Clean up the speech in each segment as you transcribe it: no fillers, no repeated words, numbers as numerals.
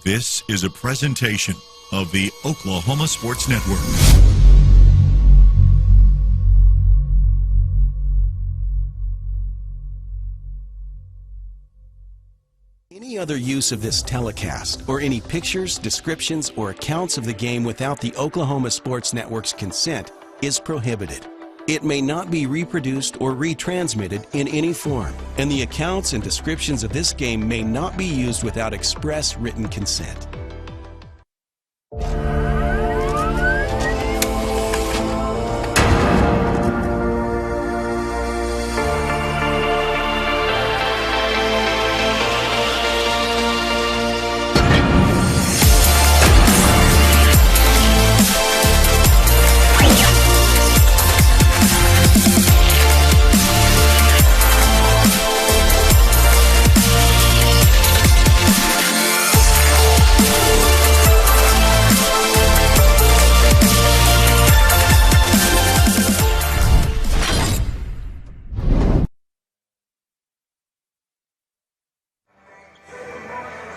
This is a presentation of the Oklahoma Sports Network. Any other use of this telecast or any pictures, descriptions, or accounts of the game without the Oklahoma Sports Network's consent is prohibited. It may not be reproduced or retransmitted in any form, and the accounts and descriptions of this game may not be used without express written consent.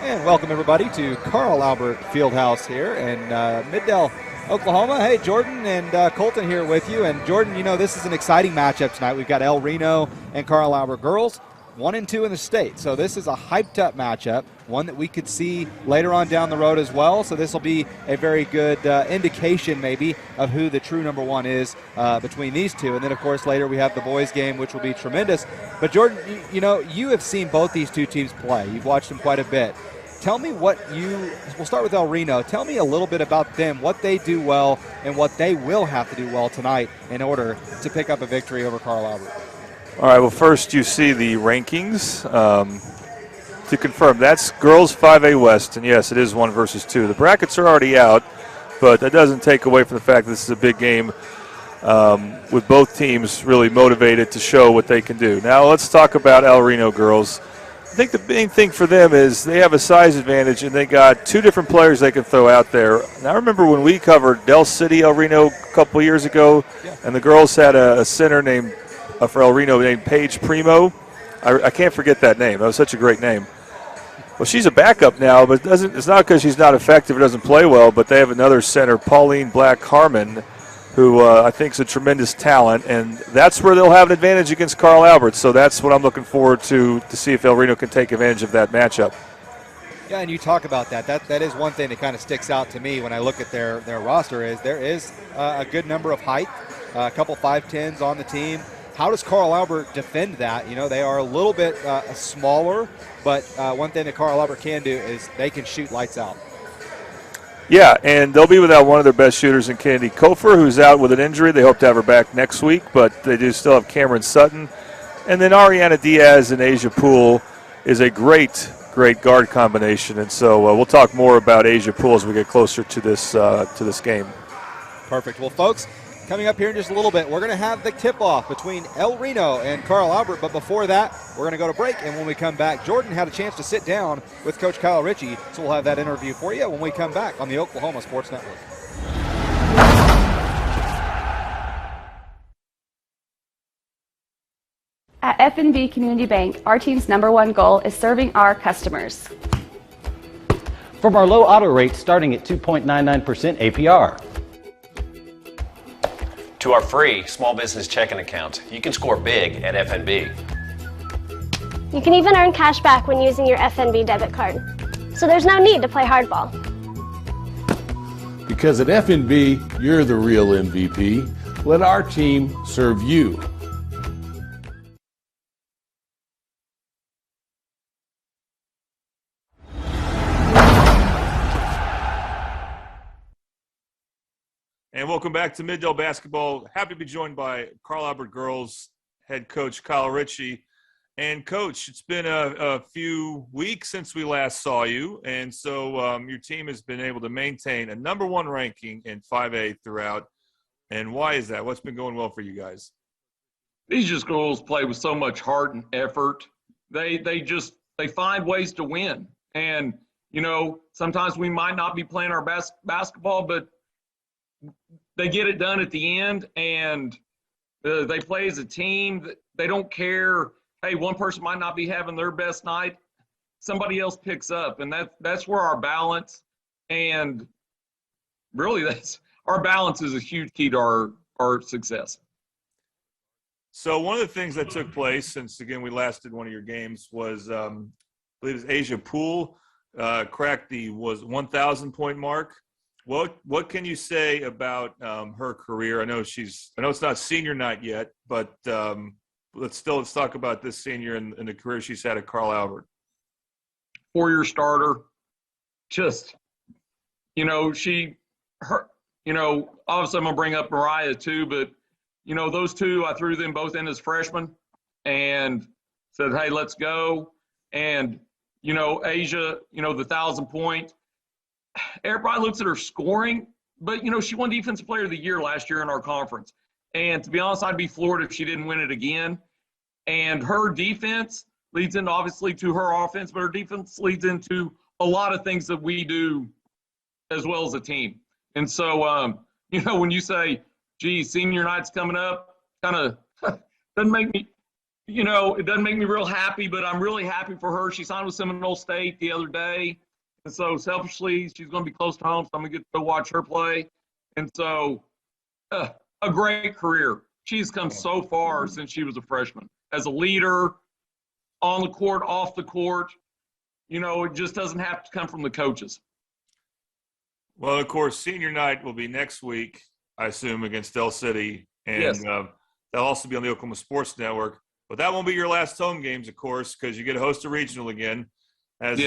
And welcome everybody to Carl Albert Fieldhouse here in Middale, Oklahoma. Hey, Jordan and Colton here with you. And Jordan, you know, this is an exciting matchup tonight. We've got El Reno and Carl Albert girls, 1 and 2 in the state. So this is a hyped up matchup, one that we could see later on down the road as well. So this will be a very good indication maybe of who the true number one is between these two. And then of course later we have the boys game, which will be tremendous. But Jordan, you know, you have seen both these two teams play. You've watched them quite a bit. Tell me we'll start with El Reno. Tell me a little bit about them, what they do well and what they will have to do well tonight in order to pick up a victory over Carl Albert. All right, well, first you see the rankings. To confirm, that's girls 5A West, and yes, it is 1 versus 2. The brackets are already out, but that doesn't take away from the fact that this is a big game with both teams really motivated to show what they can do. Now let's talk about El Reno girls. I think the main thing for them is they have a size advantage, and they got 2 different players they can throw out there. And I remember when we covered Del City, El Reno a couple years ago, and the girls had a center named for El Reno named Paige Primo. I can't forget that name. That was such a great name. Well, she's a backup now, but it's not because she's not effective or doesn't play well, but they have another center, Pauline Black-Harmon, who I think is a tremendous talent, and that's where they'll have an advantage against Carl Albert. So that's what I'm looking forward to see if El Reno can take advantage of that matchup. Yeah, and you talk about that. That is one thing that kind of sticks out to me when I look at their roster is there is a good number of height, a couple 5'10s on the team. How does Carl Albert defend that? You know, they are a little bit smaller, but one thing that Carl Albert can do is they can shoot lights out. Yeah, and they'll be without one of their best shooters in Kennedy Kofer, who's out with an injury. They hope to have her back next week, but they do still have Cameron Sutton. And then Ariana Diaz and Asia Poole is a great guard combination. And so we'll talk more about Asia Poole as we get closer to this game. Perfect. Well, folks, coming up here in just a little bit, we're going to have the tip-off between El Reno and Carl Albert. But before that, we're going to go to break. And when we come back, Jordan had a chance to sit down with Coach Kyle Ritchie. So we'll have that interview for you when we come back on the Oklahoma Sports Network. At F&B Community Bank, our team's #1 goal is serving our customers. From our low auto rate starting at 2.99% APR. To our free small business checking account, you can score big at FNB. You can even earn cash back when using your FNB debit card. So there's no need to play hardball. Because at FNB, you're the real MVP. Let our team serve you. And welcome back to Middale Basketball. Happy to be joined by Carl Albert girls head coach Kyle Ritchie. And coach, it's been a few weeks since we last saw you, and so your team has been able to maintain a #1 ranking in 5A throughout. And why is that? What's been going well for you guys? These girls play with so much heart and effort. They find ways to win. And you know, sometimes we might not be playing our best basketball, but they get it done at the end, and they play as a team. They don't care, hey, one person might not be having their best night. somebody else picks up, and that's where our balance, and really our balance is a huge key to our success. So one of the things that took place since, again, we last did one of your games was, I believe it was Asia Poole cracked the 1,000-point mark. What can you say about her career? I know it's not senior night yet, but let's talk about this senior and the career she's had at Carl Albert. 4-year starter, just obviously I'm gonna bring up Mariah too, but those two, I threw them both in as freshmen and said, hey, let's go. And Asia, the 1,000-point. Everybody looks at her scoring, but she won Defensive Player of the Year last year in our conference. And to be honest, I'd be floored if she didn't win it again. And her defense leads into obviously to her offense, but her defense leads into a lot of things that we do as well as a team. And so, when you say, gee, senior night's coming up, kind of doesn't make me, it doesn't make me real happy, but I'm really happy for her. She signed with Seminole State the other day. And so selfishly, she's going to be close to home, so I'm going to get to go watch her play. And so a great career. She's come so far since she was a freshman. As a leader, on the court, off the court, it just doesn't have to come from the coaches. Well, of course, senior night will be next week, I assume, against Del City. And yes. That'll also be on the Oklahoma Sports Network. But that won't be your last home games, of course, because you get to host a regional again. As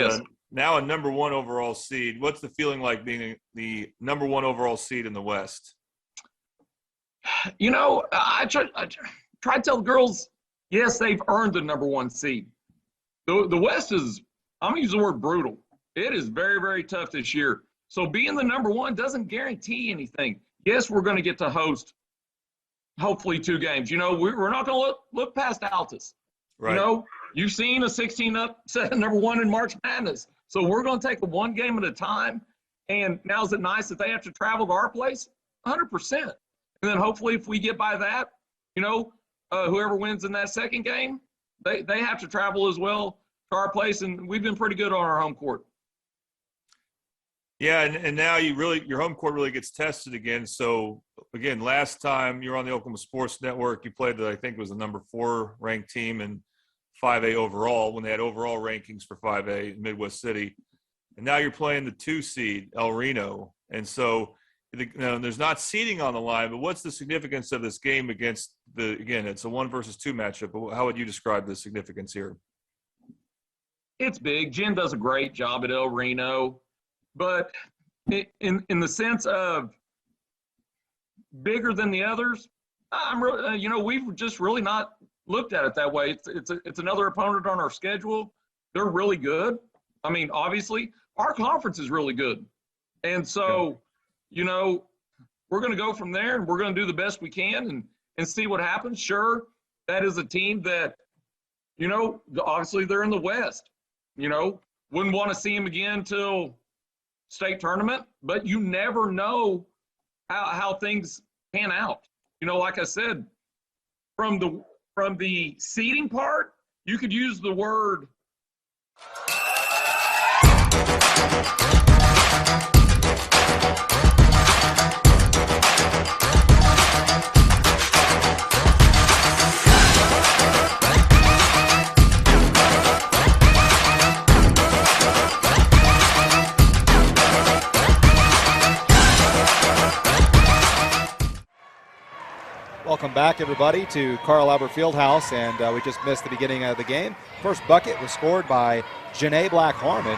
now a number 1 overall seed. What's the feeling like being the number 1 overall seed in the West? I try to tell the girls, yes, they've earned the number 1 seed. The West is, I'm going to use the word brutal. It is very, very tough this year. So being the number 1 doesn't guarantee anything. Yes, we're going to get to host hopefully 2 games. We're not going to look past Altus. Right. You've seen a 16-upset number 1 in March Madness. So we're going to take it 1 game at a time. And now is it nice that they have to travel to our place? 100%. And then hopefully if we get by that, whoever wins in that second game, they have to travel as well to our place. And we've been pretty good on our home court. Yeah, and now your home court really gets tested again. So, again, last time you were on the Oklahoma Sports Network, you played I think was the number 4 ranked team in 5A overall when they had overall rankings for 5A in Midwest City. And now you're playing the 2 seed, El Reno. And so, there's not seeding on the line, but what's the significance of this game against it's a 1 versus 2 matchup. But how would you describe the significance here? It's big. Jen does a great job at El Reno. But in the sense of bigger than the others, I'm really, we've just really not looked at it that way. It's another opponent on our schedule. They're really good. I mean, obviously, our conference is really good, and so we're going to go from there, and we're going to do the best we can and see what happens. Sure, that is a team that obviously they're in the West. Wouldn't want to see them again till state tournament, but you never know how things pan out. Like I said, from the seeding part, you could use the word Welcome back, everybody, to Carl Albert Fieldhouse, and we just missed the beginning of the game. First bucket was scored by Janae Black-Harmon,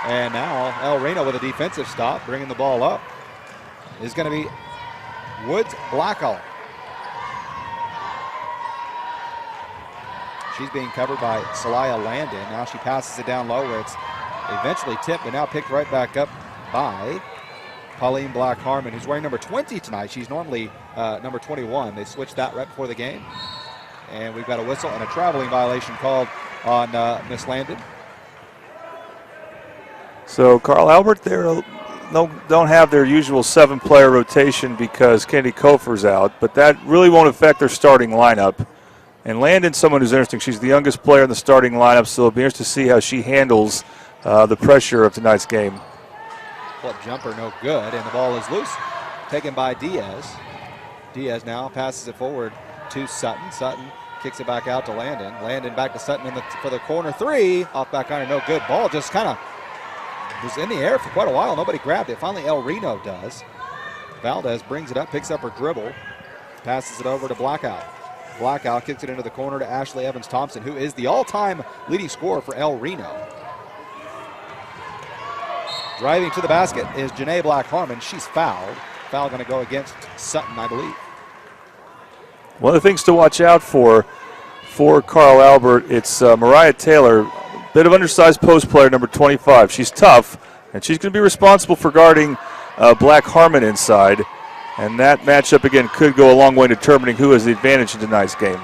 and now El Reno with a defensive stop, bringing the ball up, is going to be Woods Blackwell. She's being covered by Celaya Landon. Now she passes it down low where it's eventually tipped, but now picked right back up by Pauline Black-Harmon, who's wearing number 20 tonight. She's normally number 21. They switched that right before the game. And we've got a whistle and a traveling violation called on Miss Landon. So Carl Albert don't have their usual 7-player rotation because Kennedy Kofer's out, but that really won't affect their starting lineup. And Landon, someone who's interesting. She's the youngest player in the starting lineup, so it'll be interesting to see how she handles the pressure of tonight's game. Flip jumper, no good, and the ball is loose. Taken by Diaz. Diaz now passes it forward to Sutton. Sutton kicks it back out to Landon. Landon back to Sutton for the corner three. Off back iron, no good. Ball just kind of was in the air for quite a while. Nobody grabbed it. Finally, El Reno does. Valdez brings it up, picks up her dribble, passes it over to Blackout. Blackout kicks it into the corner to Ashley Evans-Thompson, who is the all-time leading scorer for El Reno. Driving to the basket is Janae Black-Harmon. She's fouled. Foul going to go against Sutton, I believe. One of the things to watch out for Carl Albert, it's Mariah Taylor, bit of undersized post player, number 25. She's tough, and she's going to be responsible for guarding Black-Harmon inside. And that matchup, again, could go a long way in determining who has the advantage in tonight's game.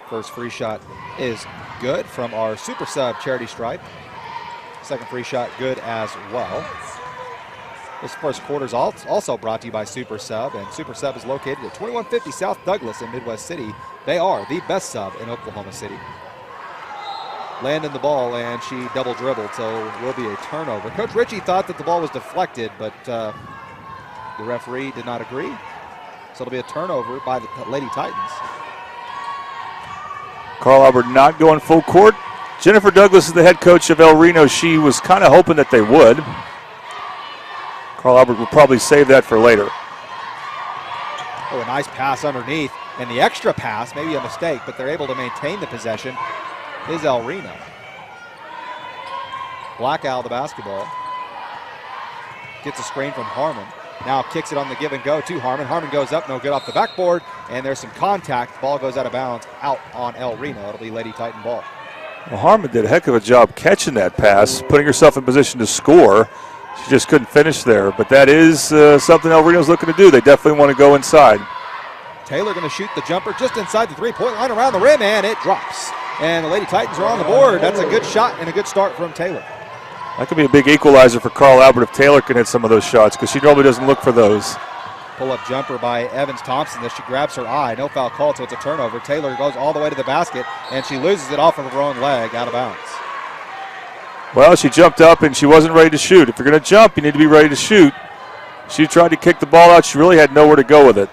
First free shot is good from our super sub Charity Stripe. Second free shot good as well. This first quarter is also brought to you by Super Sub, and Super Sub is located at 2150 South Douglas in Midwest City. They are the best sub in Oklahoma City. Landon the ball, and she double dribbled, so it will be a turnover. Coach Ritchie thought that the ball was deflected, but the referee did not agree. So it'll be a turnover by the Lady Titans. Carl Albert not going full court. Jennifer Douglas is the head coach of El Reno. She was kind of hoping that they would. Carl Albert will probably save that for later. Oh, a nice pass underneath. And the extra pass, maybe a mistake, but they're able to maintain the possession, is El Reno. Blackout the basketball. Gets a screen from Harmon. Now kicks it on the give and go to Harmon. Harmon goes up, no good off the backboard, and there's some contact. Ball goes out of bounds, out on El Reno. It'll be Lady Titan ball. Well, Harmon did a heck of a job catching that pass, putting herself in position to score. She just couldn't finish there, but that is something El Reno's looking to do. They definitely want to go inside. Taylor going to shoot the jumper just inside the three-point line around the rim, and it drops. And the Lady Titans are on the board. That's a good shot and a good start from Taylor. That could be a big equalizer for Carl Albert if Taylor can hit some of those shots, because she normally doesn't look for those. Pull-up jumper by Evans-Thompson as she grabs her eye. No foul called, so it's a turnover. Taylor goes all the way to the basket, and she loses it off of her own leg, out of bounds. Well, she jumped up, and she wasn't ready to shoot. If you're going to jump, you need to be ready to shoot. She tried to kick the ball out. She really had nowhere to go with it.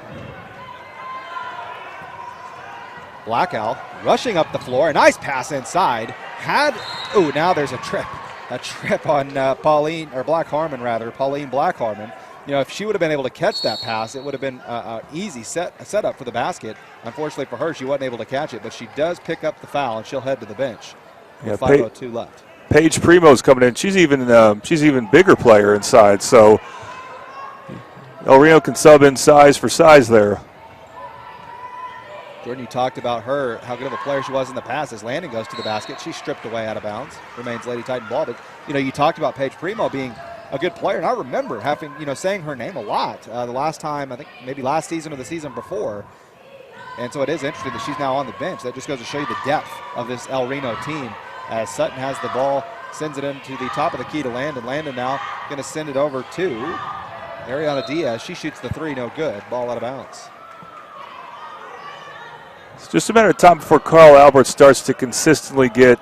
Blackout rushing up the floor. A nice pass inside. Now there's a trip. A trip on Pauline Black-Harmon. You know, if she would have been able to catch that pass, it would have been an easy setup for the basket. Unfortunately for her, she wasn't able to catch it, but she does pick up the foul, and she'll head to the bench with 5:02 left. Paige Primo's coming in. She's even bigger player inside, so El Reno can sub in size for size there. Jordan, you talked about her, how good of a player she was in the past. As Landon goes to the basket, she's stripped away out of bounds. Remains Lady Titan ball. But, you talked about Paige Primo being a good player, and I remember having, saying her name a lot the last time, I think maybe last season or the season before. And so it is interesting that she's now on the bench. That just goes to show you the depth of this El Reno team. As Sutton has the ball, sends it into the top of the key to Landon. Landon now going to send it over to Ariana Diaz. She shoots the three, no good. Ball out of bounds. It's just a matter of time before Carl Albert starts to consistently get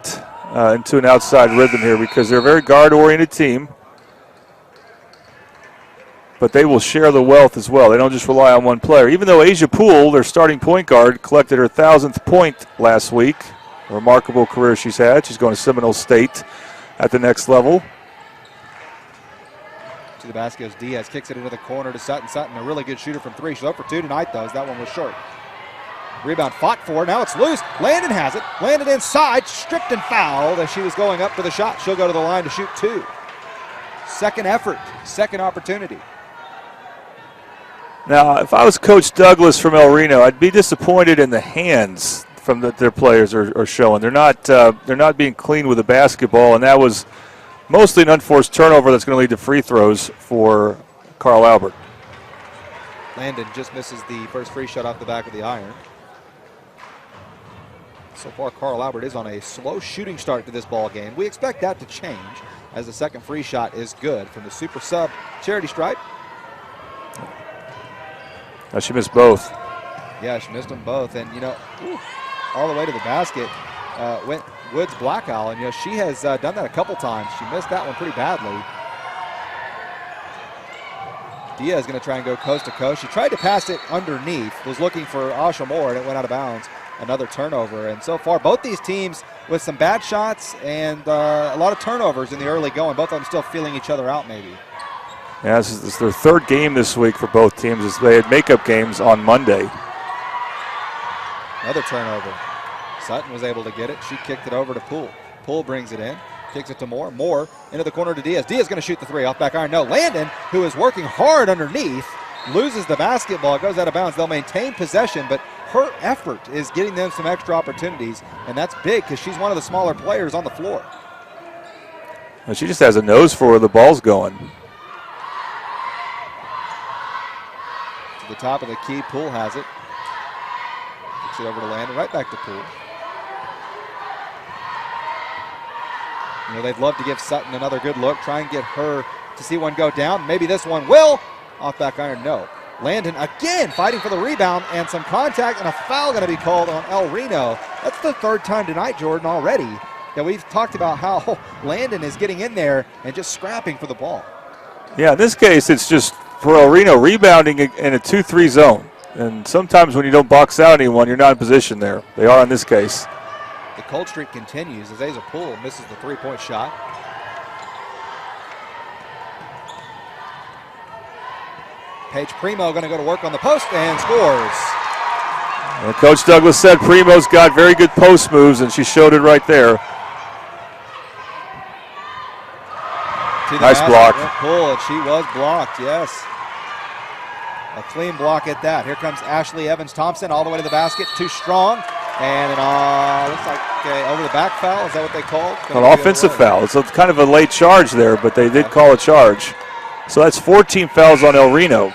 into an outside rhythm here, because they're a very guard-oriented team. But they will share the wealth as well. They don't just rely on one player. Even though Asia Poole, their starting point guard, collected her 1,000th point last week. A remarkable career she's had. She's going to Seminole State at the next level. To the basket goes Diaz, kicks it into the corner to Sutton. Sutton, a really good shooter from three. She's 0 for 2 tonight, though, as that one was short. Rebound fought for. Now it's loose. Landon has it. Landon inside, stripped and fouled as she was going up for the shot. She'll go to the line to shoot two. Second effort, second opportunity. Now, if I was Coach Douglas from El Reno, I'd be disappointed in the hands from that their players are showing. They're not being clean with the basketball, and that was mostly an unforced turnover that's going to lead to free throws for Carl Albert. Landon just misses the first free shot off the back of the iron. So far, Carl Albert is on a slow shooting start to this ball game. We expect that to change as the second free shot is good from the super sub Charity Stripe. Now she missed both. Yeah, she missed them both. And, all the way to the basket went Woods Blackowl. And, she has done that a couple times. She missed that one pretty badly. Dia is going to try and go coast to coast. She tried to pass it underneath, was looking for Asha Moore, and it went out of bounds. Another turnover. And so far, both these teams with some bad shots and a lot of turnovers in the early going. Both of them still feeling each other out, maybe. Yeah, this is their third game this week for both teams, as they had makeup games on Monday. Another turnover. Sutton was able to get it. She kicked it over to Poole. Poole brings it in. Kicks it to Moore. Moore into the corner to Diaz. Diaz going to shoot the three off back iron. No, Landon, who is working hard underneath, loses the basketball. It goes out of bounds. They'll maintain possession, but her effort is getting them some extra opportunities, and that's big because she's one of the smaller players on the floor. And she just has a nose for where the ball's going. To the top of the key. Poole has it. Kicks it over to Landon. Right back to Poole. They'd love to give Sutton another good look, try and get her to see one go down. Maybe this one will. Off back iron, no. Landon again fighting for the rebound and some contact, and a foul going to be called on El Reno. That's the third time tonight, Jordan, already that we've talked about how Landon is getting in there and just scrapping for the ball. Yeah, in this case, it's just for El Reno rebounding in a 2-3 zone. And sometimes when you don't box out anyone, you're not in position there. They are in this case. The cold streak continues as Asa Poole misses the three-point shot. Paige Primo going to go to work on the post and scores. And Coach Douglas said Primo's got very good post moves, and she showed it right there. Nice block. Poole, and she was blocked, yes. A clean block at that. Here comes Ashley Evans-Thompson all the way to the basket. Too strong. And looks like over the back foul. Is that what they called? An offensive foul. It's kind of a late charge there, but they did call a charge. So that's 14 fouls on El Reno.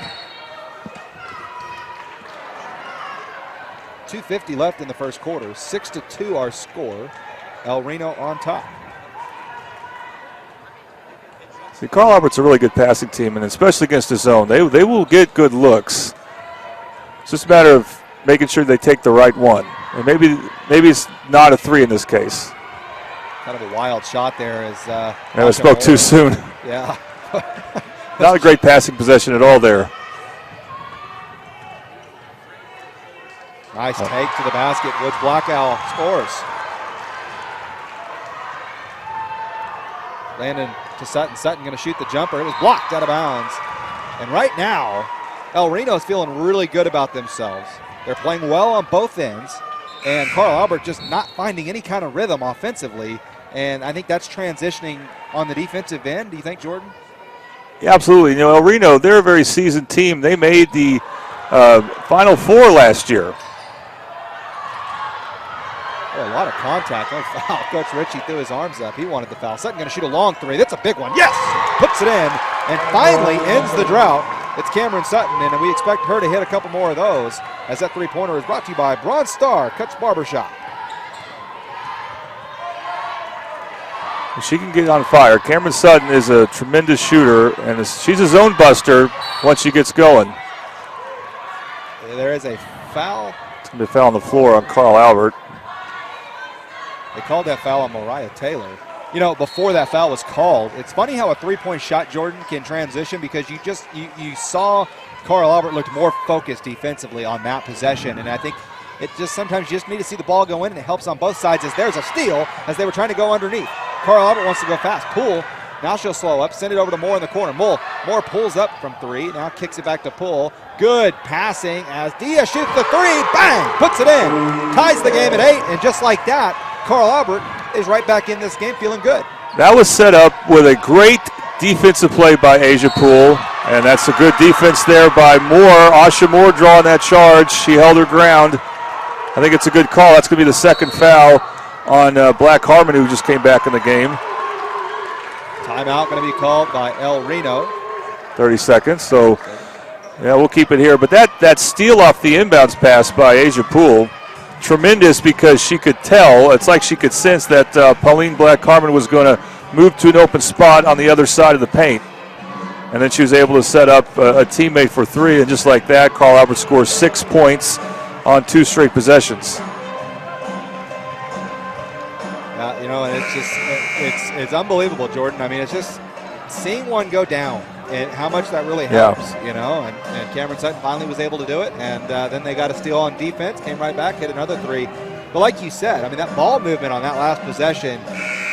2:50 left in the first quarter. 6-2 our score. El Reno on top. See, Carl Albert's a really good passing team, and especially against the zone, they will get good looks. It's just a matter of making sure they take the right one. And maybe it's not a three in this case. Kind of a wild shot there. I spoke too soon. Yeah. Not a great passing possession at all there. Nice take to the basket. Woods Blackowl scores. Landon to Sutton. Sutton going to shoot the jumper. It was blocked out of bounds. And right now, El Reno is feeling really good about themselves. They're playing well on both ends. And Carl Albert just not finding any kind of rhythm offensively. And I think that's transitioning on the defensive end. Do you think, Jordan? Yeah, absolutely. El Reno, they're a very seasoned team. They made the Final Four last year. Oh, a lot of contact. No foul. Coach Ritchie threw his arms up. He wanted the foul. Sutton going to shoot a long three. That's a big one. Yes! Puts it in and finally ends the drought. It's Cameron Sutton, and we expect her to hit a couple more of those as that three-pointer is brought to you by Bronze Star Cuts Barbershop. She can get on fire. Cameron Sutton is a tremendous shooter, and she's a zone buster once she gets going. There is a foul. It's going to be a foul on the floor on Carl Albert. They called that foul on Mariah Taylor. Before that foul was called, it's funny how a three-point shot, Jordan, can transition because you saw Carl Albert looked more focused defensively on that possession, and I think it just sometimes you just need to see the ball go in, and it helps on both sides as there's a steal as they were trying to go underneath. Carl Albert wants to go fast. Poole, now she'll slow up, send it over to Moore in the corner. Moore pulls up from three, now kicks it back to Poole. Good passing as Dia shoots the three, bang, puts it in, ties the game at 8, and just like that, Carl Albert is right back in this game feeling good. That was set up with a great defensive play by Asia Poole, and that's a good defense there by Moore. Asha Moore drawing that charge. She held her ground. I think it's a good call. That's going to be the second foul on Black Harmon, who just came back in the game. Timeout going to be called by El Reno. 30 seconds, so yeah, we'll keep it here. But that steal off the inbounds pass by Asia Poole, tremendous because she could tell, it's like she could sense that Pauline Black Harmon was going to move to an open spot on the other side of the paint. And then she was able to set up a teammate for three, and just like that, Carl Albert scores 6 points on 2 straight possessions. You know, and it's unbelievable, Jordan. I mean, it's just seeing one go down and how much that really helps, you know. And Cameron Sutton finally was able to do it, and then they got a steal on defense, came right back, hit another 3. But like you said, I mean, that ball movement on that last possession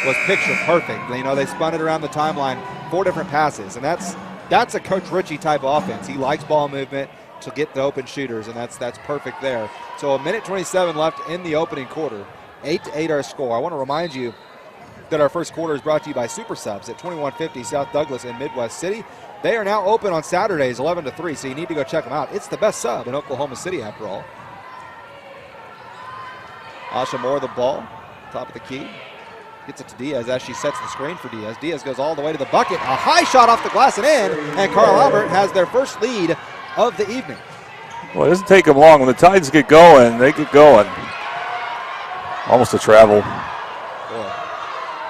was picture perfect. You know, they spun it around the timeline, 4 different passes, and that's a Coach Ritchie type offense. He likes ball movement to get the open shooters, and that's perfect there. So 1:27 left in the opening quarter. 8-8 our score. I want to remind you that our first quarter is brought to you by Super Subs at 2150 South Douglas in Midwest City. They are now open on Saturdays 11 to 3, so you need to go check them out. It's the best sub in Oklahoma City, after all. Asha Moore the ball, top of the key. Gets it to Diaz as she sets the screen for Diaz. Diaz goes all the way to the bucket. A high shot off the glass and in, and Carl Albert has their first lead of the evening. Well, it doesn't take them long. When the Titans get going, they get going. Almost a travel. Boy.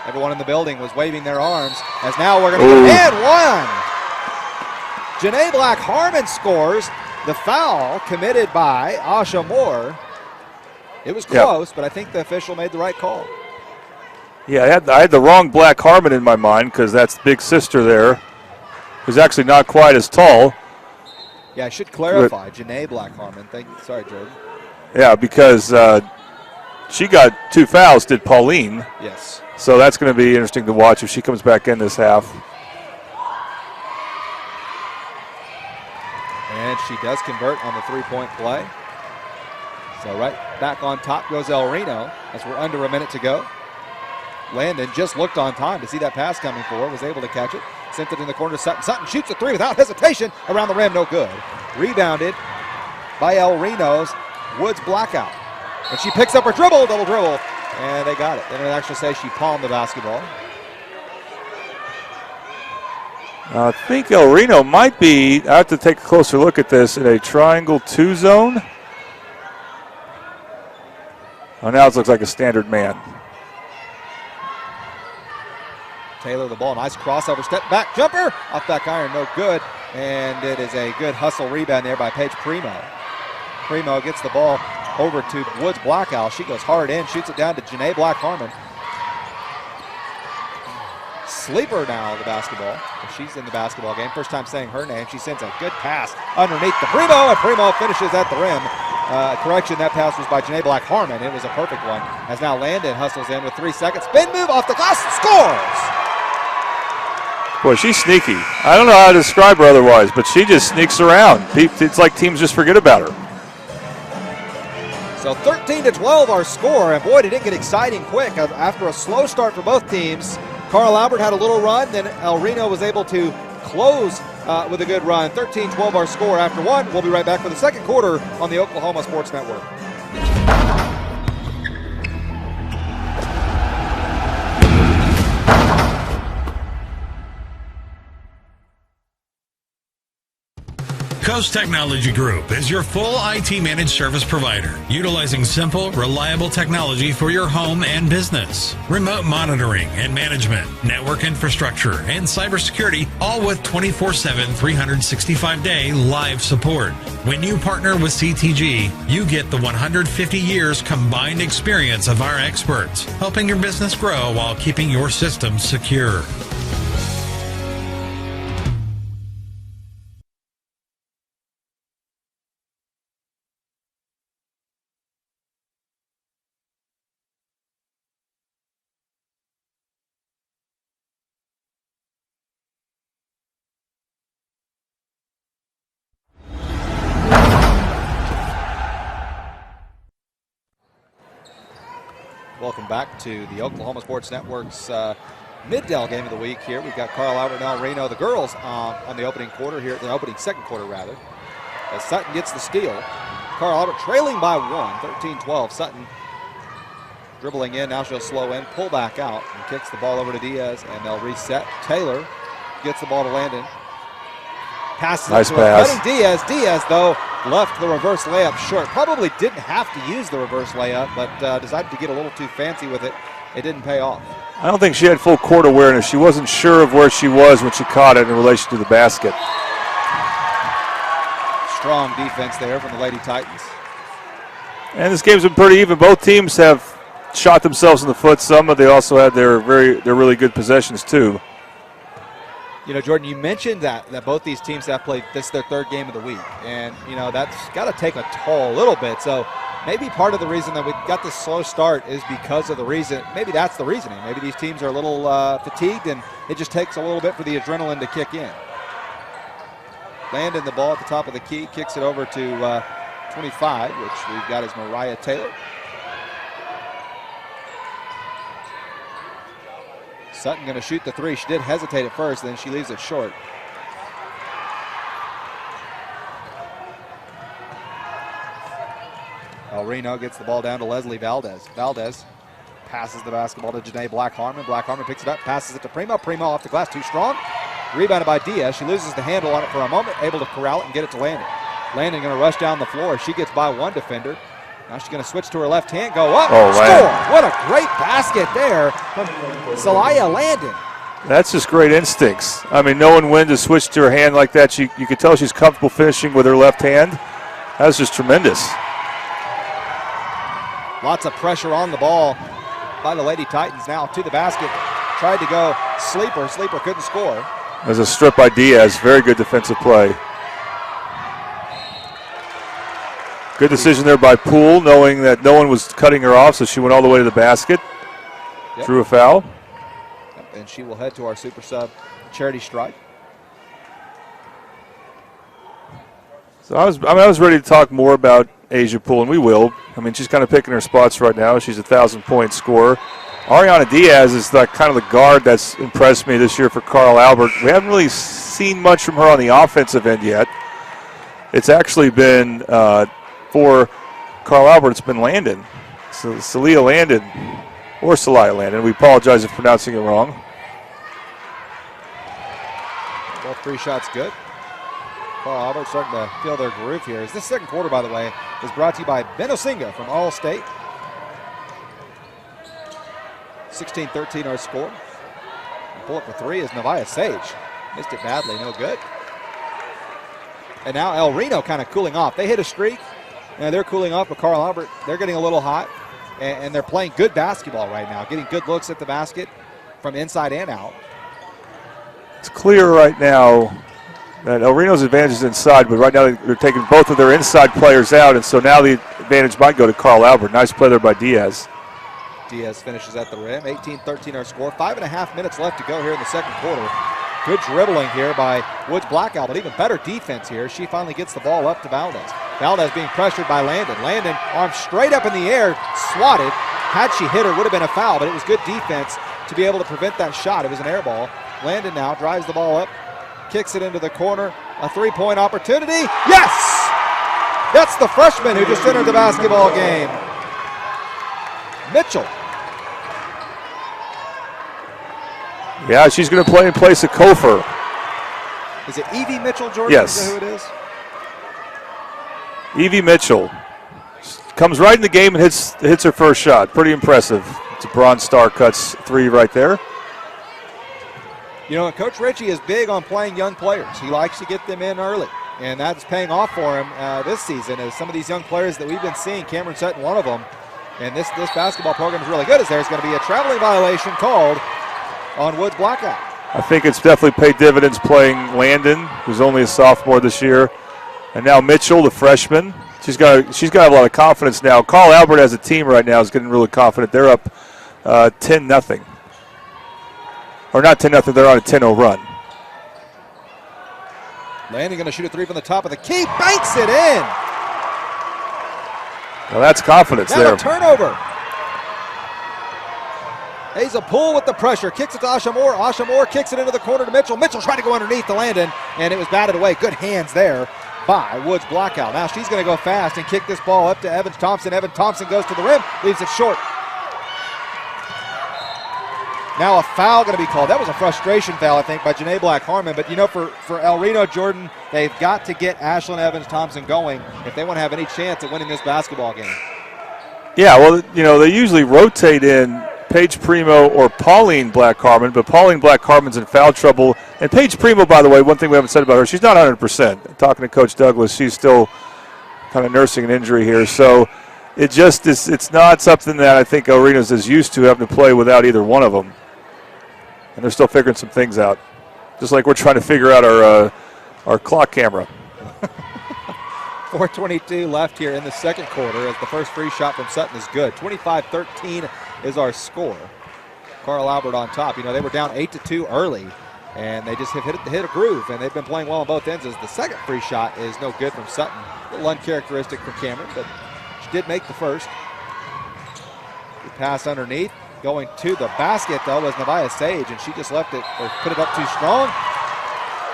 Everyone in the building was waving their arms as now we're going to get and one. Janae Black-Harmon scores. The foul committed by Asha Moore. It was close, but I think the official made the right call. Yeah, I had the wrong Black-Harmon in my mind because that's big sister there, who's actually not quite as tall. Yeah, I should clarify. Janae Black-Harmon. Sorry, Jordan. Yeah, because she got 2 fouls, did Pauline. Yes. So that's going to be interesting to watch if she comes back in this half. And she does convert on the 3-point play. So right back on top goes El Reno as we're under a minute to go. Landon just looked on time to see that pass coming forward, was able to catch it, sent it in the corner to Sutton. Sutton shoots a 3 without hesitation around the rim, no good. Rebounded by El Reno's Woods Blackout. And she picks up her dribble, double dribble, and they got it. They didn't actually say she palmed the basketball. I think El Reno might be, I have to take a closer look at this, in a triangle 2 zone. Oh, now it looks like a standard man. Taylor the ball, nice crossover, step back, jumper, off back iron, no good. And it is a good hustle rebound there by Paige Primo. Primo gets the ball over to Woods Blackout. She goes hard in, shoots it down to Janae Black-Harmon. Sleeper now the basketball. She's in the basketball game. First time saying her name. She sends a good pass underneath the Primo, and Primo finishes at the rim. Correction, that pass was by Janae Black-Harmon. It was a perfect one. As now Landon hustles in with 3 seconds. Spin move off the glass, scores! Boy, she's sneaky. I don't know how to describe her otherwise, but she just sneaks around. It's like teams just forget about her. So 13-12 our score, and boy, did it get exciting quick. After a slow start for both teams, Carl Albert had a little run, then El Reno was able to close with a good run. 13-12 our score after one. We'll be right back for the second quarter on the Oklahoma Sports Network. Coast Technology Group is your full IT managed service provider, utilizing simple, reliable technology for your home and business. Remote monitoring and management, network infrastructure, and cybersecurity, all with 24/7, 365-day live support. When you partner with CTG, you get the 150 years combined experience of our experts, helping your business grow while keeping your systems secure. Welcome back to the Oklahoma Sports Network's Mid-Del game of the week here. We've got Carl Albert and El Reno, the girls, on the opening quarter here, the opening second quarter rather. As Sutton gets the steal. Carl Albert trailing by 1, 13-12. Sutton dribbling in, now she'll slow in, pull back out, and kicks the ball over to Diaz, and they'll reset. Taylor gets the ball to Landon. Passes nice to pass. cutting Diaz. Diaz, though, left the reverse layup short. Probably didn't have to use the reverse layup, but decided to get a little too fancy with it. It didn't pay off. I don't think she had full court awareness. She wasn't sure of where she was when she caught it in relation to the basket. Strong defense there from the Lady Titans. And this game's been pretty even. Both teams have shot themselves in the foot some, but they also had their really good possessions too. You know, Jordan, you mentioned that both these teams have played this their third game of the week, and you know that's got to take a toll a little bit. So maybe part of the reason that we got this slow start is because of the reason. Maybe that's the reasoning. Maybe these teams are a little fatigued, and it just takes a little bit for the adrenaline to kick in. Landon the ball at the top of the key, kicks it over to 25, which we've got as Mariah Taylor. Sutton going to shoot the three. She did hesitate at first, then she leaves it short. Reno gets the ball down to Leslie Valdez. Valdez passes the basketball to Janae Black-Harmon. Black-Harmon picks it up, passes it to Primo. Primo off the glass, too strong. Rebounded by Diaz. She loses the handle on it for a moment, able to corral it and get it to Landon. Landon going to rush down the floor. She gets by one defender. Now she's going to switch to her left hand, go up, score. What a great basket there from Celaya Landon. That's just great instincts. I mean, knowing when to switch to her hand like that, you could tell she's comfortable finishing with her left hand. That's just tremendous. Lots of pressure on the ball by the Lady Titans now to the basket. Tried to go sleeper. Sleeper couldn't score. There's a strip by Diaz. Very good defensive play. Good decision there by Poole, knowing that no one was cutting her off, so she went all the way to the basket. Yep. Drew a foul. And she will head to our super sub charity stripe. So I was ready to talk more about Asia Poole, and we will. I mean, she's kind of picking her spots right now. She's a 1,000-point scorer. Ariana Diaz is kind of the guard that's impressed me this year for Carl Albert. We haven't really seen much from her on the offensive end yet. It's actually been, for Carl Albert, it's been Landon. So Celaya Landon, or Celaya Landon. We apologize if pronouncing it wrong. Both free shots good. Carl Albert starting to feel their groove here. This second quarter, by the way, is brought to you by Ben Osinga from All State. 16-13 our score. And pull up for three is Nevaeh Sage. Missed it badly, no good. And now El Reno kind of cooling off. They hit a streak, and they're cooling off, but Carl Albert, they're getting a little hot, and they're playing good basketball right now, getting good looks at the basket from inside and out. It's clear right now that El Reno's advantage is inside, but right now they're taking both of their inside players out, and so now the advantage might go to Carl Albert. Nice play there by Diaz. Diaz finishes at the rim. 18-13 our score. 5.5 minutes left to go here in the second quarter. Good dribbling here by Woods Blackout, but even better defense here. She finally gets the ball up to Valdez. Valdez being pressured by Landon. Landon, arm straight up in the air, swatted. Had she hit her, would have been a foul, but it was good defense to be able to prevent that shot. It was an air ball. Landon now drives the ball up, kicks it into the corner. A three-point opportunity. Yes! That's the freshman who just entered the basketball game. Mitchell. Yeah, she's going to play in place of Kofer. Is it Evie Mitchell, Jordan? Yes. Is that who it is? Evie Mitchell comes right in the game and hits her first shot. Pretty impressive. It's a Bronze Star cuts three right there. You know, Coach Ritchie is big on playing young players. He likes to get them in early, and that's paying off for him this season. As some of these young players that we've been seeing, Cameron Sutton, one of them, and this basketball program is really good. As there's going to be a traveling violation called on Woods Blackout. I think it's definitely paid dividends playing Landon, who's only a sophomore this year, and now Mitchell, the freshman. She's got a lot of confidence now. Carl Albert as a team right now is getting really confident. They're up 10-0. Or not 10-0, they're on a 10-0 run. Landon going to shoot a three from the top of the key, banks it in. Well, that's confidence now there. A turnover. Hazel Poole with the pressure, kicks it to Asha Moore. Asha Moore kicks it into the corner to Mitchell. Mitchell trying to go underneath to Landon, and it was batted away. Good hands there by Woods Blackout. Now she's going to go fast and kick this ball up to Evan Thompson. Evan Thompson goes to the rim, leaves it short. Now a foul going to be called. That was a frustration foul, I think, by Janae Black-Harmon. But, you know, for El Reno, Jordan, they've got to get Ashlyn Evans-Thompson going if they want to have any chance at winning this basketball game. Yeah, well, you know, they usually rotate in Paige Primo or Pauline Black-Harmon, but Pauline Black-Harmon's in foul trouble. And Paige Primo, by the way, one thing we haven't said about her, she's not 100%. Talking to Coach Douglas, she's still kind of nursing an injury here. So it just is. It's not something that I think El Reno's is used to, having to play without either one of them. And they're still figuring some things out, just like we're trying to figure out our clock camera. 4:22 left here in the second quarter as the first free shot from Sutton is good. 25-13 is our score. Carl Albert on top. You know, they were down 8-2 early, and they just have hit a groove, and they've been playing well on both ends as the second free shot is no good from Sutton. A little uncharacteristic from Cameron, but she did make the first. Good pass underneath. Going to the basket, though, was Nevaeh Sage, and she just left it or put it up too strong.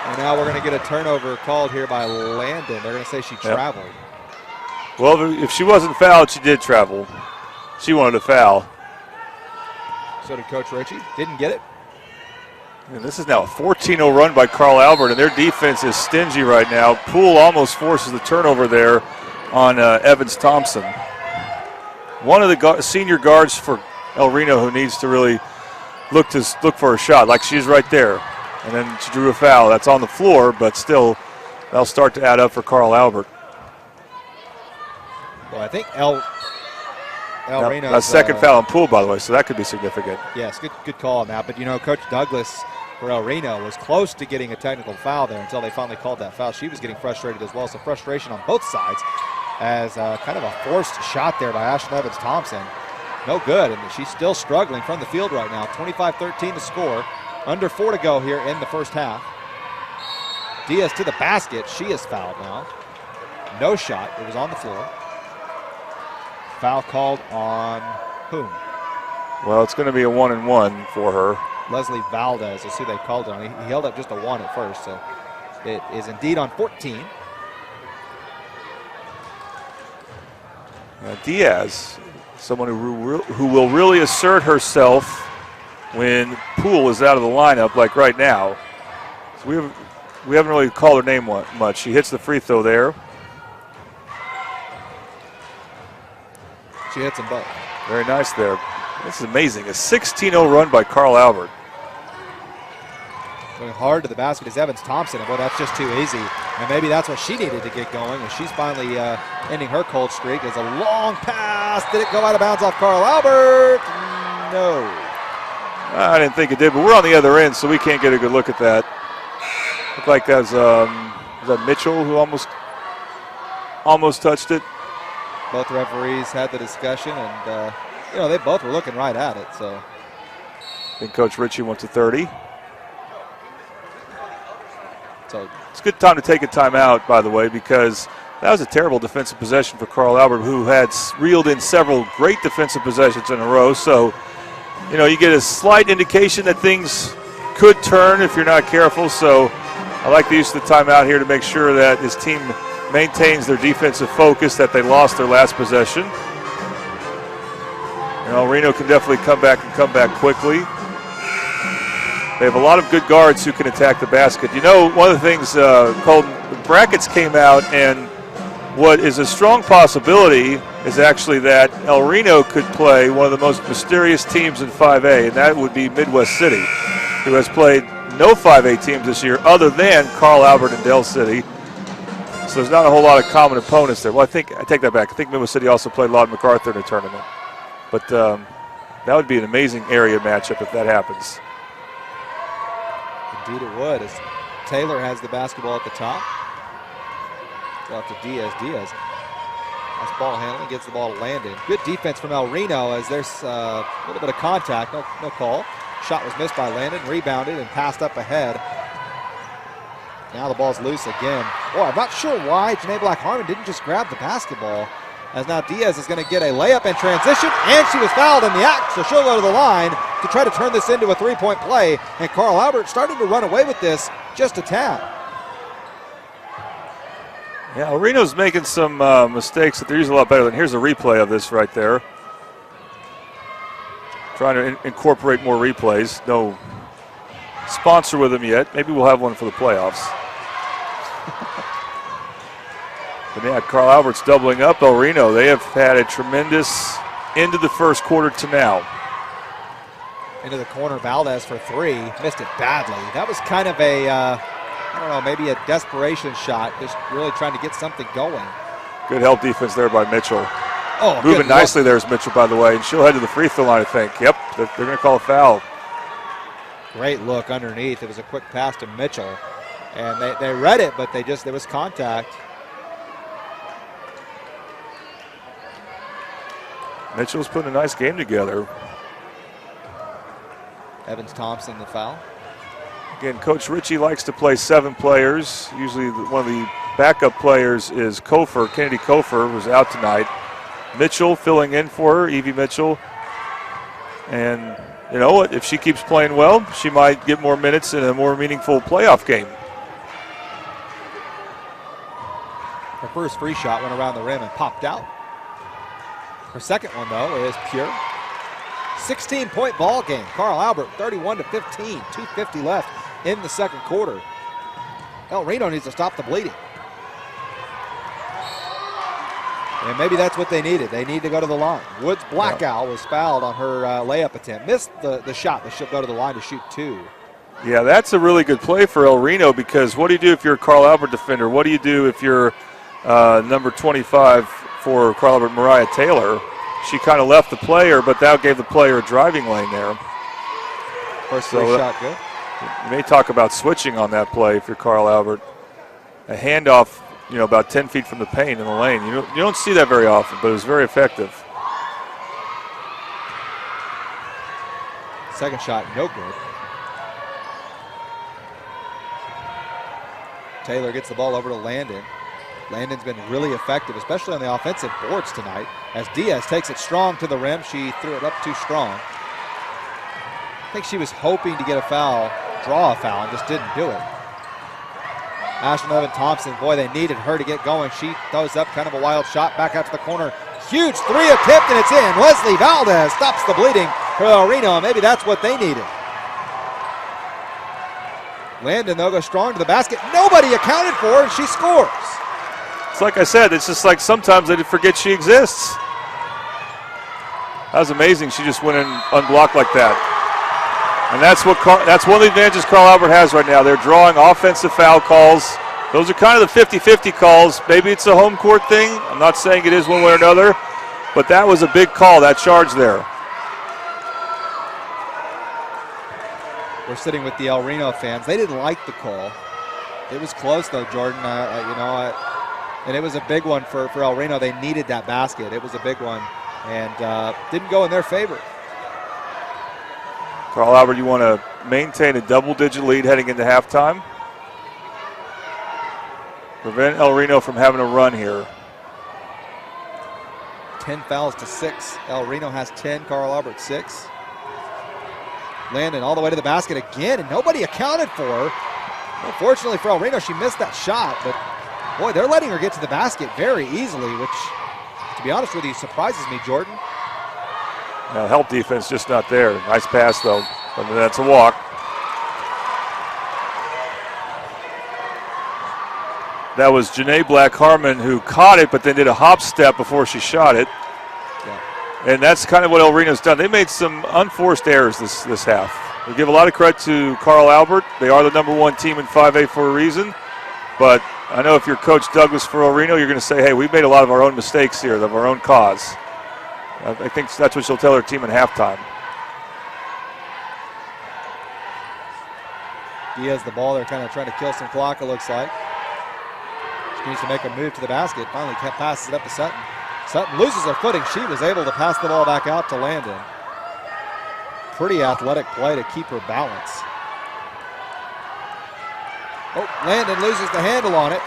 And now we're going to get a turnover called here by Landon. They're going to say she traveled. Well, if she wasn't fouled, she did travel. She wanted to foul. So did Coach Ritchie. Didn't get it. And this is now a 14-0 run by Carl Albert, and their defense is stingy right now. Poole almost forces the turnover there on Evans Thompson. One of the senior guards for El Reno who needs to really look for a shot, like she's right there. And then she drew a foul. That's on the floor, but still, that'll start to add up for Carl Albert. Well, I think El Reno's that's second foul on Poole, by the way, so that could be significant. Yes, good call on that. But, you know, Coach Douglas for El Reno was close to getting a technical foul there until they finally called that foul. She was getting frustrated as well, so frustration on both sides as kind of a forced shot there by Ashton Evans Thompson. No good, and she's still struggling from the field right now. 25-13 to score. Under 4 to go here in the first half. Diaz to the basket. She is fouled now. No shot. It was on the floor. Foul called on whom? Well, it's going to be a 1-and-1 for her. Leslie Valdez is who they called it on. He held up just a 1 at first, so it is indeed on 14. Diaz, someone who will really assert herself when Poole is out of the lineup, like right now. So we haven't really called her name much. She hits the free throw there. She hits them both. Very nice there. This is amazing. A 16-0 run by Carl Albert. Going hard to the basket is Evans Thompson, and boy, that's just too easy. And maybe that's what she needed to get going, and she's finally ending her cold streak. As a long pass. Did it go out of bounds off Carl Albert? No. I didn't think it did, but we're on the other end, so we can't get a good look at that. Looked like that was that Mitchell who almost touched it. Both referees had the discussion, and you know, they both were looking right at it. So I think Coach Ritchie went to 30. So it's a good time to take a timeout, by the way, because that was a terrible defensive possession for Carl Albert, who had reeled in several great defensive possessions in a row. So, you know, you get a slight indication that things could turn if you're not careful. So I like the use of the timeout here to make sure that his team maintains their defensive focus, that they lost their last possession. You know, Reno can definitely come back quickly. They have a lot of good guards who can attack the basket. You know, one of the things, Colton, the brackets came out, and what is a strong possibility is actually that El Reno could play one of the most mysterious teams in 5A, and that would be Midwest City, who has played no 5A teams this year other than Carl Albert and Dell City. So there's not a whole lot of common opponents there. Well, I take that back. I think Midwest City also played Lawton MacArthur in the tournament. But that would be an amazing area matchup if that happens. indeed it would, as Taylor has the basketball at the top. Off to Diaz. Nice ball handling, gets the ball to Landon. Good defense from El Reno as there's a little bit of contact, no call. Shot was missed by Landon, rebounded and passed up ahead. Now the ball's loose again. Boy, I'm not sure why Janae Black-Harmon didn't just grab the basketball, as now Diaz is going to get a layup in transition, and she was fouled in the act, so she'll go to the line to try to turn this into a three-point play, and Carl Albert starting to run away with this just a tad. Yeah, El Reno's making some mistakes that they're usually a lot better than. Here's a replay of this right there. Trying to incorporate more replays. No sponsor with them yet. Maybe we'll have one for the playoffs. But yeah, Carl Albert's doubling up El Reno. They have had a tremendous end of the first quarter to now. Into the corner, Valdez for three. Missed it badly. That was kind of a, I don't know, maybe a desperation shot. Just really trying to get something going. Good help defense there by Mitchell. Oh, moving nicely there's Mitchell, by the way, and she'll head to the free throw line, I think. Yep, they're going to call a foul. Great look underneath. It was a quick pass to Mitchell, and they read it, but there was contact. Mitchell's putting a nice game together. Evans Thompson, the foul. Again, Coach Ritchie likes to play 7 players. Usually one of the backup players is Kofer. Kennedy Kofer was out tonight. Mitchell filling in for her, Evie Mitchell. And you know what? If she keeps playing well, she might get more minutes in a more meaningful playoff game. Her first free shot went around the rim and popped out. Her second one, though, is pure. 16-point ball game. Carl Albert 31-15. 2:50 left in the second quarter. El Reno needs to stop the bleeding. And maybe that's what they needed. They need to go to the line. Woods Blackout was fouled on her layup attempt. Missed the shot, but she'll go to the line to shoot 2. Yeah, that's a really good play for El Reno, because what do you do if you're a Carl Albert defender? What do you do if you're number 25 for Carl Albert, Mariah Taylor? She kind of left the player, but that gave the player a driving lane there. First shot good. You may talk about switching on that play if you're Carl Albert. A handoff, about 10 feet from the paint in the lane. You don't see that very often, but it was very effective. Second shot, no good. Taylor gets the ball over to Landon. Landon's been really effective, especially on the offensive boards tonight. As Diaz takes it strong to the rim, she threw it up too strong. I think she was hoping to get a foul, draw a foul, and just didn't do it. Ashton Evan Thompson, boy, they needed her to get going. She throws up kind of a wild shot back out to the corner. Huge 3 attempt, and it's in. Leslie Valdez stops the bleeding for El Reno, and maybe that's what they needed. Landon, though, goes strong to the basket. Nobody accounted for her, and she scores. It's like I said, it's just like sometimes they forget she exists. That was amazing. She just went in unblocked like that. And that's one of the advantages Carl Albert has right now. They're drawing offensive foul calls. Those are kind of the 50-50 calls. Maybe it's a home court thing. I'm not saying it is one way or another, but that was a big call, that charge there. We're sitting with the El Reno fans. They didn't like the call. It was close, though, Jordan. And it was a big one for El Reno. They needed that basket. It was a big one, and didn't go in their favor. Carl Albert, you want to maintain a double-digit lead heading into halftime. Prevent El Reno from having a run here. 10 fouls to 6. El Reno has 10, Carl Albert 6. Landon all the way to the basket again, and nobody accounted for her. Unfortunately for El Reno, she missed that shot, but boy, they're letting her get to the basket very easily, which, to be honest with you, surprises me, Jordan. Now, help defense just not there. Nice pass, though. But that's a walk. That was Janae Black-Harmon who caught it, but then did a hop step before she shot it. Yeah. And that's kind of what El Reno's done. They made some unforced errors this half. We give a lot of credit to Carl Albert. They are the #1 team in 5A for a reason. But I know if you're Coach Douglas for El Reno, you're going to say, hey, we've made a lot of our own mistakes here, of our own cause. I think that's what she'll tell her team at halftime. Diaz the ball. They're kind of trying to kill some clock, it looks like. She needs to make a move to the basket. Finally passes it up to Sutton. Sutton loses her footing. She was able to pass the ball back out to Landon. Pretty athletic play to keep her balance. Oh, Landon loses the handle on it.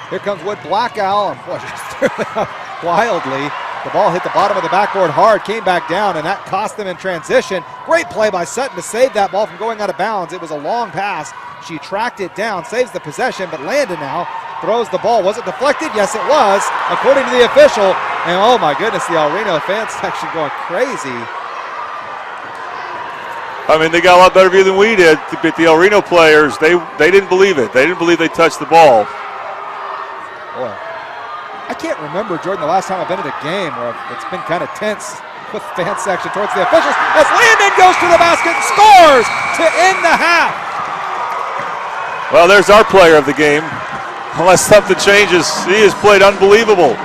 Here comes Wood Blackout, and boy, just threw it up wildly. The ball hit the bottom of the backboard hard, came back down, and that cost them in transition. Great play by Sutton to save that ball from going out of bounds. It was a long pass. She tracked it down, saves the possession, but Landon now throws the ball. Was it deflected? Yes, it was, according to the official. And oh my goodness, the El Reno fan section going crazy. I mean, they got a lot better view than we did, but the El Reno players, they didn't believe it. They didn't believe they touched the ball. Boy, I can't remember, Jordan, the last time I've been at a game where it's been kind of tense with the fan section towards the officials, as Landon goes to the basket and scores to end the half. Well, there's our player of the game. Unless something changes, he has played unbelievable.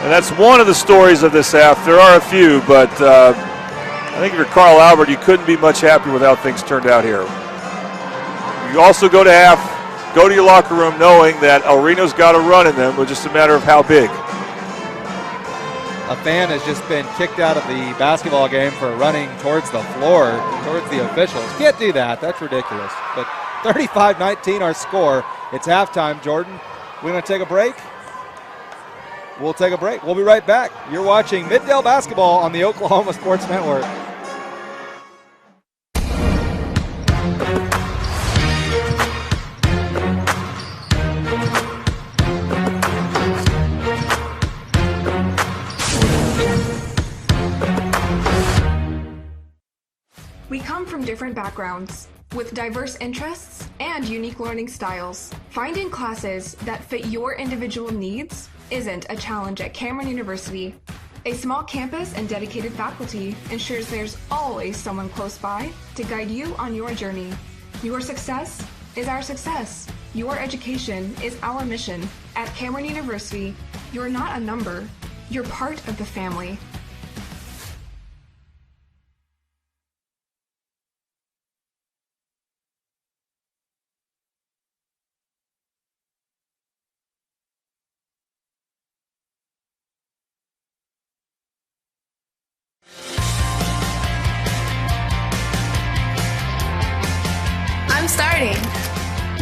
And that's one of the stories of this half. There are a few, but I think if you're Carl Albert, you couldn't be much happier with how things turned out here. You also go to half, go to your locker room knowing that Reno's got a run in them, but just a matter of how big. A fan has just been kicked out of the basketball game for running towards the floor, towards the officials. Can't do that. That's ridiculous. But 35-19 our score. It's halftime, Jordan. We're going to take a break. We'll take a break. We'll be right back. You're watching Middale Basketball on the Oklahoma Sports Network. We come from different backgrounds, with diverse interests and unique learning styles. Finding classes that fit your individual needs isn't a challenge at Cameron University. A small campus and dedicated faculty ensures there's always someone close by to guide you on your journey. Your success is our success. Your education is our mission. At Cameron University, you're not a number, you're part of the family. I'm starting.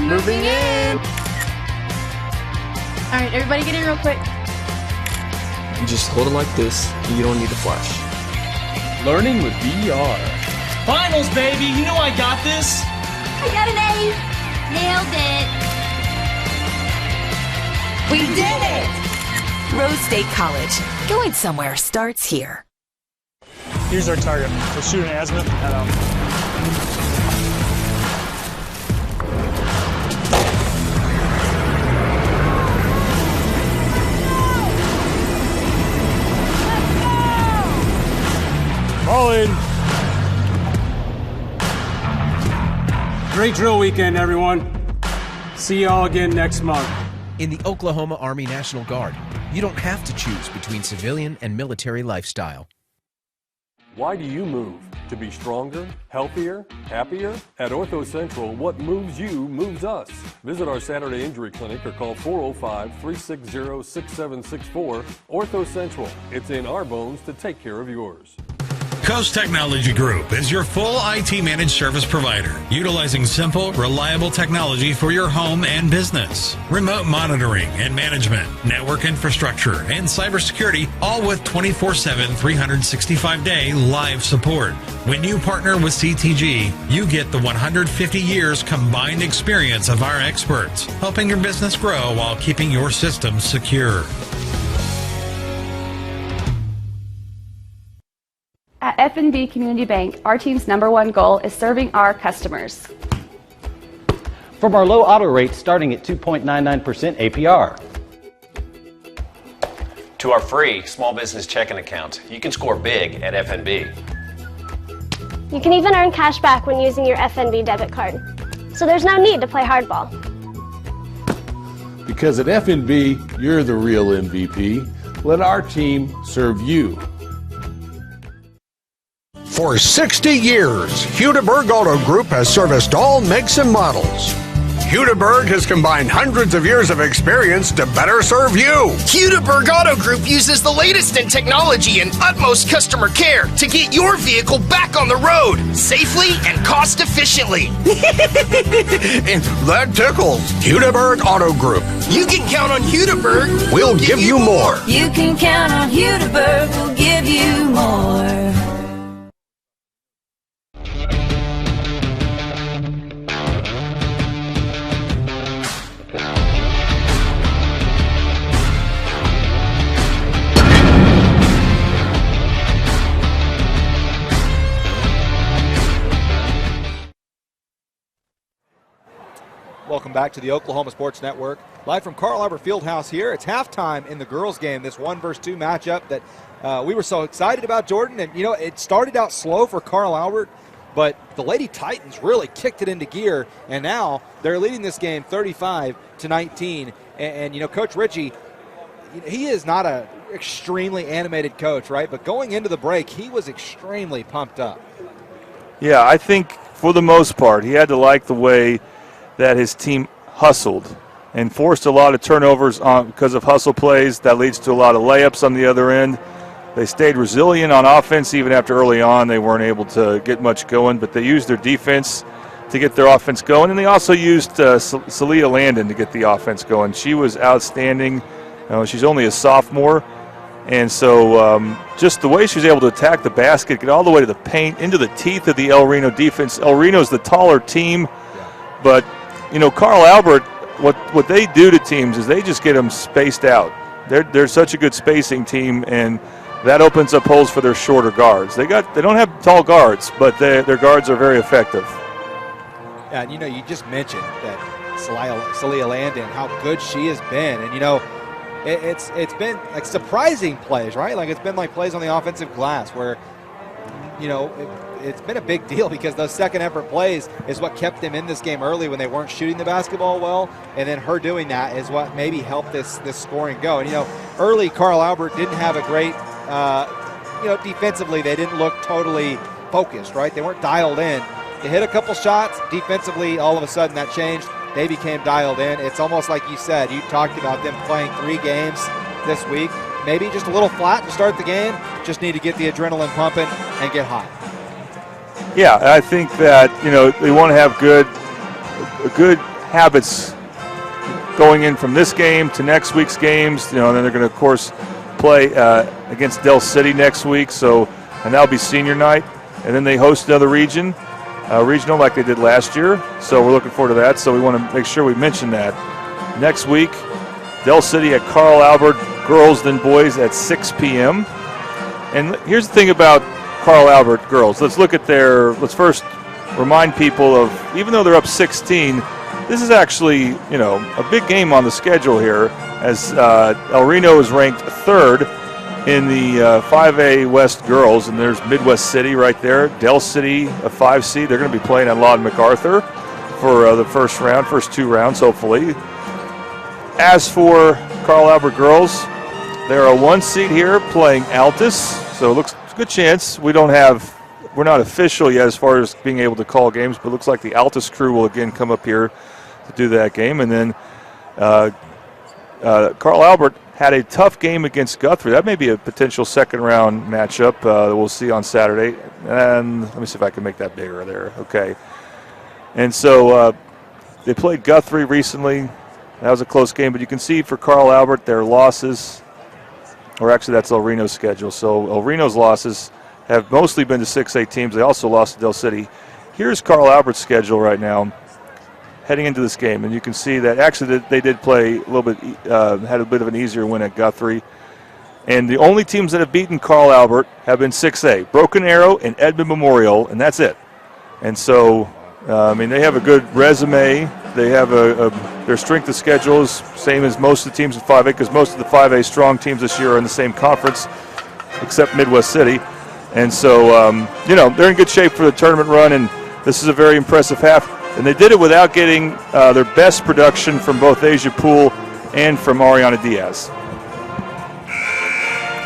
Moving in. All right, everybody get in real quick. You just hold it like this, and you don't need to flash. Learning with VR. Finals, baby! You know I got this! I got an A! Nailed it! We did it! Rose State College. Going somewhere starts here. Here's our target. We'll shoot an azimuth at all in. Great drill weekend, everyone. See y'all again next month. In the Oklahoma Army National Guard, you don't have to choose between civilian and military lifestyle. Why do you move? To be stronger, healthier, happier? At Ortho Central, what moves you moves us. Visit our Saturday injury clinic or call 405-360-6764. Ortho Central, it's in our bones to take care of yours. Coast Technology Group is your full IT managed service provider, utilizing simple, reliable technology for your home and business. Remote monitoring and management, network infrastructure, and cybersecurity, all with 24/7, 365-day live support. When you partner with CTG, you get the 150 years combined experience of our experts, helping your business grow while keeping your systems secure. At F&B Community Bank, our team's #1 goal is serving our customers. From our low auto rate starting at 2.99% APR. To our free small business checking account, you can score big at FNB. You can even earn cash back when using your FNB debit card. So there's no need to play hardball. Because at F&B, you're the real MVP. Let our team serve you. For 60 years, Hudeberg Auto Group has serviced all makes and models. Hudeberg has combined hundreds of years of experience to better serve you. Hudeberg Auto Group uses the latest in technology and utmost customer care to get your vehicle back on the road safely and cost efficiently. And that tickles. Hudeberg Auto Group. You can count on Hudeberg. We'll give you more. You can count on Hudeberg. We'll give you more. Welcome back to the Oklahoma Sports Network. Live from Carl Albert Fieldhouse here. It's halftime in the girls' game, this 1-versus-2 matchup that we were so excited about, Jordan. And, you know, it started out slow for Carl Albert, but the Lady Titans really kicked it into gear, and now they're leading this game 35-19. And you know, Coach Ritchie, he is not a extremely animated coach, right? But going into the break, he was extremely pumped up. Yeah, I think for the most part, he had to like the way that his team hustled and forced a lot of turnovers because of hustle plays. That leads to a lot of layups on the other end. They stayed resilient on offense even after early on they weren't able to get much going, but they used their defense to get their offense going, and they also used Celia Landon to get the offense going. She was outstanding. She's only a sophomore, and so just the way she was able to attack the basket, get all the way to the paint, into the teeth of the El Reno defense. El Reno's the taller team, but, Carl Albert, what they do to teams is they just get them spaced out. They're such a good spacing team, and that opens up holes for their shorter guards. They don't have tall guards, but their guards are very effective. Yeah, and you just mentioned that Celia Landon, how good she has been, and it's been like surprising plays, right? Like it's been like plays on the offensive glass where, it's been a big deal because those second effort plays is what kept them in this game early when they weren't shooting the basketball well, and then her doing that is what maybe helped this scoring go. And early Carl Albert didn't have a great, defensively they didn't look totally focused, right? They weren't dialed in. They hit a couple shots defensively. All of a sudden that changed. They became dialed in. It's almost like you said. You talked about them playing 3 games this week. Maybe just a little flat to start the game. Just need to get the adrenaline pumping and get hot. Yeah, I think that they want to have good habits going in from this game to next week's games. And then they're going to, of course, play against Del City next week. And that'll be senior night. And then they host another regional like they did last year. So we're looking forward to that. So we want to make sure we mention that. Next week, Del City at Carl Albert, girls then boys at 6 p.m. And here's the thing about Carl Albert girls. Let's first remind people of, even though they're up 16, this is actually, a big game on the schedule here, as El Reno is ranked 3rd in the 5A West girls, and there's Midwest City right there. Del City, a 5 seed. They're going to be playing at Lawton MacArthur for the first 2 rounds, hopefully. As for Carl Albert girls, they're a 1 seed here playing Altus, so it looks a good chance. We're not official yet as far as being able to call games, but it looks like the Altus crew will again come up here to do that game. And then Carl Albert had a tough game against Guthrie. That may be a potential second-round matchup that we'll see on Saturday. And let me see if I can make that bigger there. Okay. And so they played Guthrie recently. That was a close game, but you can see for Carl Albert their losses, or actually that's El Reno's schedule. So El Reno's losses have mostly been to 6A teams. They also lost to Del City. Here's Carl Albert's schedule right now heading into this game, and you can see that actually they did play a little bit, had a bit of an easier win at Guthrie. And the only teams that have beaten Carl Albert have been 6A, Broken Arrow and Edmond Memorial, and that's it. And so, they have a good resume. They have their strength of schedule is same as most of the teams in 5A, because most of the 5A strong teams this year are in the same conference, except Midwest City. And so, they're in good shape for the tournament run, and this is a very impressive half. And they did it without getting their best production from both Asia Poole and from Ariana Diaz.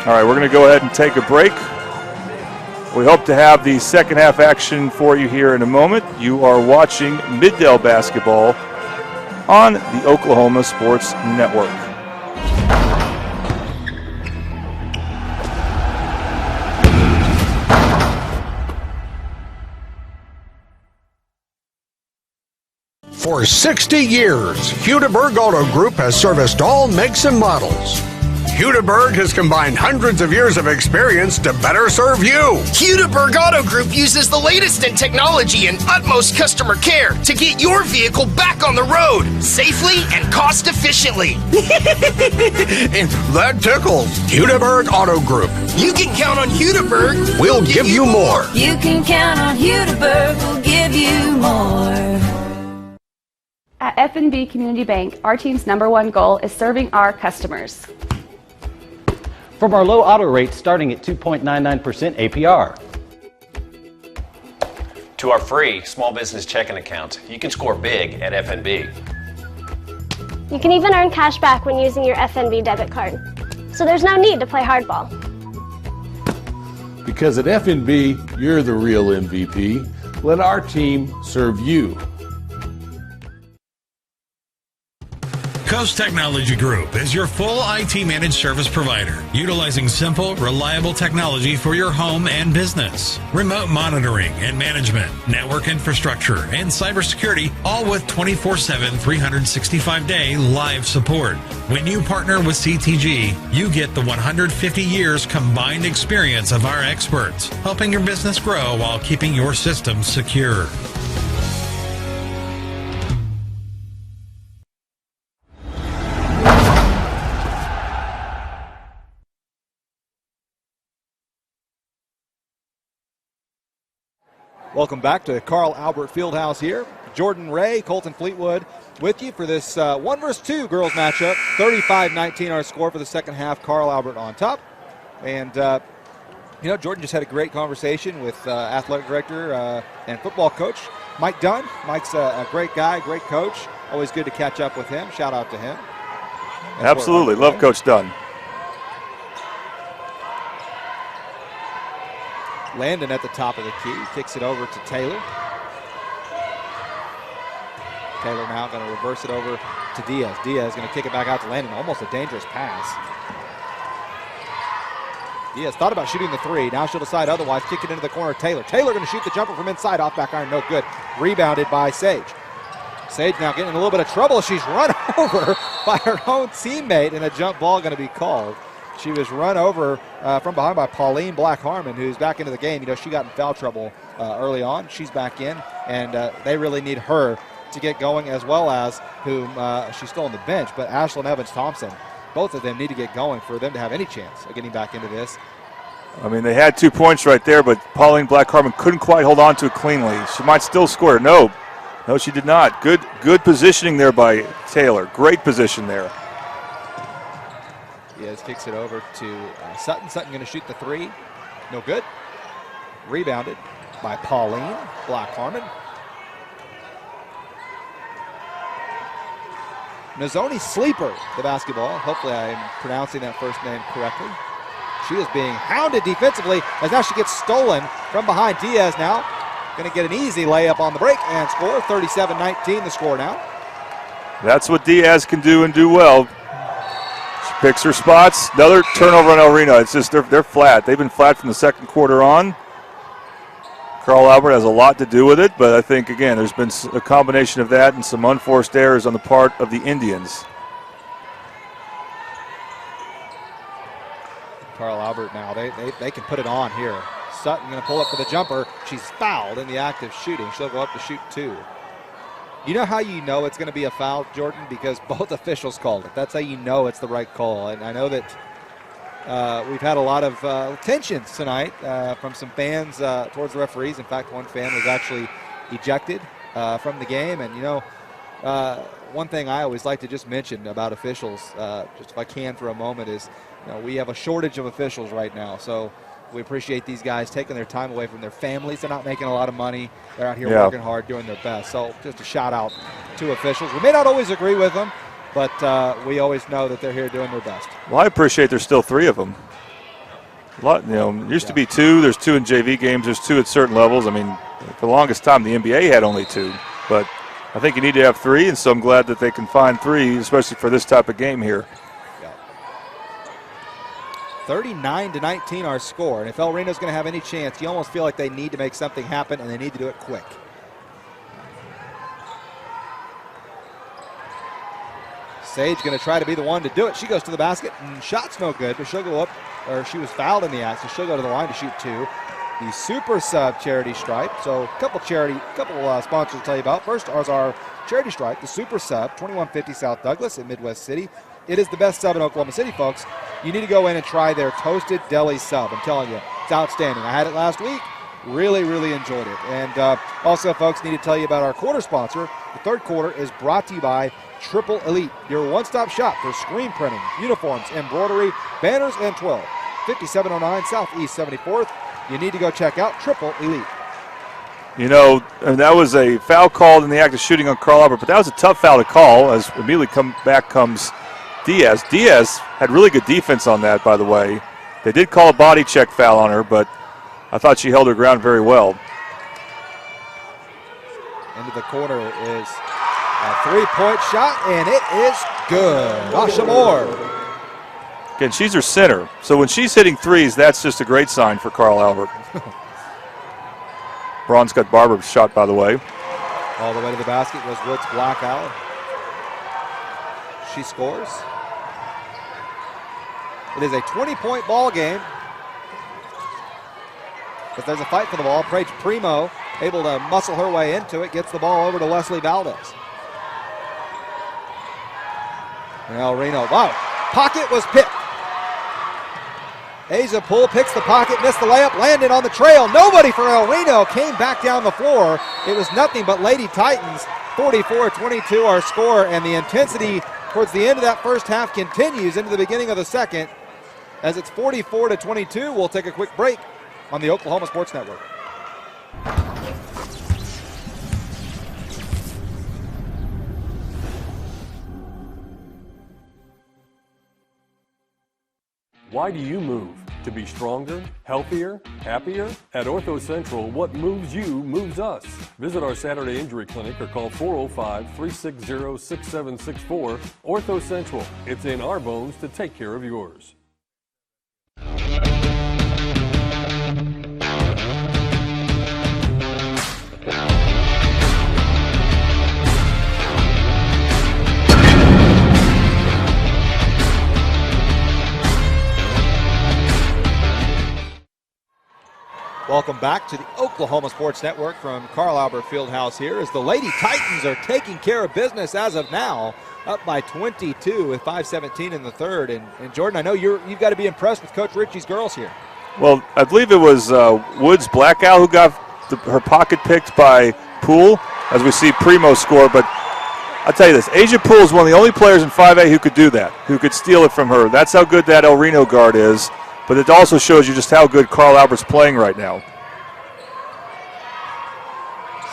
All right, we're going to go ahead and take a break. We hope to have the second half action for you here in a moment. You are watching Middale basketball on the Oklahoma Sports Network. For 60 years, Hudeberg Auto Group has serviced all makes and models. Hudeberg has combined hundreds of years of experience to better serve you. Hudeberg Auto Group uses the latest in technology and utmost customer care to get your vehicle back on the road safely and cost efficiently. That tickles. Hudeberg Auto Group. You can count on Hudeberg. We'll give you more. You can count on Hudeberg. We'll give you more. At F&B Community Bank, our team's #1 goal is serving our customers. From our low auto rates starting at 2.99% APR. To our free small business checking account, you can score big at FNB. You can even earn cash back when using your FNB debit card. so there's no need to play hardball. Because at FNB, you're the real MVP. Let our team serve you. Coast Technology Group is your full IT managed service provider, utilizing simple, reliable technology for your home and business. Remote monitoring and management, network infrastructure, and cybersecurity, all with 24/7, 365-day live support. When you partner with CTG, you get the 150 years combined experience of our experts, helping your business grow while keeping your systems secure. Welcome back to Carl Albert Fieldhouse here. Jordan Ray, Colton Fleetwood with you for this 1 versus 2 girls matchup. 35-19 our score for the second half. Carl Albert on top. And, Jordan just had a great conversation with athletic director and football coach Mike Dunn. Mike's a great guy, great coach. Always good to catch up with him. Shout out to him. Absolutely. Love Coach Dunn. Landon at the top of the key, kicks it over to Taylor. Taylor now going to reverse it over to Diaz. Diaz going to kick it back out to Landon. Almost a dangerous pass. Diaz thought about shooting the three. Now she'll decide otherwise. Kick it into the corner. Taylor. Taylor going to shoot the jumper from inside. Off back iron. No good. Rebounded by Sage. Sage now getting in a little bit of trouble. She's run over by her own teammate, and a jump ball going to be called. She was run over from behind by Pauline Black-Harmon, who's back into the game. She got in foul trouble early on. She's back in, and they really need her to get going, as well as whom she's still on the bench. But Ashlyn Evans-Thompson, both of them need to get going for them to have any chance of getting back into this. I mean, they had 2 points right there, but Pauline Black-Harmon couldn't quite hold on to it cleanly. She might still score. No, she did not. Good positioning there by Taylor. Great position there. Diaz kicks it over to Sutton. Sutton going to shoot the three. No good. Rebounded by Pauline Black-Harmon. Nozzoni Sleeper, the basketball. Hopefully I'm pronouncing that first name correctly. She is being hounded defensively as now she gets stolen from behind. Diaz now going to get an easy layup on the break and score. 37-19 the score now. That's what Diaz can do and do well. Picks her spots. Another turnover on El Reno. It's just they're flat. They've been flat from the second quarter on. Carl Albert has a lot to do with it, but I think, again, there's been a combination of that and some unforced errors on the part of the Indians. Carl Albert now, they can put it on here. Sutton going to pull up for the jumper. She's fouled in the act of shooting. She'll go up to shoot two. You know how you know it's going to be a foul, Jordan? Because both officials called it. That's how you know it's the right call. And I know that we've had a lot of tensions tonight from some fans towards the referees. In fact, one fan was actually ejected from the game. And, one thing I always like to just mention about officials, just if I can for a moment, is we have a shortage of officials right now. So we appreciate these guys taking their time away from their families. They're not making a lot of money. They're out here working hard, doing their best. So just a shout out to officials. We may not always agree with them, but we always know that they're here doing their best. Well, I appreciate there's still 3 of them. A lot, used to be 2. There's 2 in JV games. There's 2 at certain levels. I mean, for the longest time, the NBA had only 2. But I think you need to have 3, and so I'm glad that they can find 3, especially for this type of game here. 39-19 our score. And if El Reno's going to have any chance, you almost feel like they need to make something happen, and they need to do it quick. Sage going to try to be the one to do it. She goes to the basket, and shot's no good, but she'll go up, or she was fouled in the act, so she'll go to the line to shoot 2. The Super Sub Charity Stripe. So a couple sponsors to tell you about. First is our Charity Stripe, the Super Sub, 2150 South Douglas in Midwest City. It is the best sub in Oklahoma City, folks. You need to go in and try their Toasted Deli Sub. I'm telling you, it's outstanding. I had it last week. Really, really enjoyed it. And also, folks, need to tell you about our quarter sponsor. The third quarter is brought to you by Triple Elite, your one-stop shop for screen printing, uniforms, embroidery, banners, and 5709 Southeast 74th. You need to go check out Triple Elite. And that was a foul called in the act of shooting on Carl Albert, but that was a tough foul to call as immediately comes Diaz. Diaz had really good defense on that, by the way. They did call a body check foul on her, but I thought she held her ground very well. Into the corner is a three-point shot, and it is good. Asha Moore. Again, she's her center. So when she's hitting threes, that's just a great sign for Carl Albert. Braun's got Barber's shot, by the way. All the way to the basket was Woods Blackout. She scores. It is a 20-point ball game. But there's a fight for the ball. Paige Primo able to muscle her way into it, gets the ball over to Leslie Valdez. Now Reno, wow, pocket was picked. Asia Poole picks the pocket, missed the layup, landed on the trail. Nobody for El Reno, came back down the floor. It was nothing but Lady Titans. 44-22 our score, and the intensity towards the end of that first half continues into the beginning of the second. As it's 44-22, we'll take a quick break on the Oklahoma Sports Network. Why do you move? To be stronger, healthier, happier? At Ortho Central, what moves you moves us. Visit our Saturday Injury Clinic or call 405-360-6764. Ortho Central, it's in our bones to take care of yours. Welcome back to the Oklahoma Sports Network from Carl Albert Fieldhouse here as the Lady Titans are taking care of business as of now, up by 22 with 5:17 in the third. And Jordan, I know you've got to be impressed with Coach Ritchie's girls here. Well, I believe it was Woods Blackout who got her pocket picked by Poole, as we see Primo score. But I'll tell you this, Asia Poole is one of the only players in 5A who could do that, who could steal it from her. That's how good that El Reno guard is. But it also shows you just how good Carl Albert's playing right now.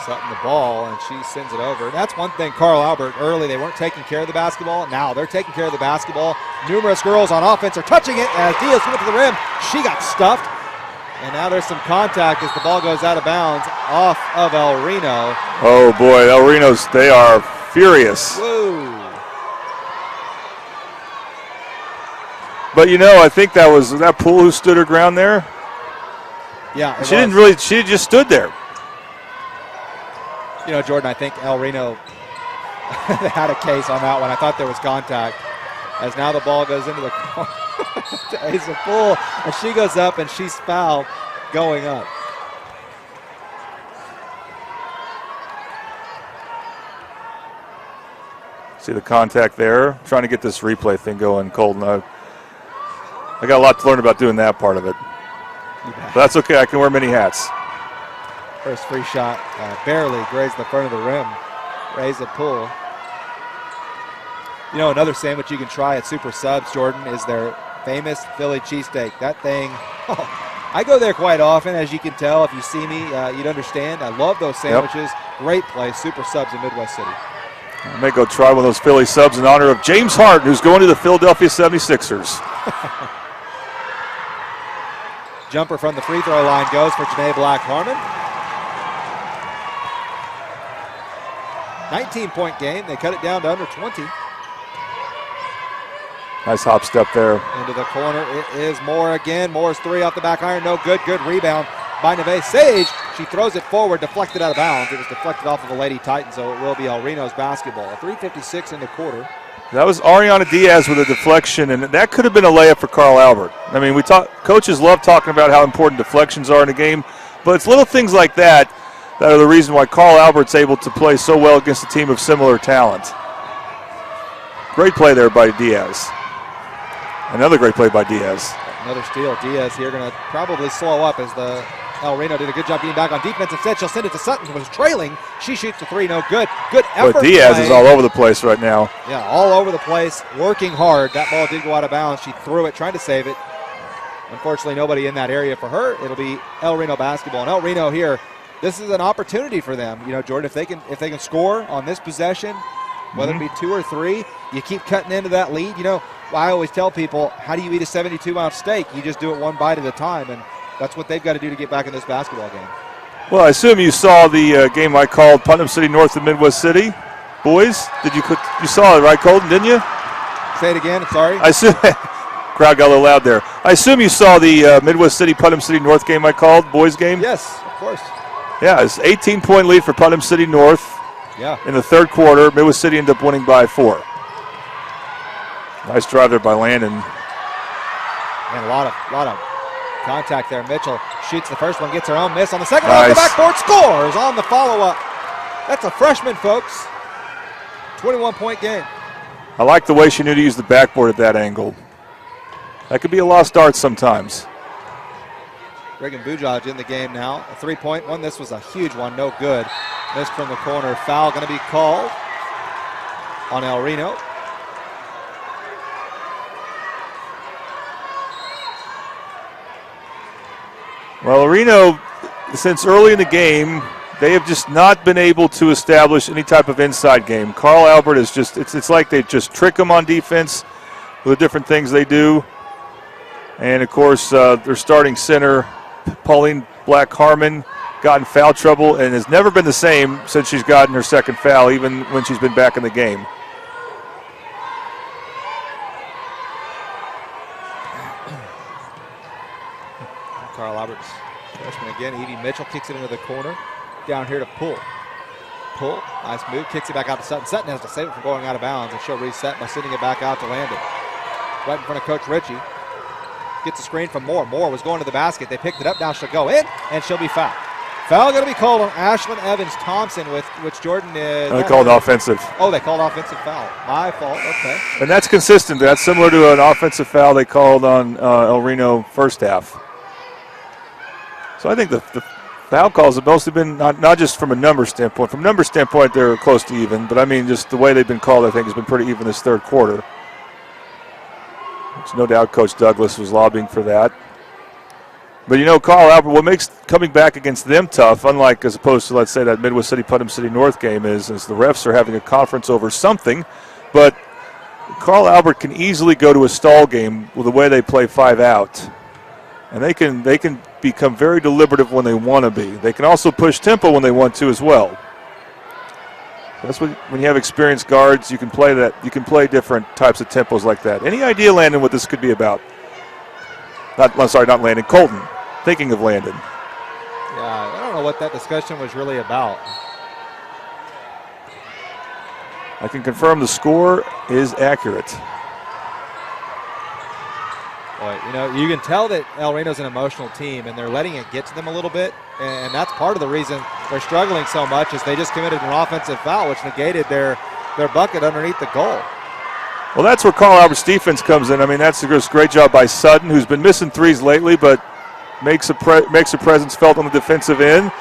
Sutton the ball, and she sends it over. That's one thing, Carl Albert, early they weren't taking care of the basketball. Now they're taking care of the basketball. Numerous girls on offense are touching it as Diaz went to the rim. She got stuffed. And now there's some contact as the ball goes out of bounds off of El Reno. Oh, boy, El Reno's, they are furious. Whoa. But, you know, I think that was that Poole who stood her ground there. Yeah, she just stood there. You know, Jordan, I think El Reno had a case on that one. I thought there was contact. As now the ball goes into the corner to Asa Poole, and she goes up and she's fouled going up. See the contact there? Trying to get this replay thing going, Colton. I got a lot to learn about doing that part of it. But that's okay. I can wear many hats. First free shot barely grazed the front of the rim. Asa Poole. You know, another sandwich you can try at Super Subs, Jordan, is their famous Philly cheesesteak. That thing, I go there quite often, as you can tell. If you see me, you'd understand. I love those sandwiches. Yep. Great place, Super Subs in Midwest City. I may go try one of those Philly subs in honor of James Harden, who's going to the Philadelphia 76ers. Jumper from the free throw line goes for Janae Black-Harmon. 19-point game. They cut it down to under 20. Nice hop step there. Into the corner. It is Moore again. Moore's three off the back iron. No good. Good rebound by Neve Sage. She throws it forward, deflected out of bounds. It was deflected off of the Lady Titans, so it will be El Reno's basketball. 3:56 in the quarter. That was Ariana Diaz with a deflection, and that could have been a layup for Carl Albert. I mean, coaches love talking about how important deflections are in a game, but it's little things like that that are the reason why Carl Albert's able to play so well against a team of similar talent. Great play there by Diaz. Another great play by Diaz. Another steal. Diaz here going to probably slow up as the El Reno did a good job being back on defense. Instead, she'll send it to Sutton, who was trailing. She shoots the three. No good. Good effort. But Diaz play. Is all over the place right now. Yeah, all over the place, working hard. That ball did go out of bounds. She threw it, trying to save it. Unfortunately, nobody in that area for her. It'll be El Reno basketball. And El Reno here, this is an opportunity for them. You know, Jordan, if they can score on this possession, whether it be 2 or 3. You keep cutting into that lead. You know, I always tell people, how do you eat a 72-ounce steak? You just do it one bite at a time, and that's what they've got to do to get back in this basketball game. Well, I assume you saw the game I called Putnam City North and Midwest City. Boys, you saw it, right, Colton, didn't you? Say it again, sorry. I assume, crowd got a little loud there. I assume you saw the Midwest City Putnam City North game I called, boys game? Yes, of course. Yeah, it's 18-point lead for Putnam City North. Yeah. In the third quarter, Midwest City ended up winning by 4. Nice drive there by Landon. And a lot of contact there. Mitchell shoots the first one, gets her own miss on the second one. Off the backboard, scores on the follow-up. That's a freshman, folks. 21-point game. I like the way she knew to use the backboard at that angle. That could be a lost art sometimes. Reagan Bujaj in the game now. A 3-point one. This was a huge one. No good. Missed from the corner. Foul going to be called on El Reno. Well, Reno, since early in the game, they have just not been able to establish any type of inside game. Carl Albert is just, it's like they just trick them on defense with the different things they do. And, of course, their starting center, Pauline Black-Harmon, got in foul trouble and has never been the same since she's gotten her second foul, even when she's been back in the game. Carl Albert's freshman again. Evie Mitchell kicks it into the corner. Down here to Poole. Poole, nice move, kicks it back out to Sutton. Sutton has to save it from going out of bounds, and she'll reset by sending it back out to Landon. Right in front of Coach Ritchie. Gets a screen from Moore. Moore was going to the basket. They picked it up. Now she'll go in, and she'll be fouled. Foul going to be called on Ashlyn Evans-Thompson, with which Jordan is... They called offensive. Oh, they called offensive foul. My fault, okay. And that's consistent. That's similar to an offensive foul they called on El Reno first half. So I think the foul calls have mostly been not just from a number standpoint. From a number standpoint, they're close to even. But, I mean, just the way they've been called, I think, has been pretty even this third quarter. There's no doubt Coach Douglas was lobbying for that. But, you know, Carl Albert, what makes coming back against them tough, unlike as opposed to, let's say, that Midwest City, Putnam City North game, is the refs are having a conference over something. But Carl Albert can easily go to a stall game with the way they play 5 out. And they can become very deliberative when they want to be. They can also push tempo when they want to as well. That's when you have experienced guards, you can play that. You can play different types of tempos like that. Any idea, Landon, what this could be about? Not Landon. Colton. Thinking of Landon. Yeah, I don't know what that discussion was really about. I can confirm the score is accurate. Boy, you know, you can tell that El Reno's an emotional team, and they're letting it get to them a little bit, and that's part of the reason they're struggling so much is they just committed an offensive foul, which negated their bucket underneath the goal. Well, that's where Carl Albert's defense comes in. I mean, that's a great job by Sutton, who's been missing threes lately, but makes her presence felt on the defensive end.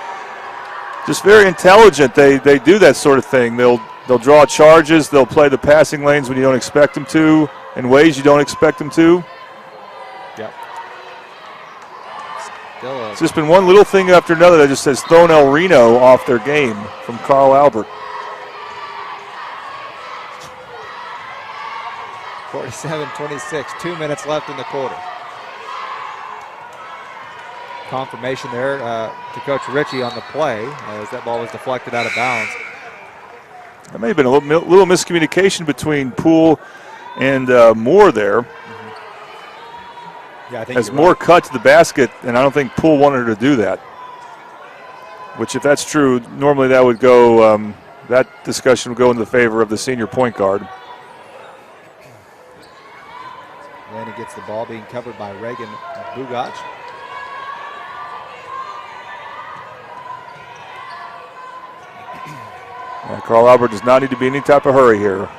Just very intelligent. They do that sort of thing. They'll draw charges. They'll play the passing lanes when you don't expect them to, in ways you don't expect them to. Yep. It's just been one little thing after another that just has thrown El Reno off their game from Carl Albert. 47-26, 2 minutes left in the quarter. Confirmation there to Coach Ritchie on the play as that ball was deflected out of bounds. There may have been a little miscommunication between Poole and Moore there. Yeah, I think as Moore cut to the basket, and I don't think Poole wanted her to do that. Which, if that's true, normally that would go, that discussion would go in the favor of the senior point guard. Landon gets the ball being covered by Reagan Bugach. Carl Albert does not need to be in any type of hurry here. No.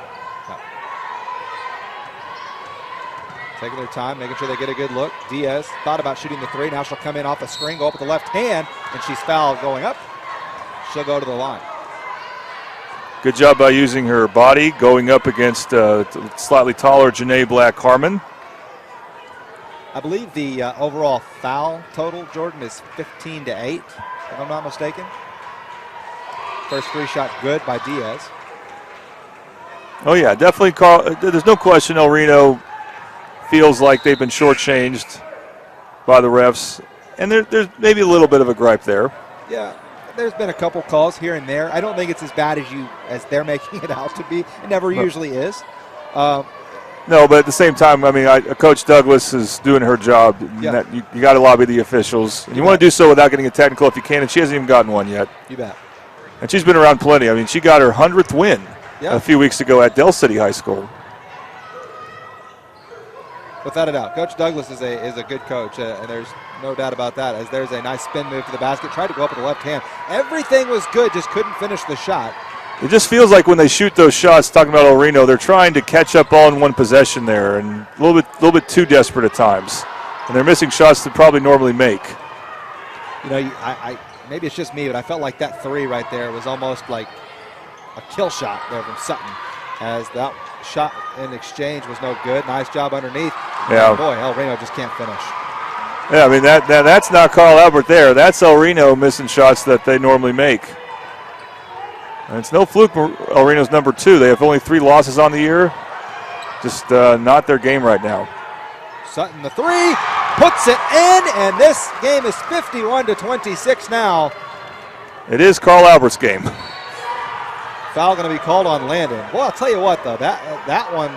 Taking their time, making sure they get a good look. Diaz thought about shooting the three. Now she'll come in off a screen, go up with the left hand, and she's fouled going up. She'll go to the line. Good job by using her body, going up against slightly taller Janae Black-Harmon. I believe the overall foul total, Jordan, is 15-8, if I'm not mistaken. First free shot good by Diaz. Oh, yeah, definitely. There's no question El Reno feels like they've been shortchanged by the refs, and there's maybe a little bit of a gripe there. Yeah, there's been a couple calls here and there. I don't think it's as bad as they're making it out to be. It never usually is. No, but at the same time, I mean, Coach Douglas is doing her job. Yeah. You got to lobby the officials. And you want to do so without getting a technical if you can, and she hasn't even gotten one yet. You bet. And she's been around plenty. I mean, she got her 100th win a few weeks ago at Del City High School. Without a doubt. Coach Douglas is a good coach, and there's no doubt about that, as there's a nice spin move to the basket. Tried to go up with the left hand. Everything was good, just couldn't finish the shot. It just feels like when they shoot those shots, talking about El Reno, they're trying to catch up all in one possession there, and a little bit too desperate at times. And they're missing shots to probably normally make. You know, I maybe it's just me, but I felt like that three right there was almost like a kill shot there from Sutton, as that shot in exchange was no good. Nice job underneath. Yeah. And boy, El Reno just can't finish. Yeah, I mean, that's not Carl Albert there. That's El Reno missing shots that they normally make. And it's no fluke El Reno's number 2. They have only 3 losses on the year. Just not their game right now. Sutton the three, puts it in, and this game is 51-26 now. It is Carl Albert's game. Foul going to be called on Landon. Well, I'll tell you what, though, that one,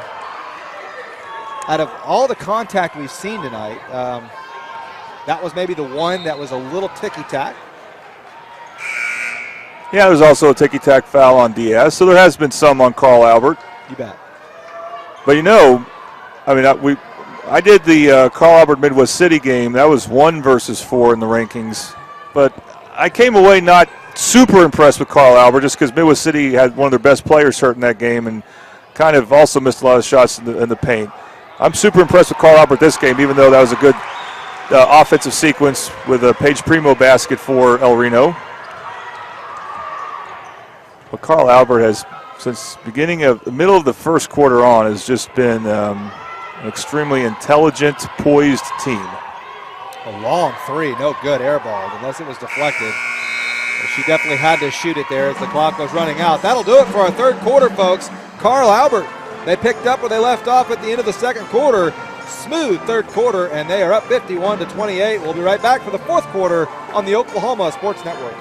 out of all the contact we've seen tonight, that was maybe the one that was a little ticky-tack. Yeah, there's also a ticky-tack foul on Diaz, so there has been some on Carl Albert. You bet. But you know, I mean, I did the Carl Albert Midwest City game. That was 1 versus 4 in the rankings. But I came away not super impressed with Carl Albert just because Midwest City had one of their best players hurt in that game and kind of also missed a lot of shots in the paint. I'm super impressed with Carl Albert this game, even though that was a good offensive sequence with a Paige Primo basket for El Reno. But Carl Albert has, since the middle of the first quarter on, has just been an extremely intelligent, poised team. A long three, no good, airballed, unless it was deflected. She definitely had to shoot it there as the clock was running out. That'll do it for our third quarter, folks. Carl Albert, they picked up where they left off at the end of the second quarter. Smooth third quarter, and they are up 51-28. We'll be right back for the fourth quarter on the Oklahoma Sports Network.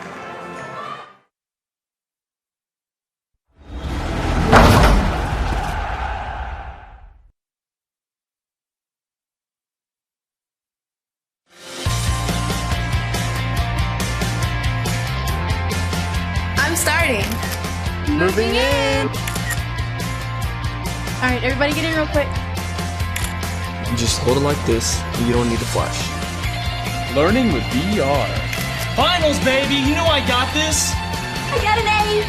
Moving in. All right, everybody get in real quick. You just hold it like this, and you don't need the flash. Learning with VR. Finals, baby. You know I got this. I got an A.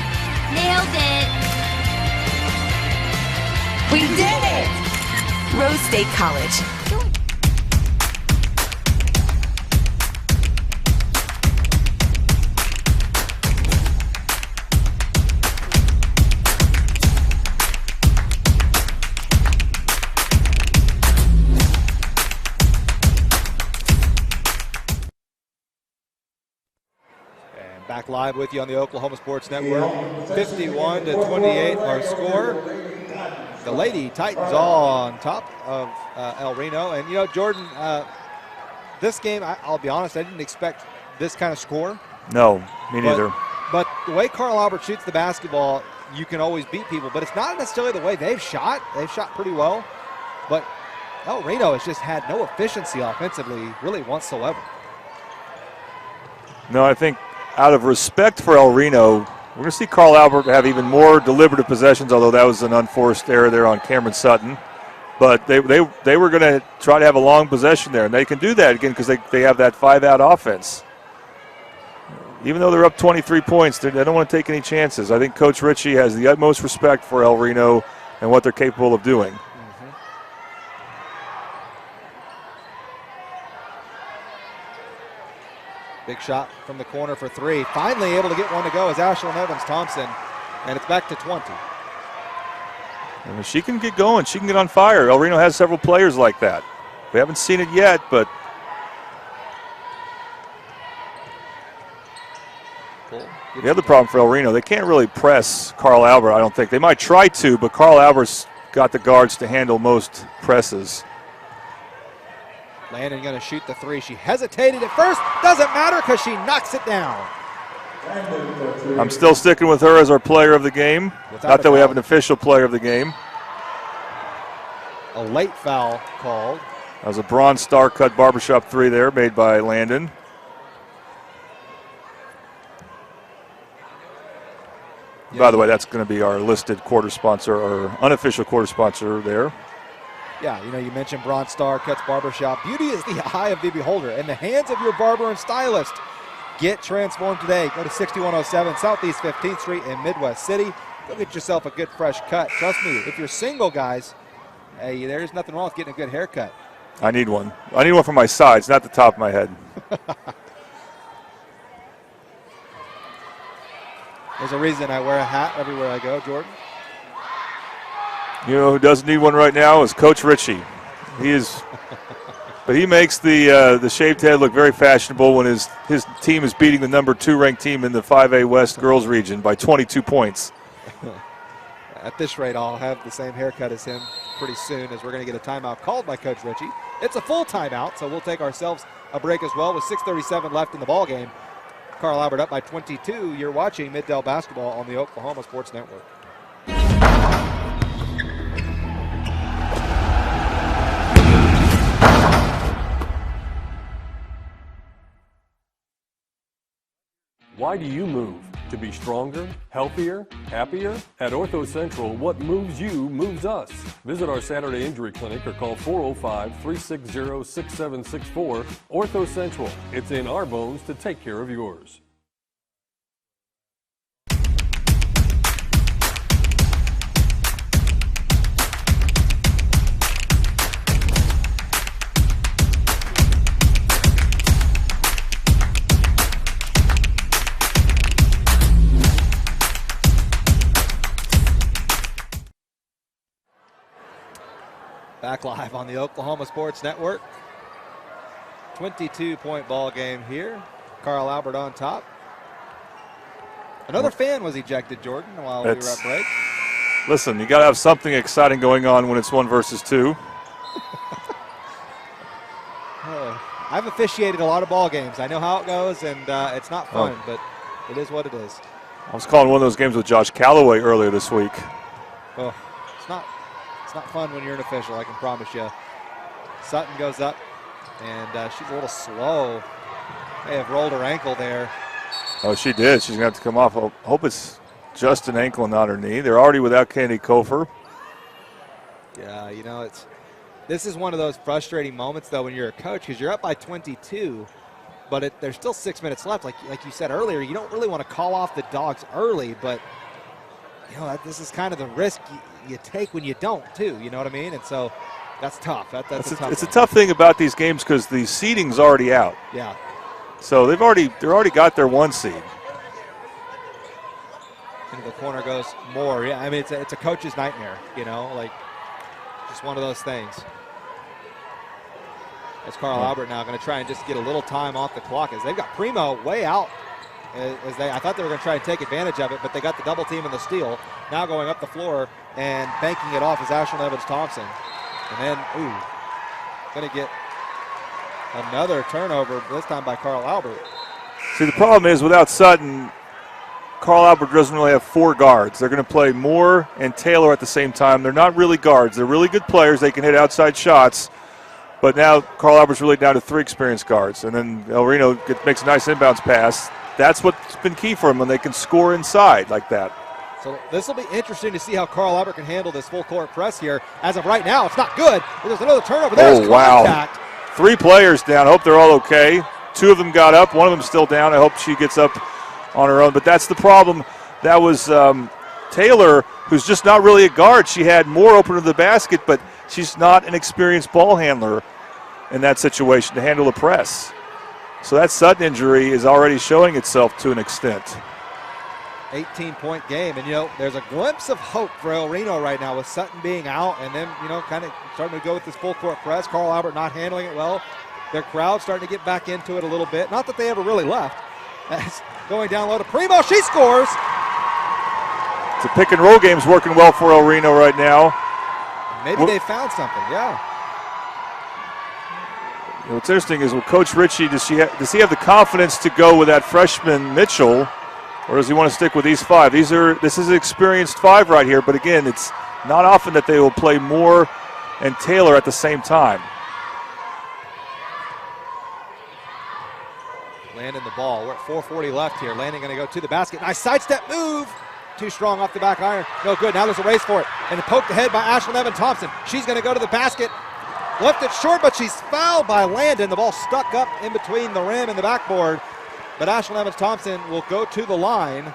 Nailed it. We did it! Rose State College. Back live with you on the Oklahoma Sports Network. 51-28 our score. The Lady Titans all on top of El Reno. And, you know, Jordan, this game, I'll be honest, I didn't expect this kind of score. No, me neither. But the way Carl Albert shoots the basketball, you can always beat people. But it's not necessarily the way they've shot. They've shot pretty well. But El Reno has just had no efficiency offensively, really whatsoever. No, I think out of respect for El Reno, we're going to see Carl Albert have even more deliberative possessions, although that was an unforced error there on Cameron Sutton. But they were going to try to have a long possession there, and they can do that again because they have that 5-out offense. Even though they're up 23 points, they don't want to take any chances. I think Coach Ritchie has the utmost respect for El Reno and what they're capable of doing. Big shot from the corner for three. Finally able to get one to go is Ashlyn Evans-Thompson, and it's back to 20. And if she can get going, she can get on fire. El Reno has several players like that. We haven't seen it yet, but The other problem for El Reno, they can't really press Carl Albert, I don't think. They might try to, but Carl Albert's got the guards to handle most presses. Landon going to shoot the three. She hesitated at first. Doesn't matter because she knocks it down. I'm still sticking with her as our player of the game. Not that we have an official player of the game. A late foul called. That was a Bronze Star cut barbershop three there made by Landon. Yeah. By the way, that's going to be our listed quarter sponsor or unofficial quarter sponsor there. Yeah, you know, you mentioned Bronze Star Cuts Barbershop. Beauty is the eye of the beholder in the hands of your barber and stylist. Get transformed today. Go to 6107 Southeast 15th Street in Midwest City. Go get yourself a good fresh cut. Trust me, if you're single, guys, hey, there's nothing wrong with getting a good haircut. I need one. I need one for my sides, not the top of my head. There's a reason I wear a hat everywhere I go, Jordan. You know who doesn't need one right now is Coach Ritchie. He is, but he makes the shaved head look very fashionable when his team is beating the number 2 ranked team in the 5A West girls region by 22 points. At this rate, I'll have the same haircut as him pretty soon, as we're going to get a timeout called by Coach Ritchie. It's a full timeout, so we'll take ourselves a break as well with 6:37 left in the ball game. Carl Albert up by 22. You're watching Middale basketball on the Oklahoma Sports Network. Why do you move? To be stronger, healthier, happier? At Ortho Central, what moves you moves us. Visit our Saturday Injury Clinic or call 405-360-6764. Ortho Central, it's in our bones to take care of yours. Back live on the Oklahoma Sports Network. 22-point ball game here. Carl Albert on top. Another fan was ejected, Jordan, while we were at break. Listen, you got to have something exciting going on when it's 1 versus 2. I've officiated a lot of ball games. I know how it goes, and it's not fun, but it is what it is. I was calling one of those games with Josh Calloway earlier this week. Oh, it's not fun when you're an official, I can promise you. Sutton goes up, and she's a little slow. May have rolled her ankle there. Oh, she did. She's going to have to come off. I hope it's just an ankle and not her knee. They're already without Kennedy Kofer. Yeah, you know, this is one of those frustrating moments, though, when you're a coach, because you're up by 22, but there's still 6 minutes left. Like you said earlier, you don't really want to call off the dogs early, but you know, this is kind of the risk you take when you don't, too. You know what I mean? And so that's tough. It's a tough thing about these games because the seeding's already out. Yeah. So they're already got their 1 seed. Into the corner goes Moore. Yeah, I mean, it's a coach's nightmare, you know, like just one of those things. As Carl Albert now going to try and just get a little time off the clock as they've got Primo way out. I thought they were going to try and take advantage of it, but they got the double team and the steal. Now going up the floor and banking it off is Ashlyn Evans-Thompson. And then, going to get another turnover, this time by Carl Albert. See, the problem is without Sutton, Carl Albert doesn't really have 4 guards. They're going to play Moore and Taylor at the same time. They're not really guards. They're really good players. They can hit outside shots. But now Carl Albert's really down to 3 experienced guards. And then El Reno makes a nice inbounds pass. That's what's been key for them when they can score inside like that. So this will be interesting to see how Carl Albert can handle this full court press here. As of right now, it's not good. There's another turnover. There's contact. Wow. 3 players down. I hope they're all okay. 2 of them got up. 1 of them still down. I hope she gets up on her own. But that's the problem. That was Taylor, who's just not really a guard. She had Moore open to the basket, but she's not an experienced ball handler in that situation to handle the press. So that Sutton injury is already showing itself to an extent. 18-point game, and, you know, there's a glimpse of hope for El Reno right now with Sutton being out and then, you know, kind of starting to go with this full court press. Carl Albert not handling it well. Their crowd starting to get back into it a little bit. Not that they ever really left, That's going down low to Primo. She scores. The pick and roll game's working well for El Reno right now. Maybe they found something, yeah. What's interesting is with Coach Ritchie, does he have the confidence to go with that freshman Mitchell, or does he want to stick with these 5? This is an experienced 5 right here, but again, it's not often that they will play Moore and Taylor at the same time. Landon the ball. We're at 4:40 left here. Landon going to go to the basket. Nice sidestep move. Too strong off the back iron. No good. Now there's a race for it. And poked ahead by Ashlyn Evan-Thompson. She's going to go to the basket. Left it short, but she's fouled by Landon. The ball stuck up in between the rim and the backboard. But Ashlyn Evans-Thompson will go to the line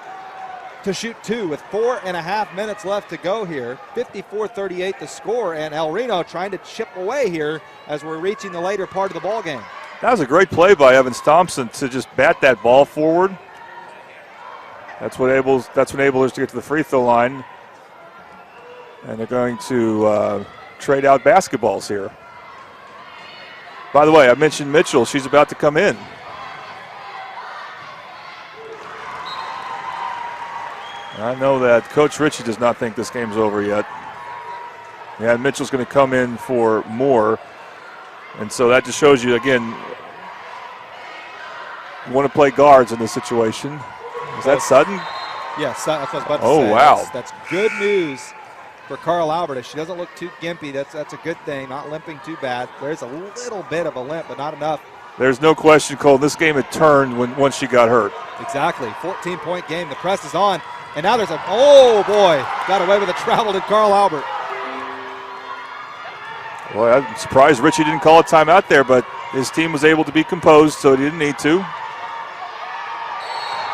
to shoot 2 with 4.5 minutes left to go here. 54-38 the score, and El Reno trying to chip away here as we're reaching the later part of the ball game. That was a great play by Evans-Thompson to just bat that ball forward. That's what enables us to get to the free throw line. And they're going to trade out basketballs here. By the way, I mentioned Mitchell. She's about to come in. I know that Coach Ritchie does not think this game's over yet. Yeah, Mitchell's going to come in for Moore. And so that just shows you, again, you want to play guards in this situation. Is that Sutton? Yes, that's what I was about to say. Oh, wow. That's good news for Carl Albert. If she doesn't look too gimpy, that's a good thing. Not limping too bad. There's a little bit of a limp, but not enough. There's no question, Cole. This game had turned once she got hurt. Exactly. 14-point game. The press is on. And now there's oh boy, got away with a travel to Carl Albert. Well, I'm surprised Ritchie didn't call a timeout there, but his team was able to be composed, so he didn't need to.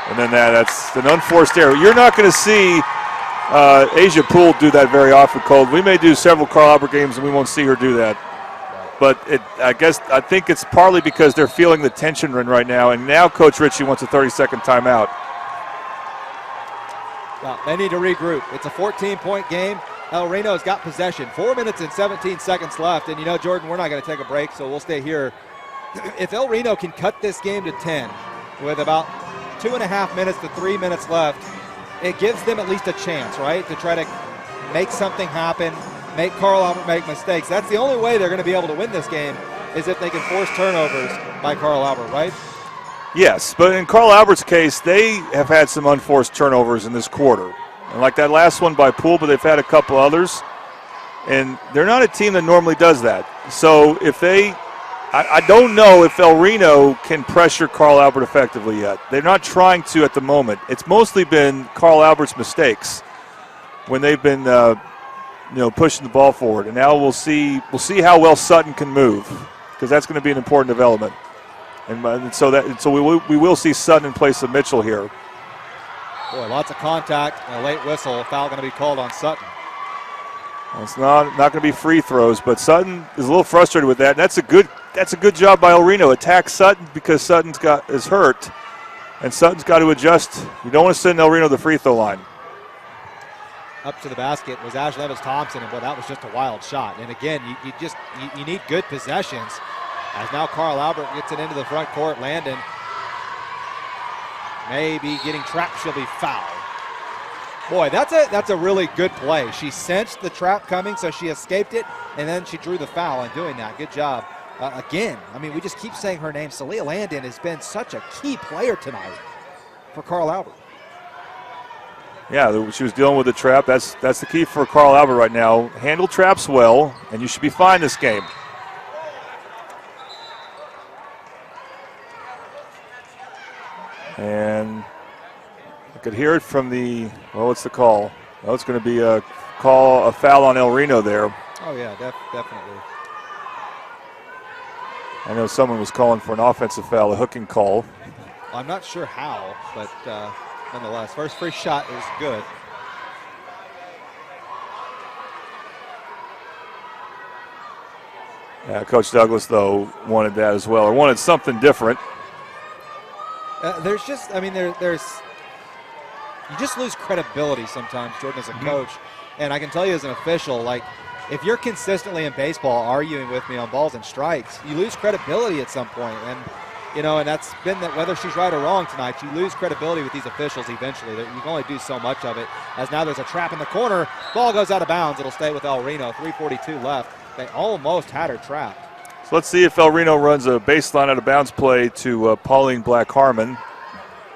And then that's an unforced error. You're not going to see Asia Poole do that very often, Cole. We may do several Carl Albert games and we won't see her do that. But I think it's partly because they're feeling the tension right now, and now Coach Ritchie wants a 30-second timeout. Well, they need to regroup. It's a 14-point game. El Reno's got possession. 4 minutes and 17 seconds left. And, Jordan, we're not going to take a break, so we'll stay here. If El Reno can cut this game to 10 with about 2.5 minutes to 3 minutes left, it gives them at least a chance, right, to try to make something happen, make Carl Albert make mistakes. That's the only way they're going to be able to win this game is if they can force turnovers by Carl Albert, right? Yes, but in Carl Albert's case, they have had some unforced turnovers in this quarter. And like that last one by Poole, but they've had a couple others. And they're not a team that normally does that. So if I don't know if El Reno can pressure Carl Albert effectively yet. They're not trying to at the moment. It's mostly been Carl Albert's mistakes when they've been pushing the ball forward. And now we'll see how well Sutton can move, because that's going to be an important development. And so we will see Sutton in place of Mitchell here. Boy, lots of contact and a late whistle. A foul going to be called on Sutton. Well, it's not going to be free throws, but Sutton is a little frustrated with that. And that's a good job by El Reno. Attack Sutton because Sutton is hurt, and Sutton's got to adjust. You don't want to send El Reno to the free throw line. Up to the basket was Ashlyn Evans-Thompson, and that was just a wild shot. And again, you need good possessions. As now Carl Albert gets it into the front court. Landon may be getting trapped. She'll be fouled. Boy, that's a really good play. She sensed the trap coming, so she escaped it, and then she drew the foul in doing that. Good job. Again, we just keep saying her name. Celia Landon has been such a key player tonight for Carl Albert. Yeah, she was dealing with the trap. That's the key for Carl Albert right now. Handle traps well, and you should be fine this game. And I could hear it from what's the call? Well, it's going to be a foul on El Reno there. Oh, yeah, definitely. I know someone was calling for an offensive foul, a hooking call. I'm not sure how, but nonetheless, first free shot is good. Yeah, Coach Douglas, though, wanted that as well, or wanted something different. There's just, there's you just lose credibility sometimes, Jordan, as a coach. And I can tell you as an official, if you're consistently in baseball arguing with me on balls and strikes, you lose credibility at some point. And You know, and that's been that whether she's right or wrong tonight, you lose credibility with these officials eventually. You can only do so much of it. As now there's a trap in the corner. Ball goes out of bounds. It'll stay with El Reno. 3:42 left. They almost had her trapped. So let's see if El Reno runs a baseline out of bounds play to Pauline Black-Harmon.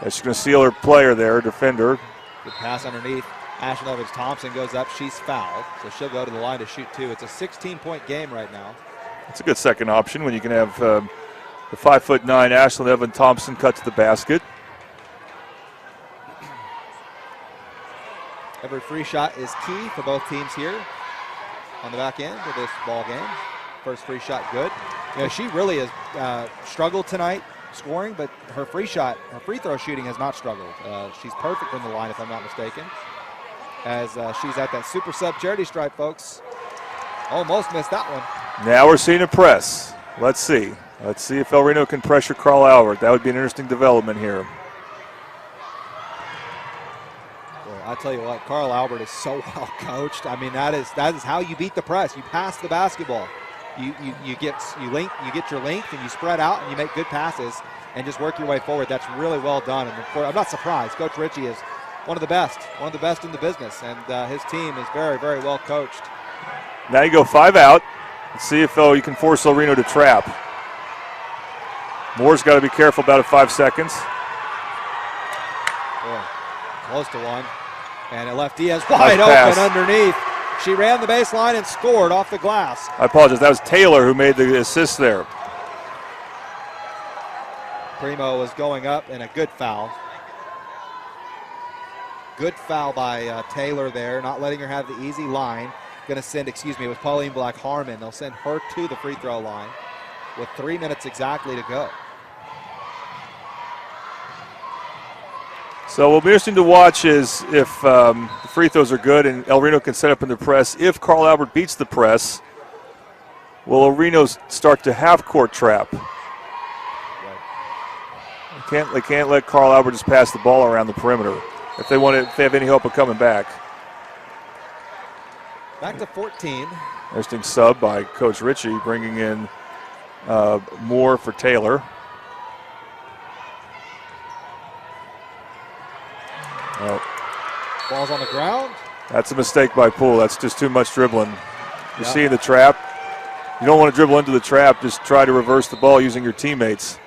She's going to seal her player there, defender. Good pass underneath. Ashton Evans-Thompson goes up. She's fouled, so she'll go to the line to shoot two. It's a 16-point game right now. It's a good second option when you can have the 5'9" Ashlyn Evans-Thompson cut to the basket. Every free shot is key for both teams here on the back end of this ball game. First free shot good. You know, she really has struggled tonight scoring, but her free throw shooting has not struggled. She's perfect from the line, if I'm not mistaken. As she's at that super sub charity stripe, folks. Almost missed that one. Now we're seeing a press. Let's see. Let's see if El Reno can pressure Carl Albert. That would be an interesting development here. Boy, I tell you what, Carl Albert is so well coached. I mean, that is how you beat the press. You pass the basketball. You get your length and you spread out and you make good passes and just work your way forward. That's really well done. And I'm not surprised. Coach Ritchie is one of the best in the business, and his team is very, very well coached. Now you go 5 out. Let's see if you can force El Reno to trap. Moore's got to be careful about it. 5 seconds. Boy, close to one. And it left Diaz wide open underneath. She ran the baseline and scored off the glass. I apologize. That was Taylor who made the assist there. Primo was going up, and a good foul. Good foul by Taylor there, not letting her have the easy line. Going to send, it was Pauline Black-Harmon. They'll send her to the free throw line with 3 minutes exactly to go. So what will be interesting to watch is if the free throws are good and El Reno can set up in the press. If Carl Albert beats the press, will El Reno start to half-court trap? Right. They can't let Carl Albert just pass the ball around the perimeter if they have any hope of coming back. Back to 14. Interesting sub by Coach Ritchie, bringing in Moore for Taylor. Oh. Ball's on the ground. That's a mistake by Poole. That's just too much dribbling. You're seeing the trap. You don't want to dribble into the trap. Just try to reverse the ball using your teammates.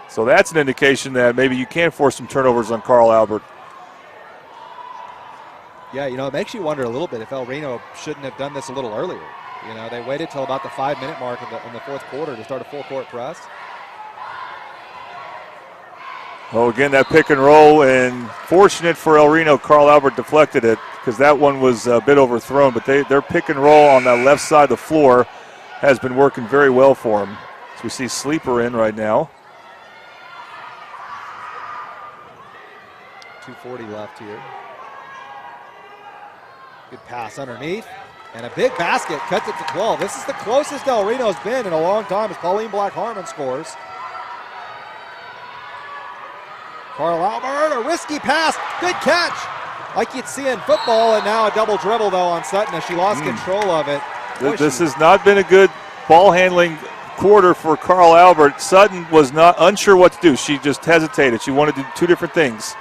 So that's an indication that maybe you can force some turnovers on Carl Albert. Yeah, it makes you wonder a little bit if El Reno shouldn't have done this a little earlier. They waited till about the 5-minute mark in the fourth quarter to start a full-court press. Well, again, that pick and roll, and fortunate for El Reno, Carl Albert deflected it because that one was a bit overthrown, but their pick and roll on that left side of the floor has been working very well for them. So we see Sleeper in right now. 2:40 left here. Good pass underneath, and a big basket, cuts it to 12. This is the closest El Reno's been in a long time as Pauline Black-Harmon scores. Carl Albert, a risky pass, good catch, like you'd see in football, and now a double dribble though on Sutton as she lost control of it. This has not been a good ball handling quarter for Carl Albert. Sutton was not unsure what to do. She just hesitated. She wanted to do two different things.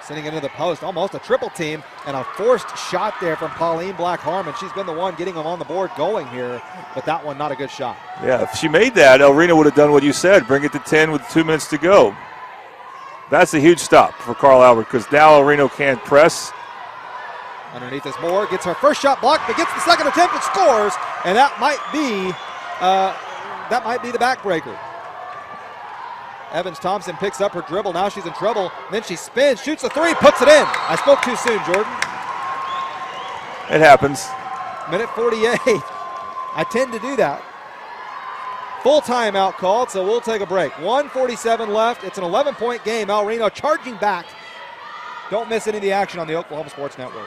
Sending into the post, almost a triple team, and a forced shot there from Pauline Black-Harmon. She's been the one getting them on the board going here, but that one not a good shot. Yeah, if she made that, El Reno would have done what you said, bring it to 10 with 2 minutes to go. That's a huge stop for Carl Albert because now El Reno can't press. Underneath is Moore, gets her first shot blocked, but gets the second attempt and scores, and that might be the backbreaker. Evans-Thompson picks up her dribble. Now she's in trouble. Then she spins, shoots a three, puts it in. I spoke too soon, Jordan. It happens. Minute 48. I tend to do that. Full timeout called, so we'll take a break. 1:47 left. It's an 11-point game. El Reno charging back. Don't miss any of the action on the Oklahoma Sports Network.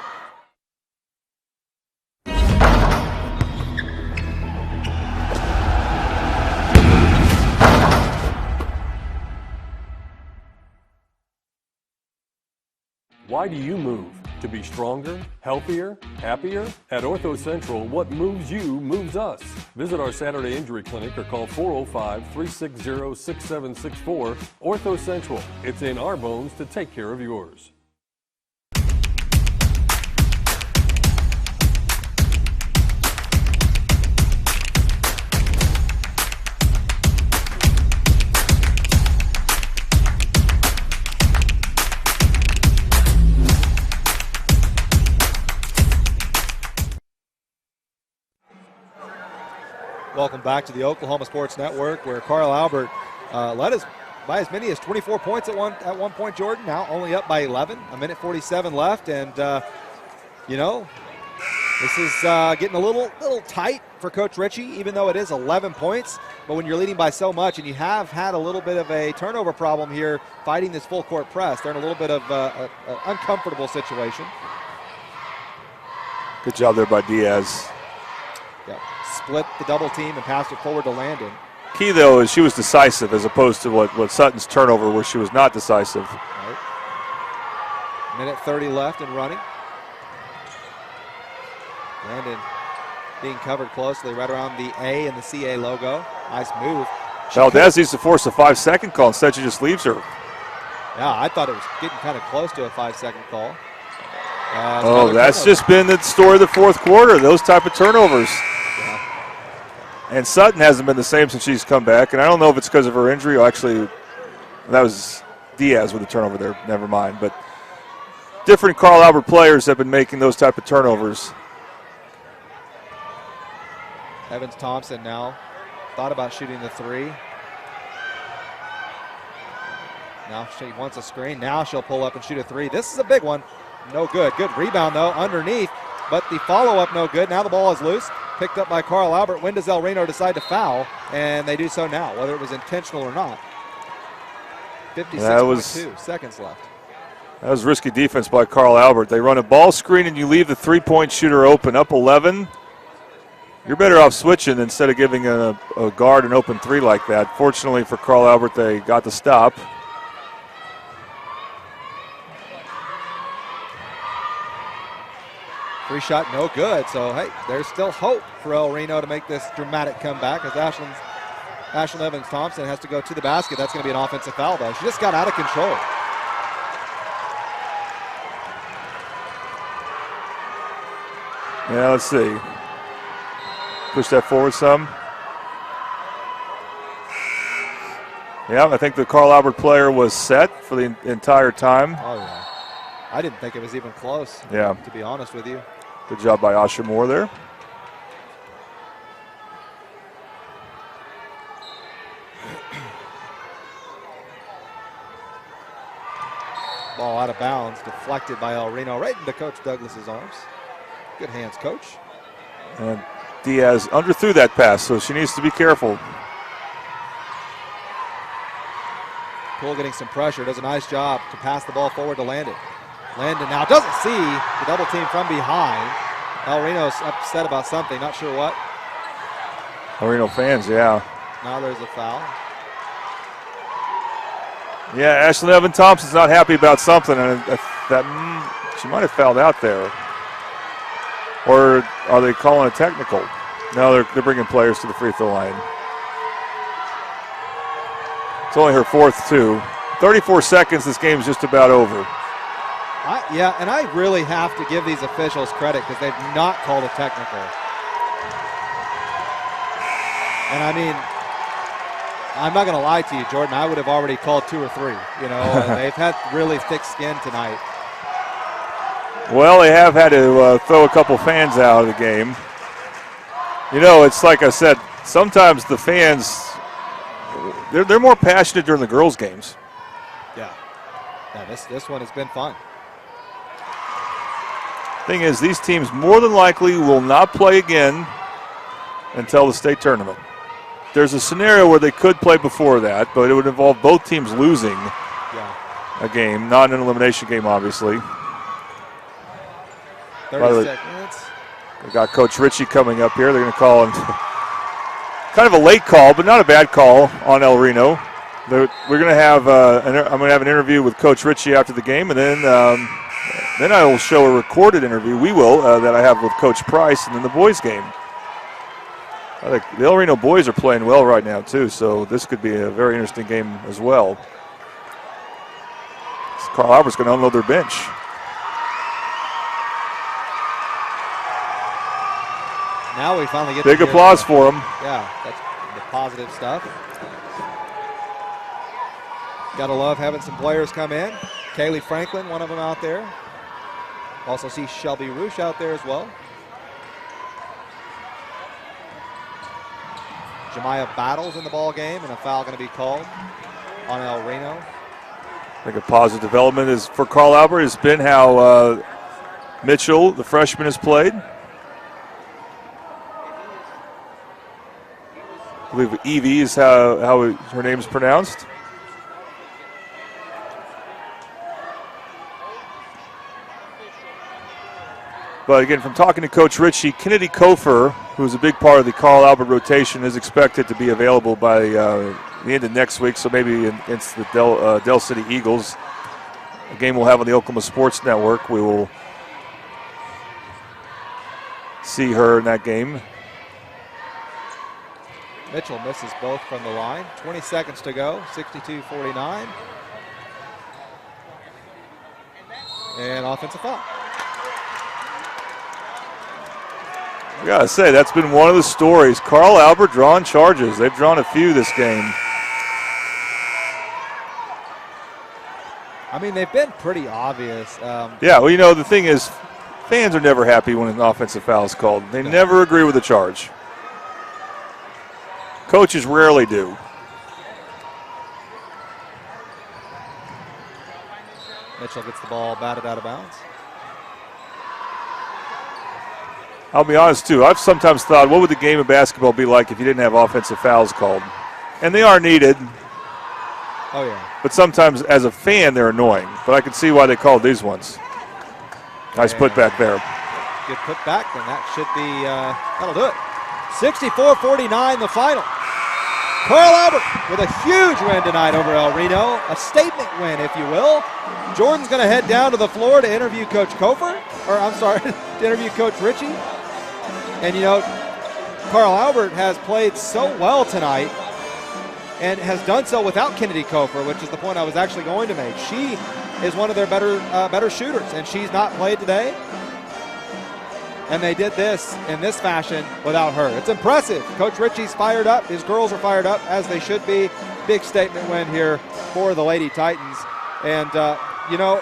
Why do you move? to be stronger, healthier, happier? At Ortho Central, what moves you moves us. Visit our Saturday Injury Clinic or call 405-360-6764. Ortho Central, it's in our bones to take care of yours. Welcome back to the Oklahoma Sports Network, where Carl Albert led us by as many as 24 points at one point, Jordan. Now only up by 11, a minute 47 left, and this is getting a little tight for Coach Ritchie, even though it is 11 points. But when you're leading by so much, and you have had a little bit of a turnover problem here fighting this full court press, they're in a little bit of an uncomfortable situation. Good job there by Diaz. Yeah, split the double team and passed it forward to Landon. Key, though, is she was decisive as opposed to what Sutton's turnover, where she was not decisive. Right. Minute 30 left and running. Landon being covered closely right around the A and the CA logo. Nice move. Valdez needs to force a 5-second call. Instead, she just leaves her. Yeah, I thought it was getting kind of close to a 5-second call. That's just been the story of the fourth quarter, those type of turnovers. Yeah. And Sutton hasn't been the same since she's come back, and I don't know if it's because of her injury or actually that was Diaz with the turnover there, never mind. But different Carl Albert players have been making those type of turnovers. Evans-Thompson now thought about shooting the three. Now she wants a screen. Now she'll pull up and shoot a three. This is a big one. No good. Good rebound, though, underneath. But the follow-up no good. Now the ball is loose. Picked up by Carl Albert. When does El Reno decide to foul? And they do so now, whether it was intentional or not. 56.2 seconds left. That was risky defense by Carl Albert. They run a ball screen and you leave the three-point shooter open. Up 11. You're better off switching instead of giving a guard an open three like that. Fortunately for Carl Albert, they got the stop. Free shot, no good. So, hey, there's still hope for El Reno to make this dramatic comeback as Ashlyn Evans-Thompson has to go to the basket. That's going to be an offensive foul, though. She just got out of control. Yeah, let's see. Push that forward some. Yeah, I think the Carl Albert player was set for the entire time. Oh, yeah. I didn't think it was even close, yeah, to be honest with you. Good job by Asha Moore there. Ball out of bounds, deflected by El Reno right into Coach Douglas's arms. Good hands, Coach. And Diaz underthrew that pass, so she needs to be careful. Poole getting some pressure, does a nice job to pass the ball forward to Landon. Landon now doesn't see the double team from behind. El Reno's upset about something, not sure what. El Reno fans, yeah. Now there's a foul. Yeah, Ashlyn Evans-Thompson's not happy about something, and she might have fouled out there. Or are they calling a technical? No, they're bringing players to the free throw line. It's only her fourth, too. 34 seconds, this game's just about over. Yeah, and I really have to give these officials credit because they've not called a technical. And I mean, I'm not going to lie to you, Jordan. I would have already called 2 or 3. And they've had really thick skin tonight. Well, they have had to throw a couple fans out of the game. It's like I said, sometimes the fans, they're more passionate during the girls' games. Yeah, this one has been fun. Thing is, these teams more than likely will not play again until the state tournament. There's a scenario where they could play before that, but it would involve both teams losing a game, not an elimination game, obviously. 30 seconds. We got Coach Ritchie coming up here. They're going to call him kind of a late call, but not a bad call on El Reno. We're going to have I'm going to have an interview with Coach Ritchie after the game, and then Then I will show a recorded interview, that I have with Coach Price, and then the boys' game. I think the El Reno boys are playing well right now, too, so this could be a very interesting game as well. Carl Albert's going to unload their bench. Now we finally get big applause for them. Yeah, that's the positive stuff. Gotta love having some players come in. Kaylee Franklin, one of them out there. Also see Shelby Roosh out there as well. Jemiah Battles in the ball game, and a foul going to be called on El Reno. I think a positive development is for Carl Albert has been how Mitchell, the freshman, has played. I believe Evie is how her name is pronounced. But again, from talking to Coach Ritchie, Kennedy Kofer, who's a big part of the Carl Albert rotation, is expected to be available by the end of next week, so maybe against the Del City Eagles, a game we'll have on the Oklahoma Sports Network. We will see her in that game. Mitchell misses both from the line. 20 seconds to go, 62-49. And offensive foul. I gotta say, that's been one of the stories. Carl Albert drawing charges. They've drawn a few this game. I mean, they've been pretty obvious. Yeah, well, you know, the thing is, fans are never happy when an offensive foul is called. They never agree with the charge. Coaches rarely do. Mitchell gets the ball batted out of bounds. I'll be honest, too. I've sometimes thought, what would the game of basketball be like if you didn't have offensive fouls called? And they are needed. Oh, yeah. But sometimes, as a fan, they're annoying. But I can see why they called these ones. Nice put back there. Good put back, and that should be, that'll do it. 64-49, the final. Carl Albert with a huge win tonight over El Reno. A statement win, if you will. Jordan's going to head down to the floor to interview Coach Kofer. Or, I'm sorry, to interview Coach Ritchie. And, you know, Carl Albert has played so well tonight and has done so without Kennedy Kofer, which is the point I was actually going to make. She is one of their better shooters, and she's not played today. And they did this in this fashion without her. It's impressive. Coach Ritchie's fired up. His girls are fired up, as they should be. Big statement win here for the Lady Titans. And, you know,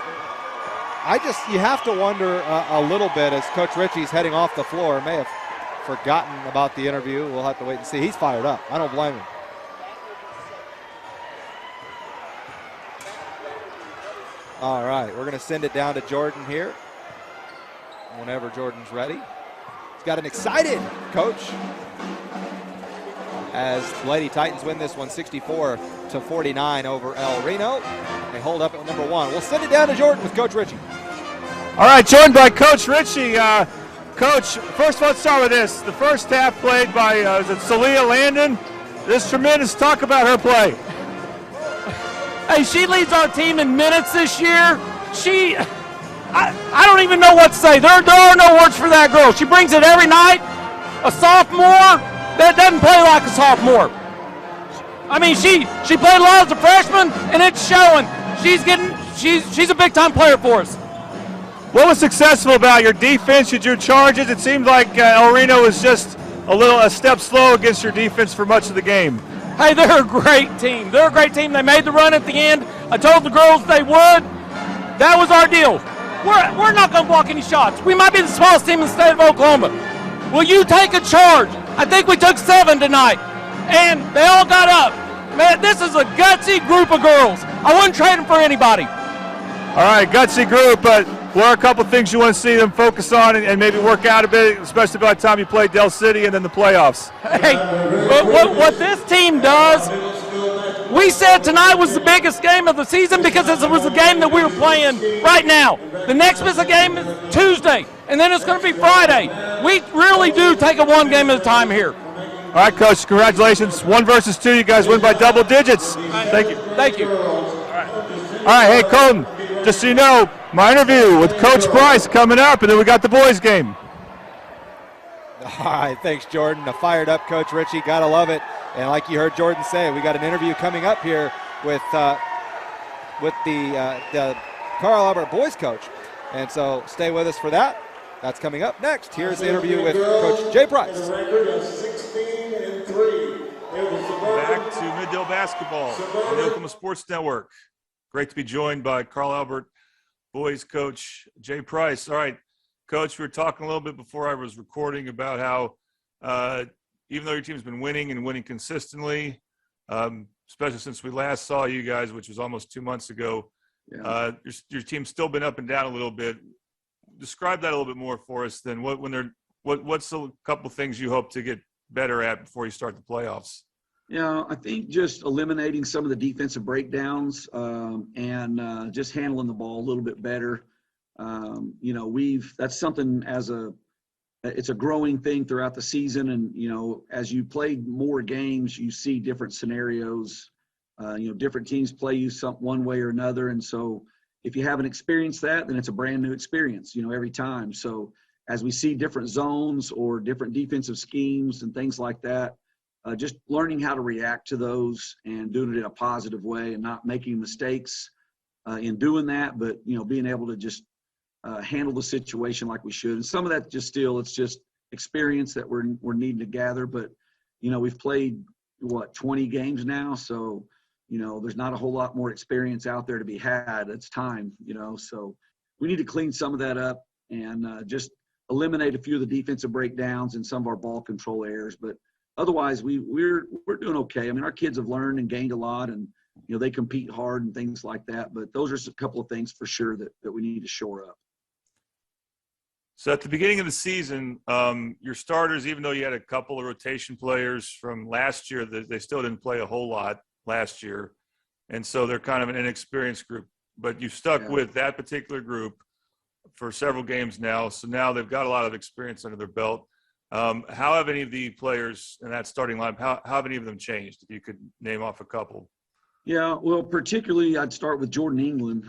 you have to wonder a little bit as Coach Ritchie's heading off the floor. May have forgotten about the interview. We'll have to wait and see. He's fired up. I don't blame him. All right, we're going to send it down to Jordan here. Whenever Jordan's ready. He's got an excited coach as Lady Titans win this one 64-49 over El Reno. They hold up at number 1. We'll send it down to Jordan with Coach Ritchie. All right, joined by Coach Ritchie. Coach, first let's start with this. The first half played by Celia Landon. This tremendous talk about her play. Hey, she leads our team in minutes this year. I don't even know what to say. There are no words for that girl. She brings it every night. A sophomore that doesn't play like a sophomore. I mean, she played a lot as a freshman, and it's showing. She's a big-time player for us. What was successful about your defense? You drew charges. It seemed like El Reno was just a step slow against your defense for much of the game. Hey, they're a great team. They're a great team. They made the run at the end. I told the girls they would. That was our deal. We're not going to block any shots. We might be the smallest team in the state of Oklahoma. Will you take a charge? I think we took 7 tonight, and they all got up. Man, this is a gutsy group of girls. I wouldn't trade them for anybody. All right, gutsy group, but what are a couple things you want to see them focus on and maybe work out a bit, especially by the time you play Del City and then the playoffs? Hey, what this team does, we said tonight was the biggest game of the season because it was the game that we were playing right now. The next biggest game is Tuesday, and then it's going to be Friday. We really do take it one game at a time here. All right, Coach, congratulations. 1 versus 2, you guys win by double digits. Thank you. Thank you. All right, hey, Colton, just so you know, My interview with Coach Price coming up, and then we got the boys' game. All right, thanks, Jordan. A fired up Coach Ritchie, gotta love it. And like you heard Jordan say, we got an interview coming up here with the Carl Albert boys coach. And so stay with us for that. That's coming up next. Here's the interview with Coach Jay Price. Back to Middale basketball on the Oklahoma Sports Network. Great to be joined by Carl Albert boys coach Jay Price. All right, Coach, we were talking a little bit before I was recording about how even though your team's been winning and winning consistently, especially since we last saw you guys, which was almost 2 months ago, your team's still been up and down a little bit. Describe that a little bit more for us. Then what's a couple things you hope to get better at before you start the playoffs? Yeah, I think just eliminating some of the defensive breakdowns and just handling the ball a little bit better. That's something it's a growing thing throughout the season. And, as you play more games, you see different scenarios. Different teams play you one way or another. And so if you haven't experienced that, then it's a brand new experience, every time. So as we see different zones or different defensive schemes and things like that, just learning how to react to those and doing it in a positive way and not making mistakes in doing that, but, being able to just handle the situation like we should. And some of that it's just experience that we're needing to gather. But, we've played, 20 games now. So, there's not a whole lot more experience out there to be had. It's time, so we need to clean some of that up and just eliminate a few of the defensive breakdowns and some of our ball control errors. But otherwise, we're doing okay. I mean, our kids have learned and gained a lot, and they compete hard and things like that. But those are a couple of things for sure that we need to shore up. So at the beginning of the season, your starters, even though you had a couple of rotation players from last year, they still didn't play a whole lot last year, and so they're kind of an inexperienced group. But you've stuck with that particular group for several games now, so now they've got a lot of experience under their belt. How have any of the players in that starting lineup, how have any of them changed? If you could name off a couple. Yeah, well, particularly I'd start with Jordan England.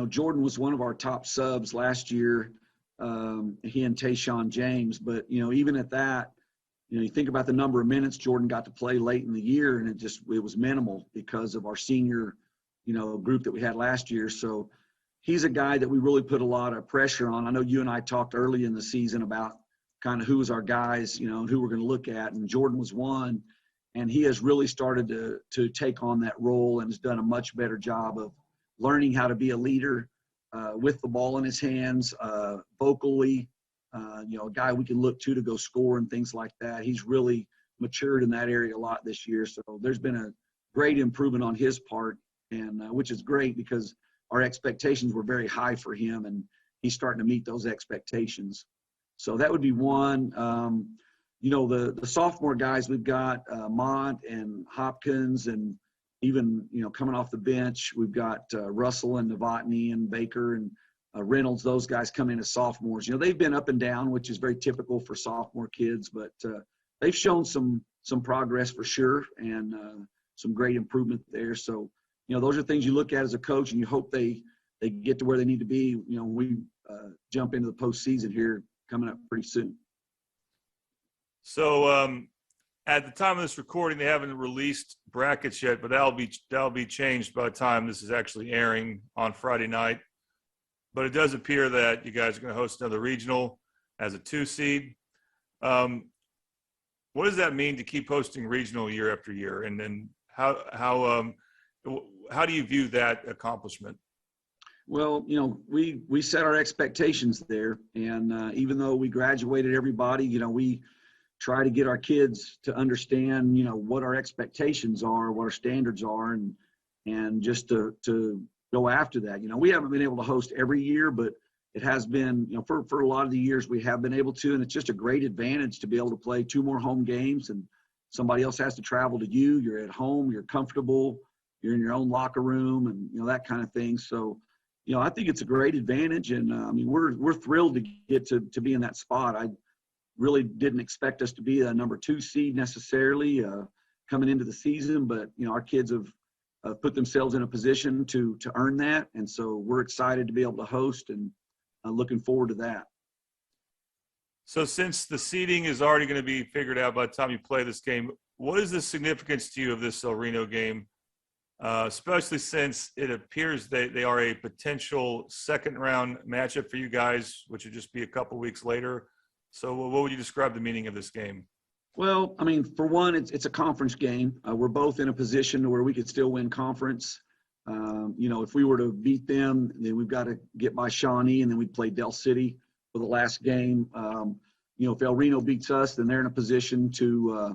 Jordan was one of our top subs last year, he and Tayshawn James. But, even at that, you think about the number of minutes Jordan got to play late in the year, and it was minimal because of our senior, group that we had last year. So he's a guy that we really put a lot of pressure on. I know you and I talked early in the season about kind of who was our guys, and who we're going to look at, and Jordan was one, and he has really started to take on that role and has done a much better job of learning how to be a leader with the ball in his hands, vocally, a guy we can look to go score and things like that. He's really matured in that area a lot this year. So there's been a great improvement on his part, and which is great because our expectations were very high for him, and he's starting to meet those expectations. So that would be one. The sophomore guys we've got, Mont and Hopkins, and even, coming off the bench, we've got Russell and Novotny and Baker and Reynolds. Those guys come in as sophomores. They've been up and down, which is very typical for sophomore kids, but they've shown some progress for sure, and some great improvement there. So, those are things you look at as a coach, and you hope they get to where they need to be. When we jump into the postseason here coming up pretty soon. So at the time of this recording, they haven't released brackets yet, but that'll be changed by the time this is actually airing on Friday night. But it does appear that you guys are going to host another regional as a 2 seed. What does that mean to keep hosting regional year after year? And then how do you view that accomplishment? Well, we set our expectations there, and even though we graduated everybody, we try to get our kids to understand, what our expectations are, what our standards are, and just to go after that. We haven't been able to host every year, but it has been, for a lot of the years we have been able to, and it's just a great advantage to be able to play 2 more home games, and somebody else has to travel to you. You're at home, you're comfortable, you're in your own locker room, and that kind of thing. So, I think it's a great advantage, and we're thrilled to get to be in that spot. I really didn't expect us to be a number 2 seed necessarily coming into the season, but our kids have put themselves in a position to earn that. And so we're excited to be able to host and looking forward to that. So since the seeding is already going to be figured out by the time you play this game, what is the significance to you of this Reno game, especially since it appears they are a potential second-round matchup for you guys, which would just be a couple weeks later? So what would you describe the meaning of this game? Well, I mean, for one, it's a conference game. We're both in a position where we could still win conference. If we were to beat them, then we've got to get by Shawnee, and then we'd play Del City for the last game. If El Reno beats us, then they're in a position to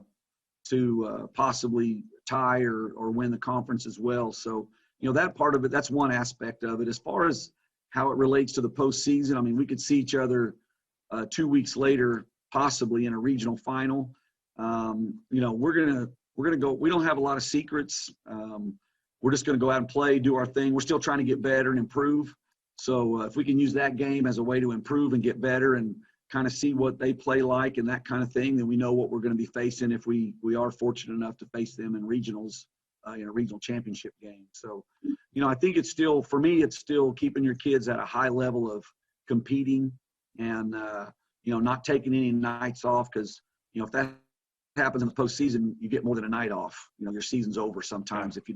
possibly tie or win the conference as well. So, that part of it, that's one aspect of it. As far as how it relates to the postseason, I mean, we could see each other 2 weeks later, possibly in a regional final. We're gonna go. We don't have a lot of secrets. We're just gonna go out and play, do our thing. We're still trying to get better and improve. So if we can use that game as a way to improve and get better and kind of see what they play like and that kind of thing, then we know what we're going to be facing if we are fortunate enough to face them in regionals, in a regional championship game. So, I think it's still, for me, it's still keeping your kids at a high level of competing and, not taking any nights off, because, if that happens in the postseason, you get more than a night off. Your season's over sometimes if you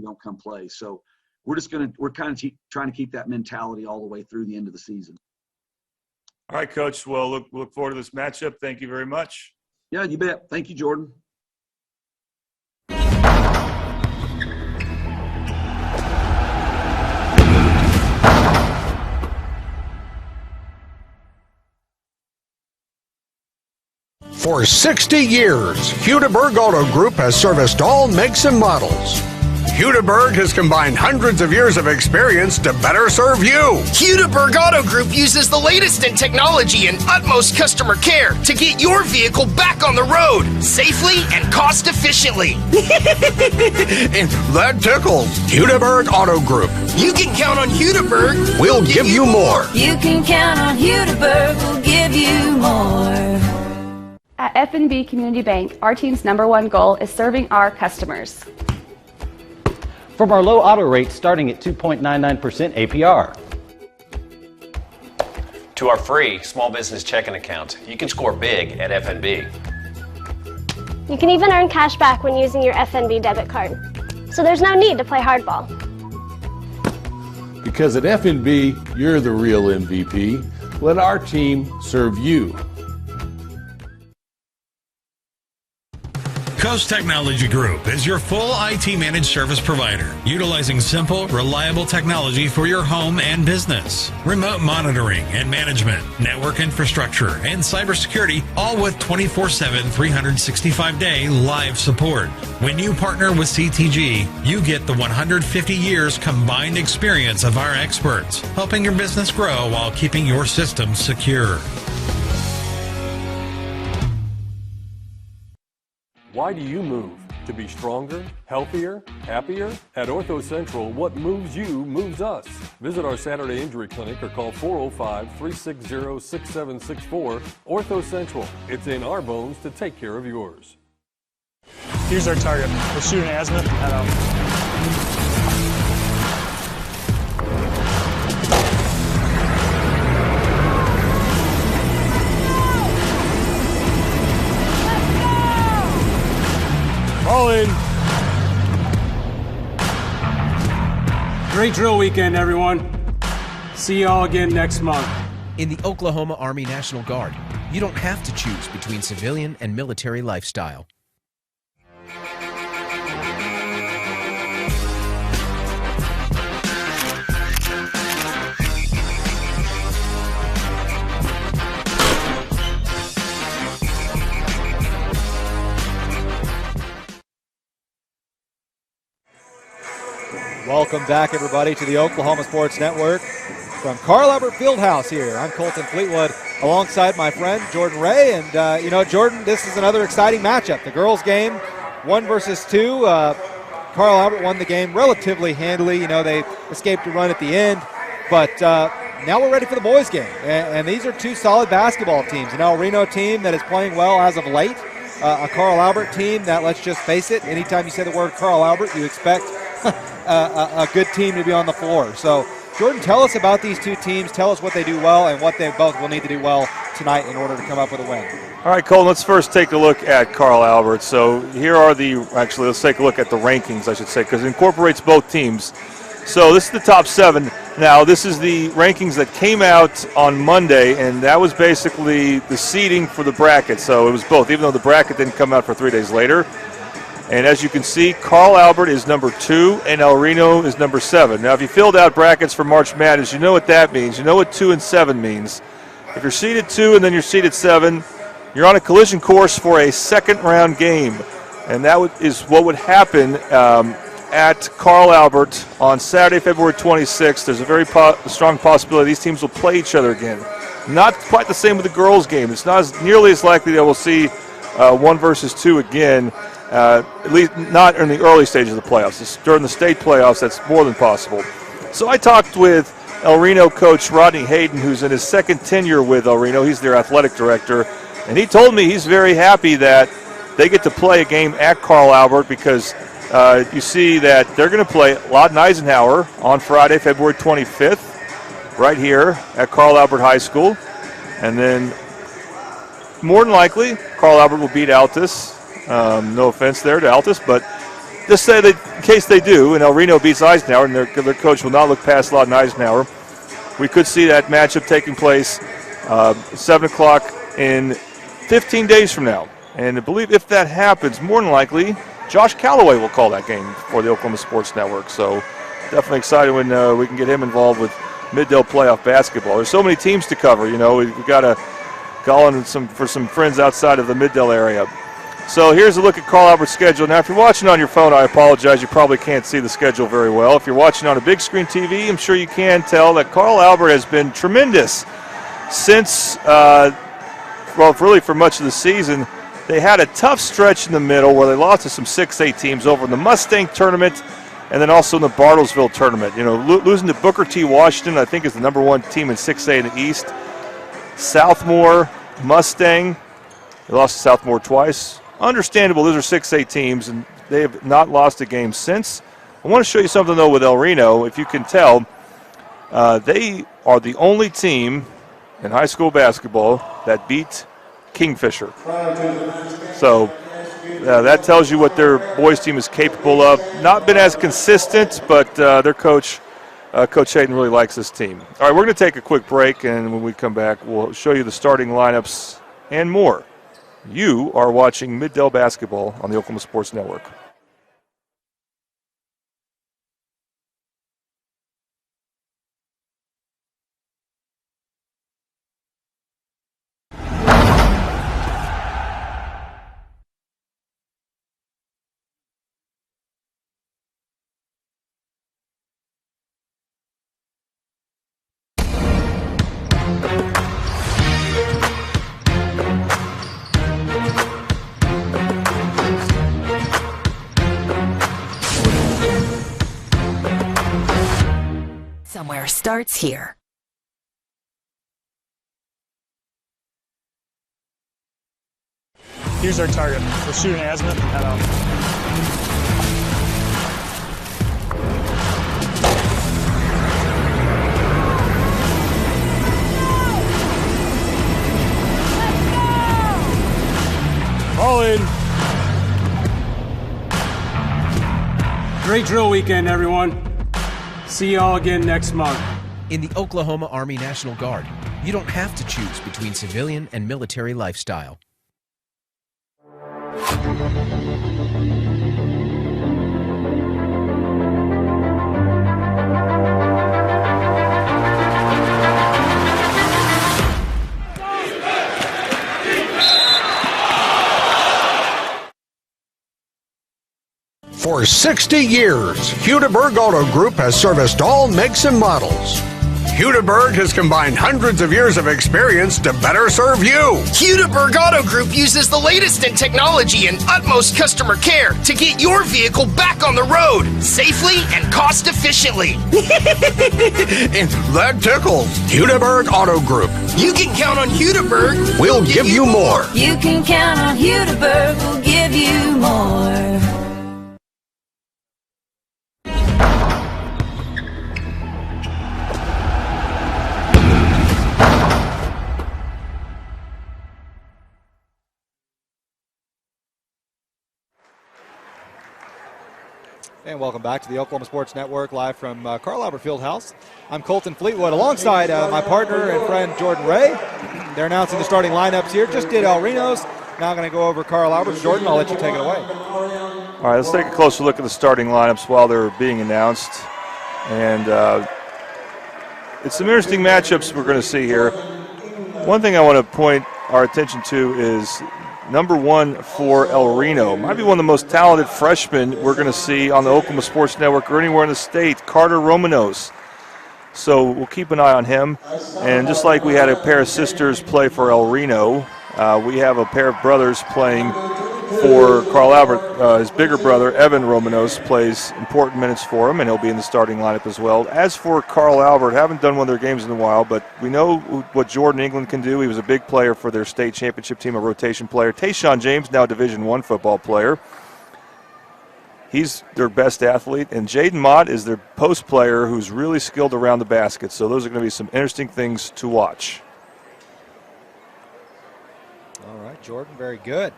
don't come play. So we're kind of trying to keep that mentality all the way through the end of the season. All right, Coach. Well, look forward to this matchup. Thank you very much. Yeah, you bet. Thank you, Jordan. For 60 years, Hudeberg Auto Group has serviced all makes and models. Hudeberg has combined hundreds of years of experience to better serve you. Hudeberg Auto Group uses the latest in technology and utmost customer care to get your vehicle back on the road safely and cost efficiently. And that tickles. Hudeberg Auto Group. You can count on Hudeberg. We'll give you more. You can count on Hudeberg. We'll give you more. At F&B Community Bank, our team's #1 goal is serving our customers. From our low auto rates starting at 2.99% APR. To our free small business checking account, you can score big at FNB. You can even earn cash back when using your FNB debit card. So there's no need to play hardball. Because at F&B, you're the real MVP. Let our team serve you. Coast Technology Group is your full IT managed service provider, utilizing simple, reliable technology for your home and business. Remote monitoring and management, network infrastructure, and cybersecurity, all with 24/7, 365-day live support. When you partner with CTG, you get the 150 years combined experience of our experts, helping your business grow while keeping your systems secure. Why do you move? To be stronger, healthier, happier? At Ortho Central, what moves you moves us. Visit our Saturday Injury Clinic or call 405-360-6764. Ortho Central. It's in our bones to take care of yours. Here's our target. We're shooting azimuth and head out. All in. Great drill weekend, everyone. See y'all again next month. In the Oklahoma Army National Guard, you don't have to choose between civilian and military lifestyle. Welcome back, everybody, to the Oklahoma Sports Network. From Carl Albert Fieldhouse here, I'm Colton Fleetwood alongside my friend Jordan Ray. And, Jordan, this is another exciting matchup. The girls' game, 1 versus 2. Carl Albert won the game relatively handily. They escaped a run at the end. But now we're ready for the boys' game. And these are two solid basketball teams. An El Reno team that is playing well as of late. A Carl Albert team that, let's just face it, anytime you say the word Carl Albert, you expect a good team to be on the floor. So, Jordan, tell us about these two teams. Tell us what they do well and what they both will need to do well tonight in order to come up with a win. All right, Colton, let's first take a look at Carl Albert. So here are let's take a look at the rankings, I should say, because it incorporates both teams. So this is the top 7. Now, this is the rankings that came out on Monday, and that was basically the seeding for the bracket. So it was both, even though the bracket didn't come out for 3 days later. And as you can see, Carl Albert is number 2, and El Reno is number 7. Now, if you filled out brackets for March Madness, you know what that means. You know what 2 and 7 means. If you're seeded 2 and then you're seeded 7, you're on a collision course for a second-round game. And that is what would happen at Carl Albert on Saturday, February 26th. There's a very strong possibility these teams will play each other again. Not quite the same with the girls' game. It's not nearly as likely that we'll see 1 versus 2 again. At least not in the early stages of the playoffs. During the state playoffs, that's more than possible. So I talked with El Reno coach Rodney Hayden, who's in his second tenure with El Reno. He's their athletic director. And he told me he's very happy that they get to play a game at Carl Albert because you see that they're going to play Lawton Eisenhower on Friday, February 25th, right here at Carl Albert High School. And then more than likely, Carl Albert will beat Altus. No offense there to Altus, but just say that in case they do, and El Reno beats Eisenhower, and their coach will not look past Lawton Eisenhower, we could see that matchup taking place 7 o'clock in 15 days from now. And I believe if that happens, more than likely, Josh Calloway will call that game for the Oklahoma Sports Network. So definitely excited when we can get him involved with Mid-Dell playoff basketball. There's so many teams to cover. You know, we've got to call in for some friends outside of the Mid-Dell area. So here's a look at Carl Albert's schedule. Now, if you're watching on your phone, I apologize. You probably can't see the schedule very well. If you're watching on a big screen TV, I'm sure you can tell that Carl Albert has been tremendous since, really for much of the season. They had a tough stretch in the middle where they lost to some 6A teams over in the Mustang tournament and then also in the Bartlesville tournament. You know, losing to Booker T. Washington, I think, is the number 1 team in 6A in the East. Southmore, Mustang, they lost to Southmore twice. Understandable, those are 6A teams, and they have not lost a game since. I want to show you something, though, with El Reno. If you can tell, they are the only team in high school basketball that beat Kingfisher. So that tells you what their boys team is capable of. Not been as consistent, but their coach, Coach Hayden, really likes this team. All right, we're going to take a quick break, and when we come back, we'll show you the starting lineups and more. You are watching Mid-Dell basketball on the Oklahoma Sports Network. Somewhere starts here. Here's our target. We'll shoot an azimuth and head out. All in. Great drill weekend, everyone. See y'all again next month. In the Oklahoma Army National Guard, you don't have to choose between civilian and military lifestyle. For 60 years, Hudeberg Auto Group has serviced all makes and models. Hudeberg has combined hundreds of years of experience to better serve you. Hudeberg Auto Group uses the latest in technology and utmost customer care to get your vehicle back on the road safely and cost efficiently. And that tickles. Hudeberg Auto Group. You can count on Hudeberg. We'll give you more. You can count on Hudeberg. We'll give you more. And welcome back to the Oklahoma Sports Network, live from Carl Albert Fieldhouse. I'm Colton Fleetwood, alongside my partner and friend Jordan Ray. They're announcing the starting lineups here. Just did El Reno's. Now going to go over Carl Albert. Jordan, I'll let you take it away. All right, let's take a closer look at the starting lineups while they're being announced. And it's some interesting matchups we're going to see here. One thing I want to point our attention to is number 1 for El Reno. Might be one of the most talented freshmen we're going to see on the Oklahoma Sports Network or anywhere in the state, Carter Romanos. So we'll keep an eye on him. And just like we had a pair of sisters play for El Reno, we have a pair of brothers playing for Carl Albert. His bigger brother, Evan Romanos, plays important minutes for him, and he'll be in the starting lineup as well. As for Carl Albert, haven't done one of their games in a while, but we know what Jordan England can do. He was a big player for their state championship team, a rotation player. Tayshawn James, now a Division I football player. He's their best athlete, and Jaden Mott is their post player who's really skilled around the basket. So those are going to be some interesting things to watch. All right, Jordan, very good.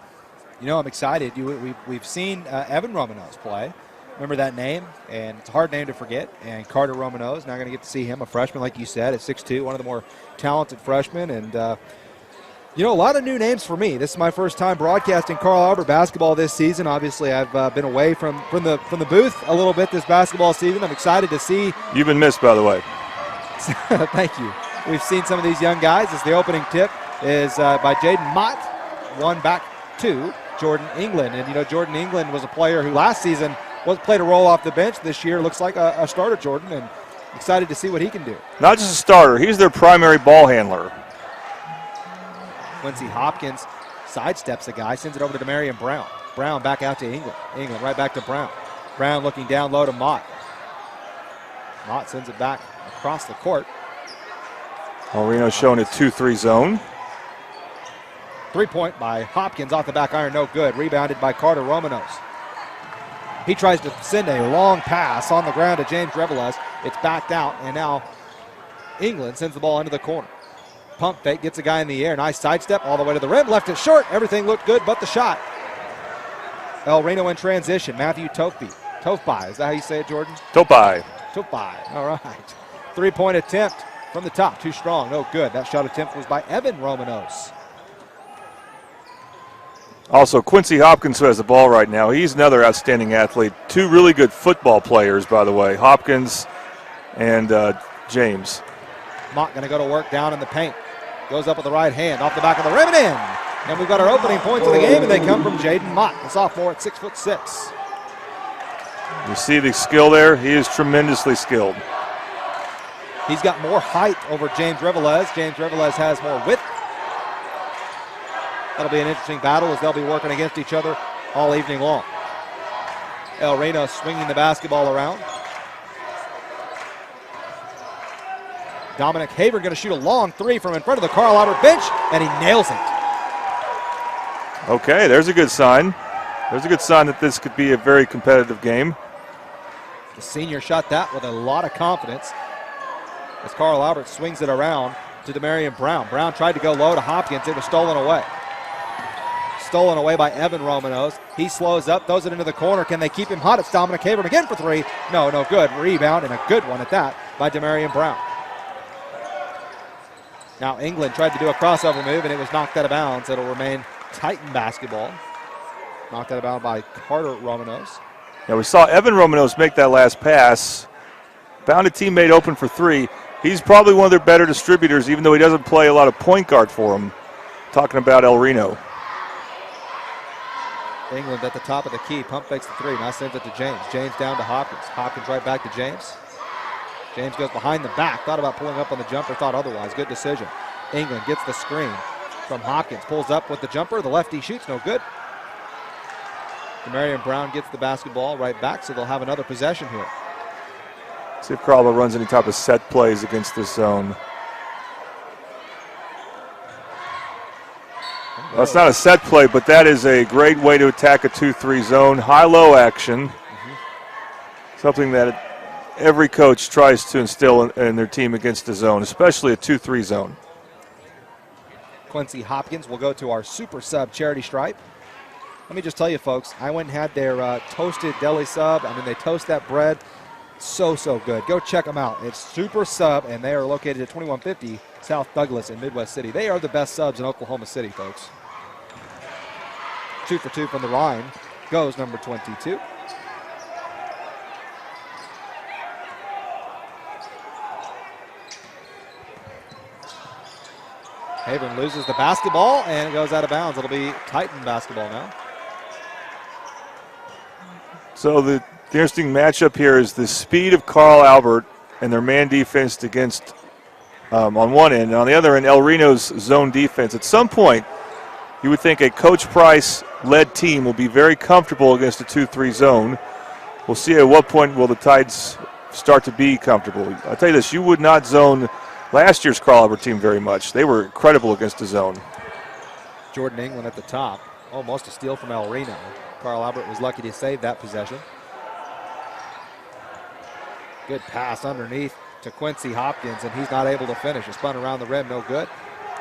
You know, I'm excited. We've seen Evan Romanos play. Remember that name? And it's a hard name to forget. And Carter Romanos, now going to get to see him, a freshman, like you said, at 6'2", one of the more talented freshmen. And, you know, a lot of new names for me. This is my first time broadcasting Carl Albert basketball this season. Obviously, I've been away from the booth a little bit this basketball season. I'm excited to see. You've been missed, by the way. Thank you. We've seen some of these young guys. As the opening tip is by Jaden Mott, one back to Jordan England. And, you know, Jordan England was a player who last season played a role off the bench. This year looks like a starter, Jordan, and excited to see what he can do. Not just a starter. He's their primary ball handler. Quincy Hopkins sidesteps a guy, sends it over to Demarion Brown. Brown back out to England. England right back to Brown. Brown looking down low to Mott. Mott sends it back across the court. El Reno showing a 2-3 zone. 3-point by Hopkins off the back iron, no good. Rebounded by Carter Romanos. He tries to send a long pass on the ground to James Revelez. It's backed out, and now England sends the ball into the corner. Pump fake, gets a guy in the air. Nice sidestep all the way to the rim. Left it short. Everything looked good but the shot. El Reno in transition. Matthew Topi. Topi, is that how you say it, Jordan? Topi. Topi, all right. 3-point attempt from the top. Too strong, no good. That shot attempt was by Evan Romanos. Also, Quincy Hopkins, who has the ball right now, he's another outstanding athlete. Two really good football players, by the way, Hopkins and James. Mott going to go to work down in the paint. Goes up with the right hand, off the back of the rim and in. And we've got our opening points of the game, and they come from Jaden Mott, the sophomore at 6'6". You see the skill there? He is tremendously skilled. He's got more height over James Revelez. James Revelez has more width. That'll be an interesting battle as they'll be working against each other all evening long. El Reno swinging the basketball around. Dominic Haver going to shoot a long three from in front of the Carl Albert bench, and he nails it. Okay, there's a good sign. There's a good sign that this could be a very competitive game. The senior shot that with a lot of confidence as Carl Albert swings it around to Demarion Brown. Brown tried to go low to Hopkins. It was stolen away. Stolen away by Evan Romanos. He slows up, throws it into the corner. Can they keep him hot? It's Dominic Haver again for three. No good. Rebound, and a good one at that by Demarion Brown. Now England tried to do a crossover move, and it was knocked out of bounds. It'll remain Titan basketball. Knocked out of bounds by Carter Romanos. Yeah, we saw Evan Romanos make that last pass. Found a teammate open for three. He's probably one of their better distributors, even though he doesn't play a lot of point guard for them. Talking about El Reno. England at the top of the key. Pump fakes the three. Now sends it to James. James down to Hopkins. Hopkins right back to James. James goes behind the back. Thought about pulling up on the jumper. Thought otherwise. Good decision. England gets the screen from Hopkins. Pulls up with the jumper. The lefty shoots. No good. Demarion Brown gets the basketball right back, so they'll have another possession here. See if Carl runs any type of set plays against this zone. Well, it's not a set play, but that is a great way to attack a 2-3 zone. High-low action. Something that every coach tries to instill in their team against the zone, especially a 2-3 zone. Quincy Hopkins will go to our super sub charity stripe. Let me just tell you, folks, I went and had their toasted deli sub. I mean, they toast that bread. So good. Go check them out. It's Super Sub, and they are located at 2150 South Douglas in Midwest City. They are the best subs in Oklahoma City, folks. 2 for 2 from the line goes number 22. Haven loses the basketball and it goes out of bounds. It'll be Titan basketball now. So the interesting matchup here is the speed of Carl Albert and their man defense against on one end, and on the other end, El Reno's zone defense. At some point, you would think a Coach Price-led team will be very comfortable against a 2-3 zone. We'll see at what point will the Tides start to be comfortable. I'll tell you this, you would not zone last year's Carl Albert team very much. They were incredible against the zone. Jordan England at the top. Almost a steal from El Reno. Carl Albert was lucky to save that possession. Good pass underneath to Quincy Hopkins, and he's not able to finish. It spun around the rim, no good.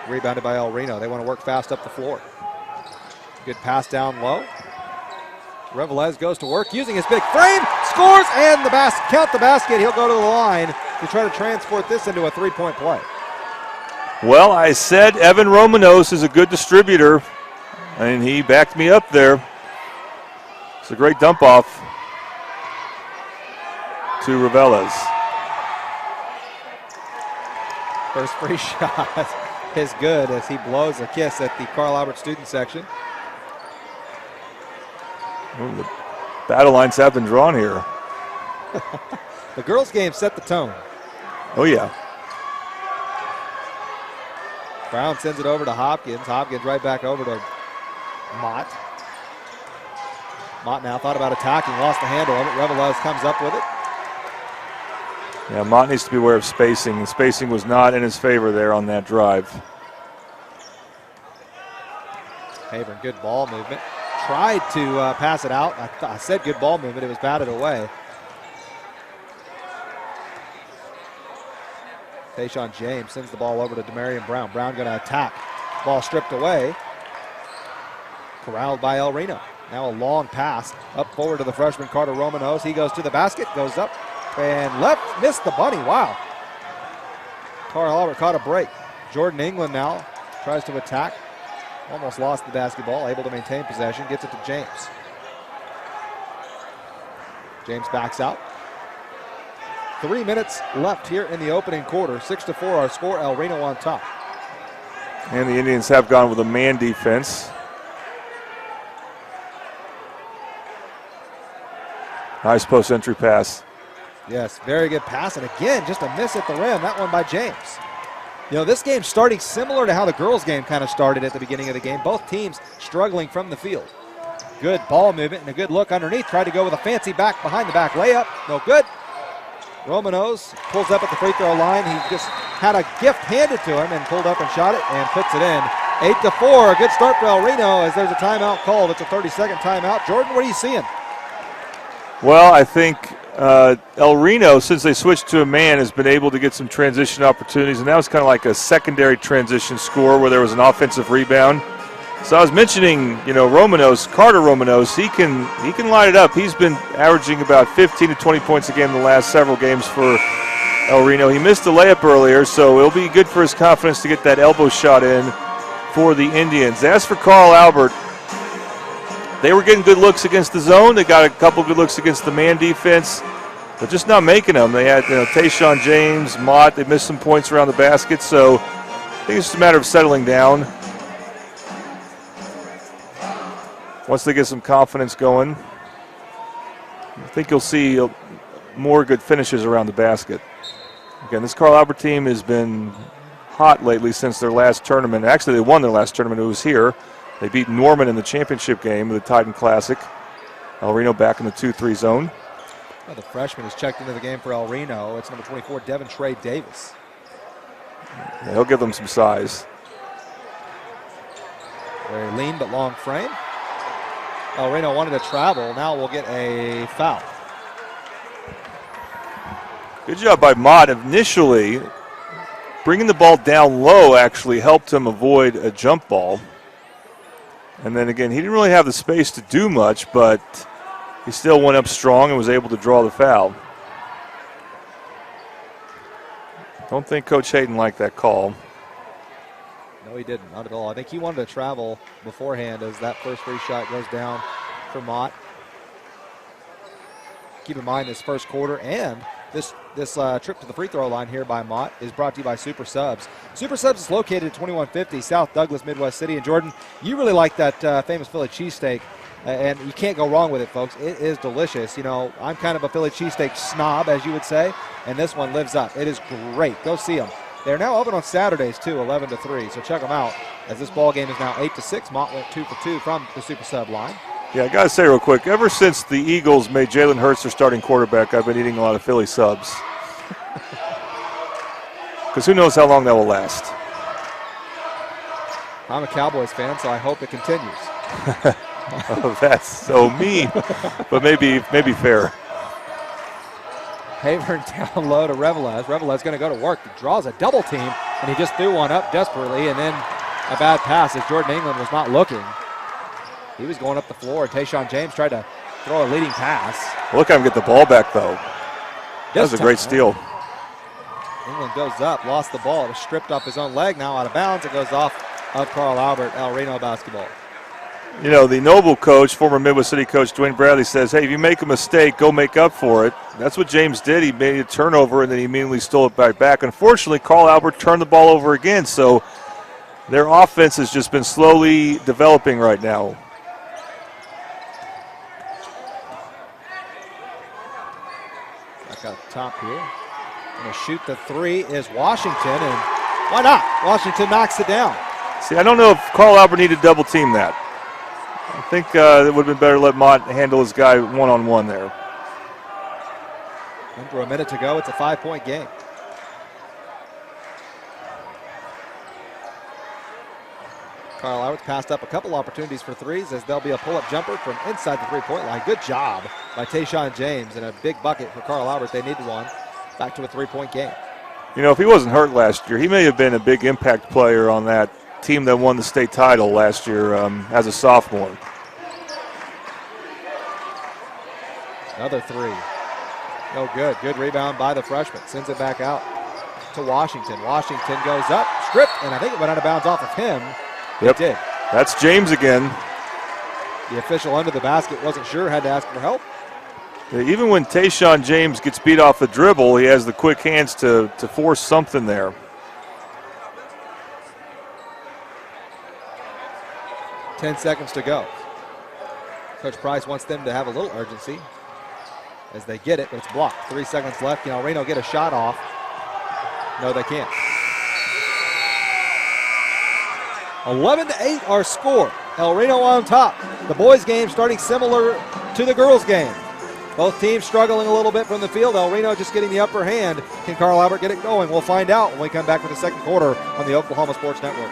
Rebounded by El Reno. They want to work fast up the floor. Good pass down low. Revelez goes to work using his big frame, scores, and count the basket. He'll go to the line to try to transport this into a three-point play. Well, I said Evan Romanos is a good distributor, and he backed me up there. It's a great dump off to Revelez. First free shot is good as he blows a kiss at the Carl Albert student section. Ooh, the battle lines have been drawn here. The girls' game set the tone. Oh, yeah. Brown sends it over to Hopkins. Hopkins right back over to Mott. Mott now thought about attacking, lost the handle of it. Revelez comes up with it. Yeah, Mott needs to be aware of spacing. The spacing was not in his favor there on that drive. Haven, good ball movement. Tried to pass it out. I said good ball movement. It was batted away. Tayshawn James sends the ball over to Demarion Brown. Brown going to attack. Ball stripped away. Corralled by El Reno. Now a long pass up forward to the freshman Carter Romanos. He goes to the basket, goes up and left, missed the bunny. Wow. Carl Albert caught a break. Jordan England now tries to attack. Almost lost the basketball, able to maintain possession, gets it to James. James backs out. 3 minutes left here in the opening quarter. 6-4 our score, El Reno on top. And the Indians have gone with a man defense. Nice post entry pass. Yes, very good pass, and again, just a miss at the rim. That one by James. You know, this game's starting similar to how the girls' game kind of started at the beginning of the game. Both teams struggling from the field. Good ball movement and a good look underneath. Tried to go with a fancy behind the back layup. No good. Romanos pulls up at the free throw line. He just had a gift handed to him and pulled up and shot it and puts it in. 8-4, a good start for El Reno as there's a timeout called. It's a 30-second timeout. Jordan, what are you seeing? Well, I think El Reno, since they switched to a man, has been able to get some transition opportunities, and that was kind of like a secondary transition score where there was an offensive rebound. So I was mentioning, Romanos, Carter Romanos, he can line it up. He's been averaging about 15 to 20 points a game the last several games for El Reno. He missed the layup earlier, so it'll be good for his confidence to get that elbow shot in for the Indians. As for Carl Albert, they were getting good looks against the zone. They got a couple good looks against the man defense, but just not making them. They had Tayshawn James, Mott. They missed some points around the basket, so I think it's just a matter of settling down. Once they get some confidence going, I think you'll see more good finishes around the basket. Again, this Carl Albert team has been hot lately since their last tournament. Actually, they won their last tournament. It was here. They beat Norman in the championship game of the Titan Classic. El Reno back in the 2-3 zone. Well, the freshman has checked into the game for El Reno. It's number 24, Devin Trey Davis. Yeah, he'll give them some size. Very lean but long frame. El Reno wanted to travel. Now we'll get a foul. Good job by Mott. Initially, bringing the ball down low actually helped him avoid a jump ball. And then again, he didn't really have the space to do much, but he still went up strong and was able to draw the foul. Don't think Coach Hayden liked that call. No, he didn't. Not at all. I think he wanted to travel beforehand as that first free shot goes down for Mott. Keep in mind this first quarter and this trip to the free throw line here by Mott is brought to you by Super Subs. Super Subs is located at 2150 South Douglas, Midwest City. And Jordan, you really like that famous Philly cheesesteak, and you can't go wrong with it, folks. It is delicious. You know, I'm kind of a Philly cheesesteak snob, as you would say, and this one lives up. It is great. Go see them. They're now open on Saturdays, too, 11 to 3. So check them out as this ball game is now 8 to 6. Mott went 2 for 2 from the Super Sub line. Yeah, I got to say real quick, ever since the Eagles made Jalen Hurts their starting quarterback, I've been eating a lot of Philly subs. Because who knows how long that will last. I'm a Cowboys fan, so I hope it continues. Oh, that's so mean, but maybe fair. Haver down low to Revelez. Revelez going to go to work. He draws a double team, and he just threw one up desperately, and then a bad pass as Jordan England was not looking. He was going up the floor. Tayshaun James tried to throw a leading pass. Look at him get the ball back, though. That was a great steal. England goes up, lost the ball. It was stripped off his own leg, now out of bounds. It goes off of Carl Albert, El Reno basketball. You know, the Noble coach, former Midwest City coach Dwayne Bradley says, hey, if you make a mistake, go make up for it. That's what James did. He made a turnover, and then he immediately stole it right back. Unfortunately, Carl Albert turned the ball over again, so their offense has just been slowly developing right now. Back up top here. Going to shoot the three is Washington, and why not? Washington knocks it down. See, I don't know if Carl Albert needed to double team that. I think it would have been better to let Mott handle his guy one-on-one there. Under a minute to go. It's a 5-point game. Carl Albert passed up a couple opportunities for threes as there'll be a pull-up jumper from inside the three-point line. Good job by Tayshaun James, and a big bucket for Carl Albert. They needed one. Back to a 3-point game. You know, if he wasn't hurt last year, he may have been a big impact player on that team that won the state title last year as a sophomore. Another three. No good. Good rebound by the freshman. Sends it back out to Washington. Washington goes up, stripped, and I think it went out of bounds off of him. Yep. It did. That's James again. The official under the basket wasn't sure, had to ask for help. Even when Tayshaun James gets beat off the dribble, he has the quick hands to force something there. Ten seconds to go. Coach Price wants them to have a little urgency as they get it, but it's blocked. 3 seconds left. Can El Reno get a shot off? No, they can't. 11-8 our score. El Reno on top. The boys' game starting similar to the girls' game. Both teams struggling a little bit from the field. El Reno just getting the upper hand. Can Carl Albert get it going? We'll find out when we come back with the second quarter on the Oklahoma Sports Network.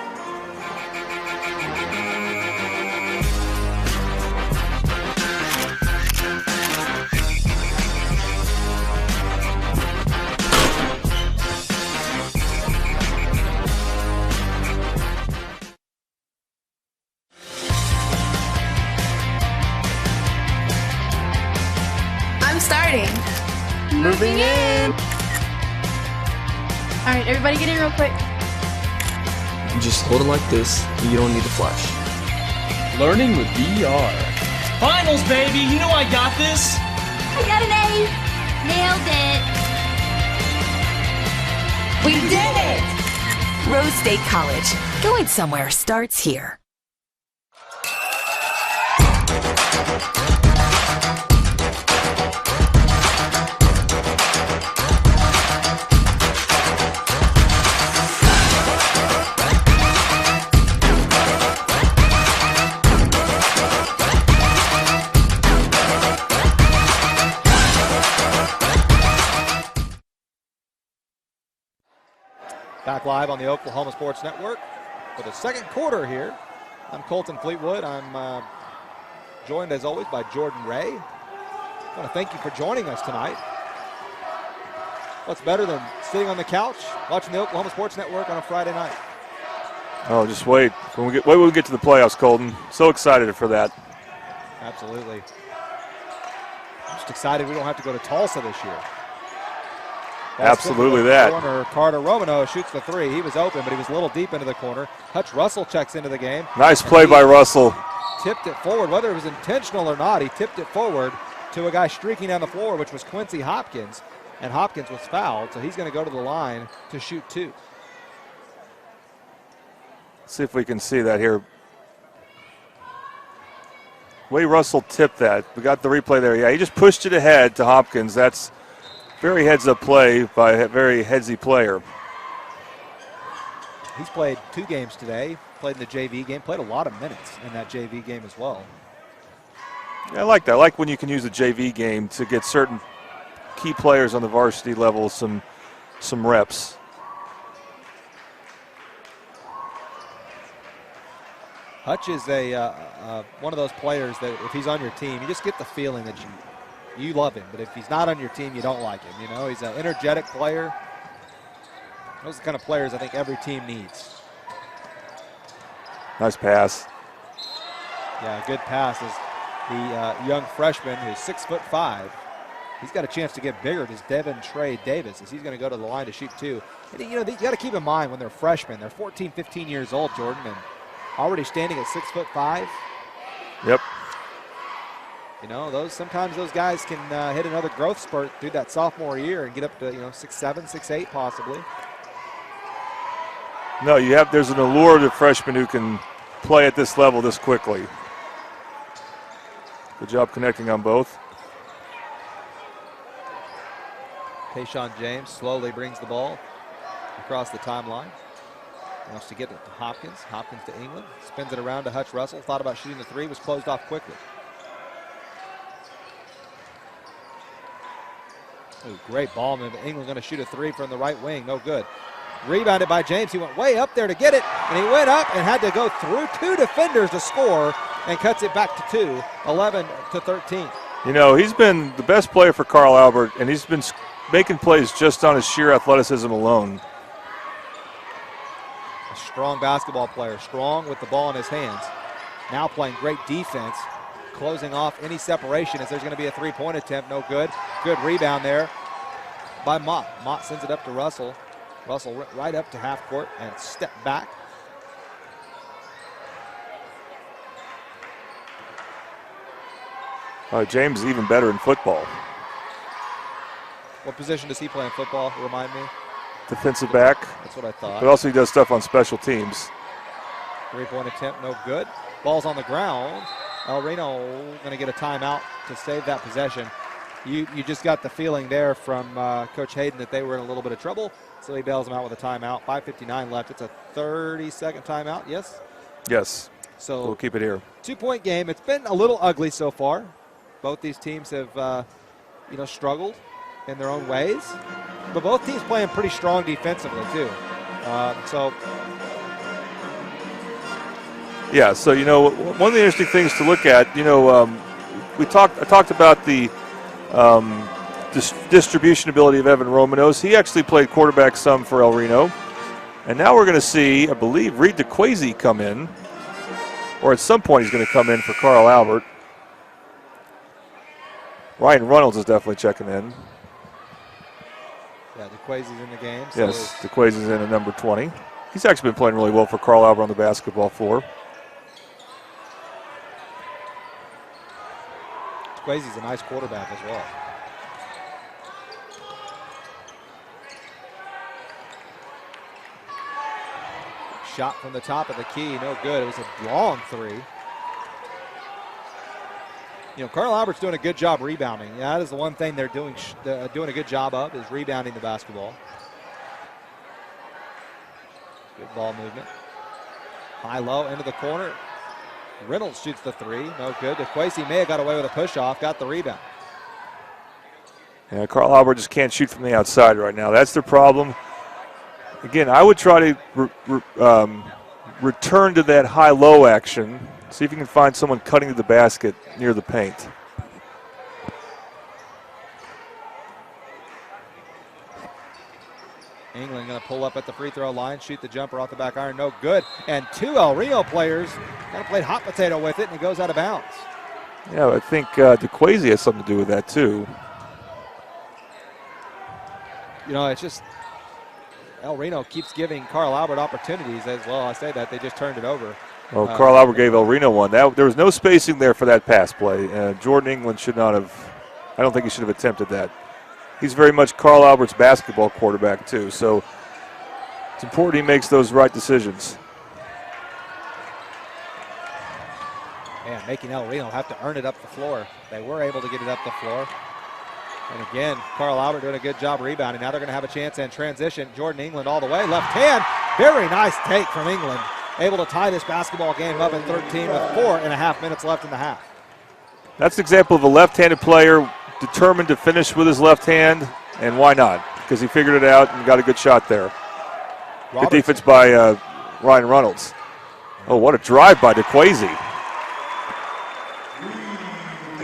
Moving in. All right, everybody get in real quick. You just hold it like this, and you don't need to flash. Learning with VR. Finals, baby. You know I got this. I got an A. Nailed it. We did it! Rose State College. Going somewhere starts here. Back live on the Oklahoma Sports Network for the second quarter here. I'm Colton Fleetwood. I'm joined, as always, by Jordan Ray. I want to thank you for joining us tonight. What's better than sitting on the couch watching the Oklahoma Sports Network on a Friday night? Oh, just wait. Wait when we get to the playoffs, Colton. So excited for that. Absolutely. I'm just excited we don't have to go to Tulsa this year. Absolutely that. Corner, Carter Romano shoots the three. He was open, but he was a little deep into the corner. Hutch Russell checks into the game. Nice play by Russell. Tipped it forward, whether it was intentional or not. He tipped it forward to a guy streaking down the floor, which was Quincy Hopkins, and Hopkins was fouled, so he's going to go to the line to shoot two. Let's see if we can see that here. Way Russell tipped that. We got the replay there. Yeah, he just pushed it ahead to Hopkins. That's very heads-up play by a very headsy player. He's played 2 games today. Played in the JV game. Played a lot of minutes in that JV game as well. Yeah, I like that. I like when you can use the JV game to get certain key players on the varsity level some reps. Hutch is one of those players that if he's on your team, you just get the feeling that you love him. But if he's not on your team, you don't like him. You know, he's an energetic player. Those are the kind of players I think every team needs. Nice pass. Yeah, good pass. As the young freshman who's 6'5", he's got a chance to get bigger. Does Devin Trey Davis as he's going to go to the line to shoot two. And, you know, you got to keep in mind when they're freshmen, they're 14, 15 years old, Jordan, and already standing at 6'5". Yep. You know, sometimes those guys can hit another growth spurt through that sophomore year and get up to 6'7", 6'8", possibly. No, there's an allure to freshmen who can play at this level this quickly. Good job connecting on both. Tayshaun James slowly brings the ball across the timeline. Wants to get it to Hopkins. Hopkins to England. Spins it around to Hutch Russell. Thought about shooting the three. Was closed off quickly. Ooh, great ball move. England going to shoot a three from the right wing. No good. Rebounded by James. He went way up there to get it, and he went up and had to go through 2 defenders to score and cuts it back to 2, 11-13. You know, he's been the best player for Carl Albert, and he's been making plays just on his sheer athleticism alone. A strong basketball player, strong with the ball in his hands. Now playing great defense, closing off any separation as there's going to be a three-point attempt. No good. Good rebound there by Mott. Mott sends it up to Russell. Russell right up to half court and step back. James is even better in football. What position does he play in football? Remind me. Defensive back. That's what I thought. But also he does stuff on special teams. Three-point attempt, no good. Ball's on the ground. Reno going to get a timeout to save that possession. You just got the feeling there from Coach Hayden that they were in a little bit of trouble, so he bails them out with a timeout. 5:59 left. It's a 30-second timeout, yes? Yes. So we'll keep it here. 2-point game. It's been a little ugly so far. Both these teams have, struggled in their own ways, but both teams playing pretty strong defensively too. Yeah. So one of the interesting things to look at, I talked about the distribution ability of Evan Romanos. He actually played quarterback some for El Reno, and now we're going to see, I believe, Reed DeQuazy come in, or at some point he's going to come in for Carl Albert. Ryan Reynolds is definitely checking in. Yeah, DeQuazy's in the game. So yes, DeQuazy's in at number 20. He's actually been playing really well for Carl Albert on the basketball floor. DeQuazy's a nice quarterback as well. Shot from the top of the key, no good. It was a long three. Carl Albert's doing a good job rebounding. Yeah, that is the one thing they're doing a good job of, is rebounding the basketball. Good ball movement. High-low into the corner. Reynolds shoots the three, no good. DeQuazy may have got away with a push-off, got the rebound. Yeah, Carl Albert just can't shoot from the outside right now. That's their problem. Again, I would try to return to that high-low action. See if you can find someone cutting to the basket near the paint. England going to pull up at the free throw line, shoot the jumper off the back iron, no good. And two El Reno players kind of played hot potato with it, and it goes out of bounds. Yeah, I think DeQuasi has something to do with that too. You know, it's just El Reno keeps giving Carl Albert opportunities as well. I say that, they just turned it over. Well, Carl Albert gave El Reno one. There was no spacing there for that pass play. Jordan England should not have, I don't think he should have attempted that. He's very much Carl Albert's basketball quarterback too, so it's important he makes those right decisions. Man, making El Reno have to earn it up the floor. They were able to get it up the floor. And again, Carl Albert doing a good job rebounding. Now they're going to have a chance in transition. Jordan England all the way, left hand. Very nice take from England. Able to tie this basketball game up in 13 with 4.5 minutes left in the half. That's an example of a left-handed player determined to finish with his left hand, and why not? Because he figured it out and got a good shot there. Good defense by Ryan Reynolds. Oh, what a drive by DeQuasi.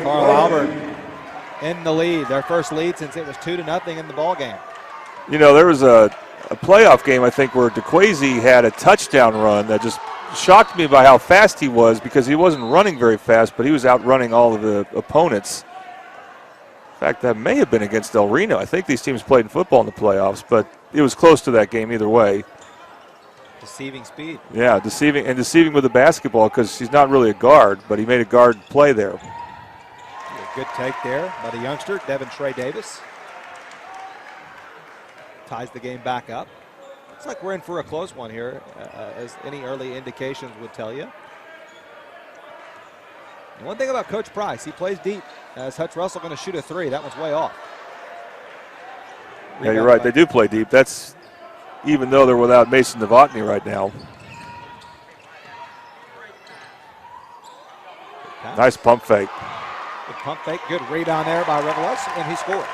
Carl Albert in the lead, their first lead since it was 2-0 in the ball game. You know, there was a playoff game, I think, where DeQuasi had a touchdown run that just shocked me by how fast he was, because he wasn't running very fast, but he was outrunning all of the opponents. In fact, that may have been against El Reno. I think these teams played in football in the playoffs, but it was close to that game either way. Deceiving speed. Yeah, deceiving with the basketball, because he's not really a guard, but he made a guard play there. A good take there by the youngster, Devin Trey Davis. Ties the game back up. Looks like we're in for a close one here, as any early indications would tell you. And one thing about Coach Price, he plays deep. As Hutch Russell going to shoot a three. That one's way off. Yeah, you're right. They do play deep. That's even though they're without Mason Novotny right now. Nice pump fake. Good pump fake. Good rebound there by Reveles, and he scores.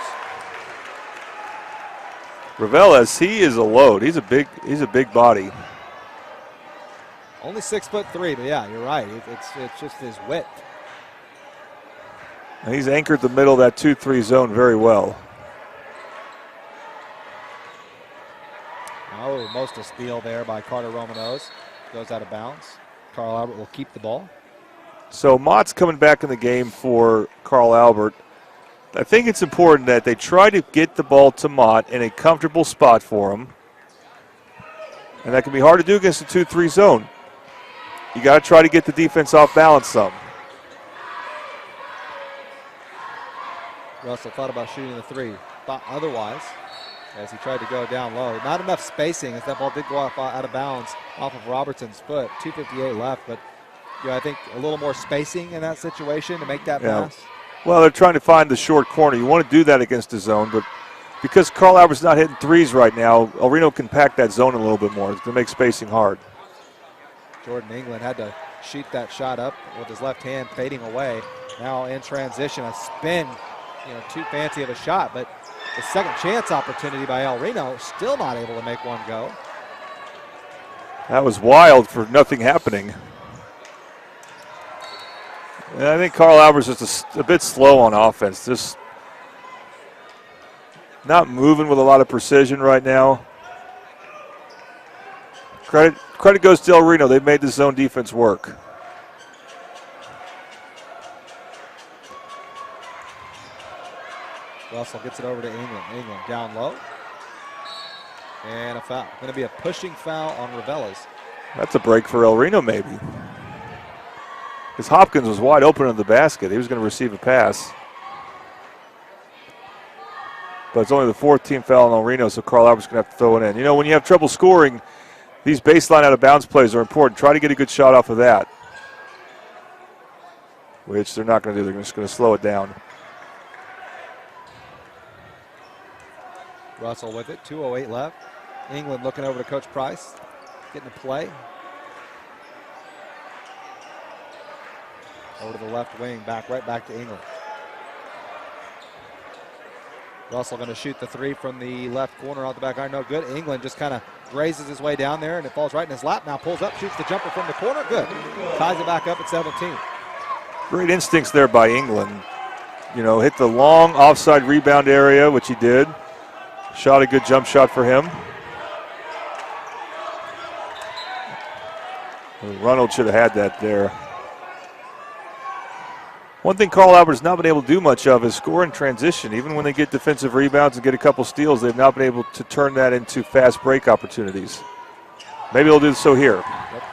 Reveles, he is a load. He's a big body. Only 6'3", but yeah, you're right. It's just his width. And he's anchored the middle of that 2-3 zone very well. Oh, most a steal there by Carter Romanos. Goes out of bounds. Carl Albert will keep the ball. So Mott's coming back in the game for Carl Albert. I think it's important that they try to get the ball to Mott in a comfortable spot for him. And that can be hard to do against a 2-3 zone. You got to try to get the defense off balance some. Russell thought about shooting the three. Thought otherwise as he tried to go down low. Not enough spacing as that ball did go off out of bounds off of Robertson's foot. 2:58 left, but I think a little more spacing in that situation to make that pass. Well, they're trying to find the short corner. You want to do that against the zone, but because Carl Albert's not hitting threes right now, El Reno can pack that zone a little bit more. It's going to make spacing hard. Jordan England had to shoot that shot up with his left hand fading away. Now in transition, a spin, too fancy of a shot, but the second chance opportunity by El Reno, still not able to make one go. That was wild for nothing happening. And I think Carl Albert's just a bit slow on offense. Just not moving with a lot of precision right now. Credit goes to El Reno. They've made the zone defense work. Russell gets it over to England. England down low. And a foul. Going to be a pushing foul on Reveles. That's a break for El Reno maybe. Because Hopkins was wide open in the basket. He was going to receive a pass. But it's only the fourth team foul on El Reno, so Carl Albert's going to have to throw it in. When you have trouble scoring, these baseline out-of-bounds plays are important. Try to get a good shot off of that, which they're not going to do. They're just going to slow it down. Russell with it, 2:08 left. England looking over to Coach Price, getting the play. Over to the left wing, right back to England. Russell going to shoot the three from the left corner out the back iron. No good. England just kind of grazes his way down there, and it falls right in his lap. Now pulls up, shoots the jumper from the corner. Good. Ties it back up at 17. Great instincts there by England. Hit the long offside rebound area, which he did. Shot a good jump shot for him. Ronald should have had that there. One thing Carl Albert's not been able to do much of is score in transition. Even when they get defensive rebounds and get a couple steals, they've not been able to turn that into fast break opportunities. Maybe they'll do so here. Yep.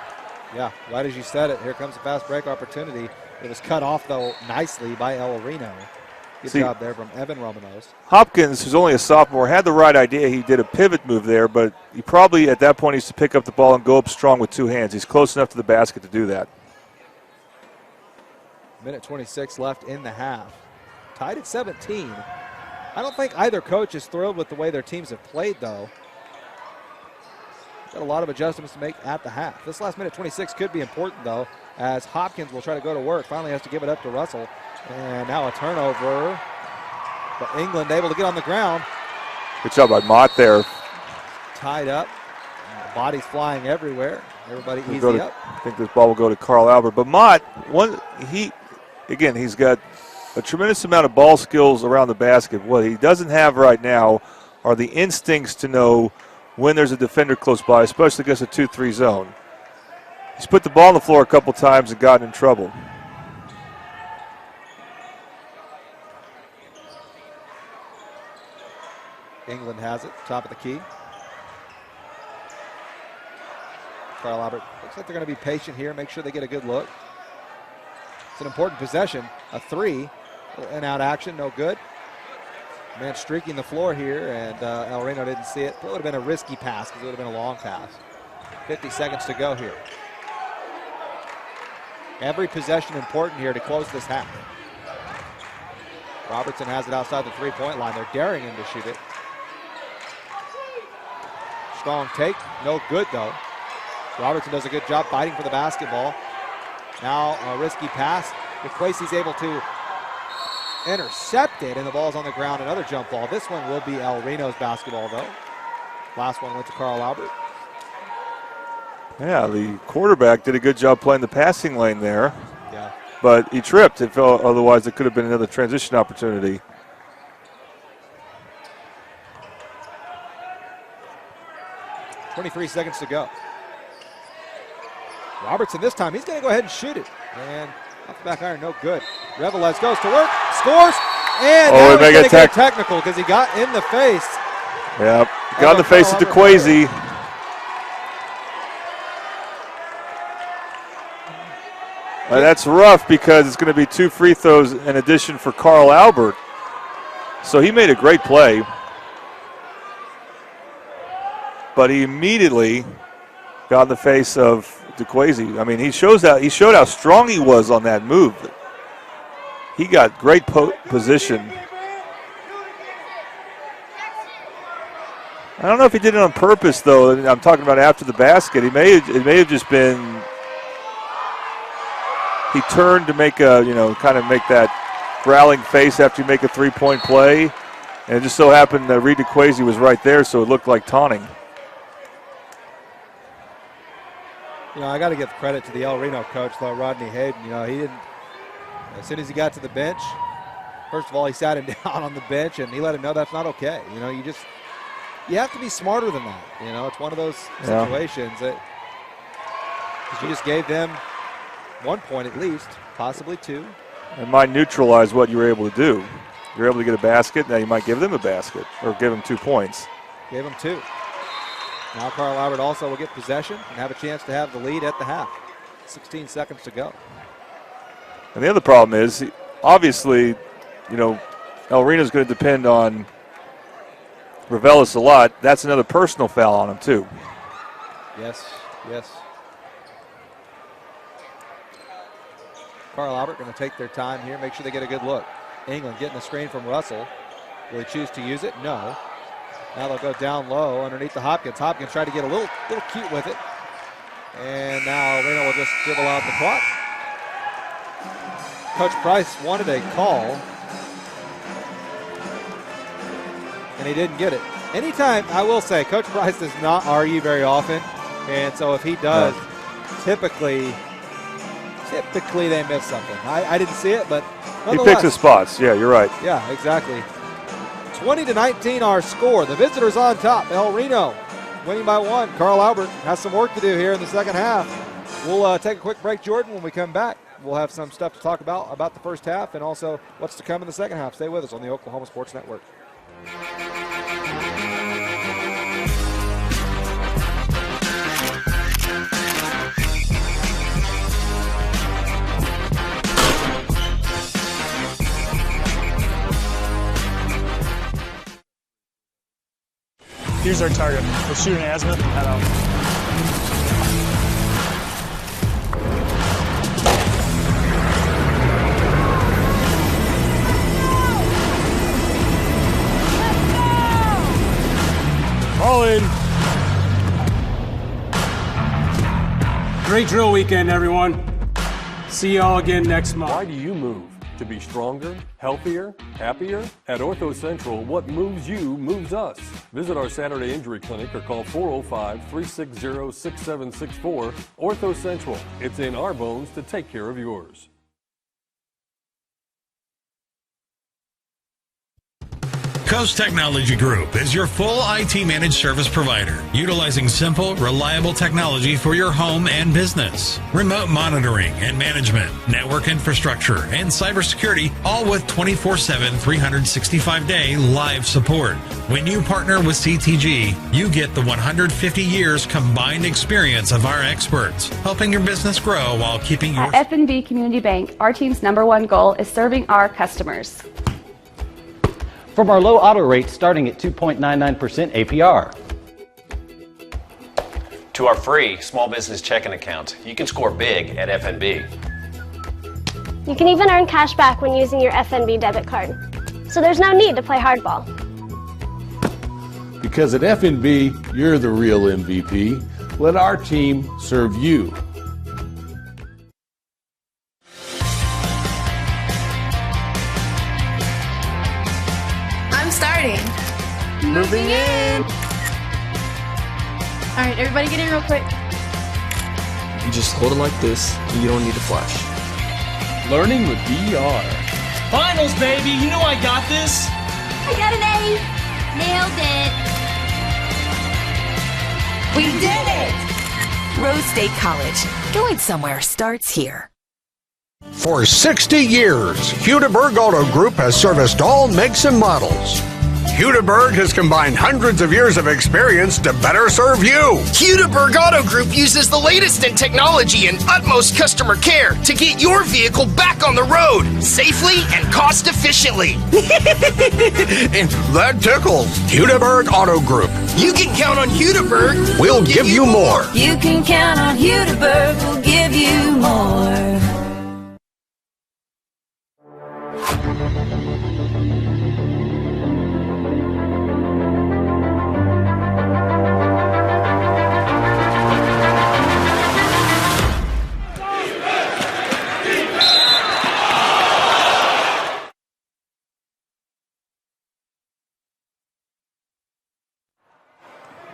Yeah, right as you said it, here comes a fast break opportunity. It was cut off, though, nicely by El Reno. Good job there from Evan Romanos. Hopkins, who's only a sophomore, had the right idea. He did a pivot move there, but he probably at that point needs to pick up the ball and go up strong with two hands. He's close enough to the basket to do that. Minute 26 left in the half. Tied at 17. I don't think either coach is thrilled with the way their teams have played, though. Got a lot of adjustments to make at the half. This last minute 26 could be important, though, as Hopkins will try to go to work. Finally has to give it up to Russell. And now a turnover. But England able to get on the ground. Good job by Mott there. Tied up. Bodies flying everywhere. Everybody easy up. I think this ball will go to Carl Albert. But Mott, he's got a tremendous amount of ball skills around the basket. What he doesn't have right now are the instincts to know when there's a defender close by, especially against a 2-3 zone. He's put the ball on the floor a couple times and gotten in trouble. England has it, top of the key. Carl Albert looks like they're going to be patient here, make sure they get a good look. It's an important possession, a three, and out action, no good. Man streaking the floor here, and El Reno didn't see it. It would have been a risky pass because it would have been a long pass. 50 seconds to go here. Every possession important here to close this half. Robertson has it outside the three-point line. They're daring him to shoot it. Strong take, no good though. Robertson does a good job fighting for the basketball. Now a risky pass. DeQuacy's able to intercept it, and the ball's on the ground. Another jump ball. This one will be El Reno's basketball though. Last one went to Carl Albert. Yeah, the quarterback did a good job playing the passing lane there. Yeah. But he tripped. It fell, otherwise it could have been another transition opportunity. .23 seconds to go. Robertson this time, he's going to go ahead and shoot it. And off the back iron, no good. Revelez goes to work, scores, and now he's going to get a technical because he got in the face. Yep, got in the face of DeQuacy. That's rough because it's going to be 2 free throws in addition for Carl Albert. So he made a great play. But he immediately got in the face of DeQuacy. I mean, he showed how strong he was on that move. He got great position. I don't know if he did it on purpose, though. I'm talking about after the basket. It may have just been he turned to make kind of make that growling face after you make a three-point play, and it just so happened that Reed DeQuacy was right there, so it looked like taunting. I got to give credit to the El Reno coach, though, Rodney Hayden. He didn't, as soon as he got to the bench, first of all, he sat him down on the bench, and he let him know that's not okay. You have to be smarter than that. It's one of those situations that you just gave them 1 point at least, possibly 2. It might neutralize what you were able to do. You're able to get a basket, now you might give them a basket or give them 2 points. Gave them 2. Now Carl Albert also will get possession and have a chance to have the lead at the half. 16 seconds to go. And the other problem is, obviously, El Reno's going to depend on Revelis a lot. That's another personal foul on him, too. Yes. Carl Albert going to take their time here, make sure they get a good look. England getting the screen from Russell. Will he choose to use it? No. Now they'll go down low underneath the Hopkins. Hopkins tried to get a little cute with it. And now Reno will just dribble out the clock. Coach Price wanted a call, and he didn't get it. Anytime, I will say, Coach Price does not argue very often. And so if he does, typically they miss something. I didn't see it, but he picks his spots. Yeah, you're right. Yeah, exactly. 20-19 our score. The visitors on top. El Reno winning by 1. Carl Albert has some work to do here in the second half. We'll take a quick break, Jordan. When we come back, we'll have some stuff to talk about the first half and also what's to come in the second half. Stay with us on the Oklahoma Sports Network. Here's our target. Let's shoot an azimuth and head out. All in. Great drill weekend, everyone. See y'all again next month. Why do you move? To be stronger, healthier, happier? At Ortho Central, what moves you moves us. Visit our Saturday injury clinic or call 405-360-6764. Ortho Central. It's in our bones to take care of yours. Coast Technology Group is your full IT managed service provider, utilizing simple, reliable technology for your home and business. Remote monitoring and management, network infrastructure, and cybersecurity, all with 24/7, 365-day live support. When you partner with CTG, you get the 150 years combined experience of our experts, helping your business grow while keeping your... At F&B Community Bank, our team's #1 goal is serving our customers. From our low auto rates starting at 2.99% APR. To our free small business checking account, you can score big at FNB. You can even earn cash back when using your FNB debit card. So there's no need to play hardball. Because at FNB, you're the real MVP. Let our team serve you. Starting. Moving in. All right, everybody get in real quick. You just hold it like this, and you don't need to flash. Learning with VR. Finals, baby. You know I got this. I got an A. Nailed it. We did it! Rose State College. Going somewhere starts here. For 60 years, Hudeberg Auto Group has serviced all makes and models. Hudeberg has combined hundreds of years of experience to better serve you. Hudeberg Auto Group uses the latest in technology and utmost customer care to get your vehicle back on the road safely and cost efficiently. And that tickles. Hudeberg Auto Group. You can count on Hudeberg. We'll give you more. You can count on Hudeberg. We'll give you more.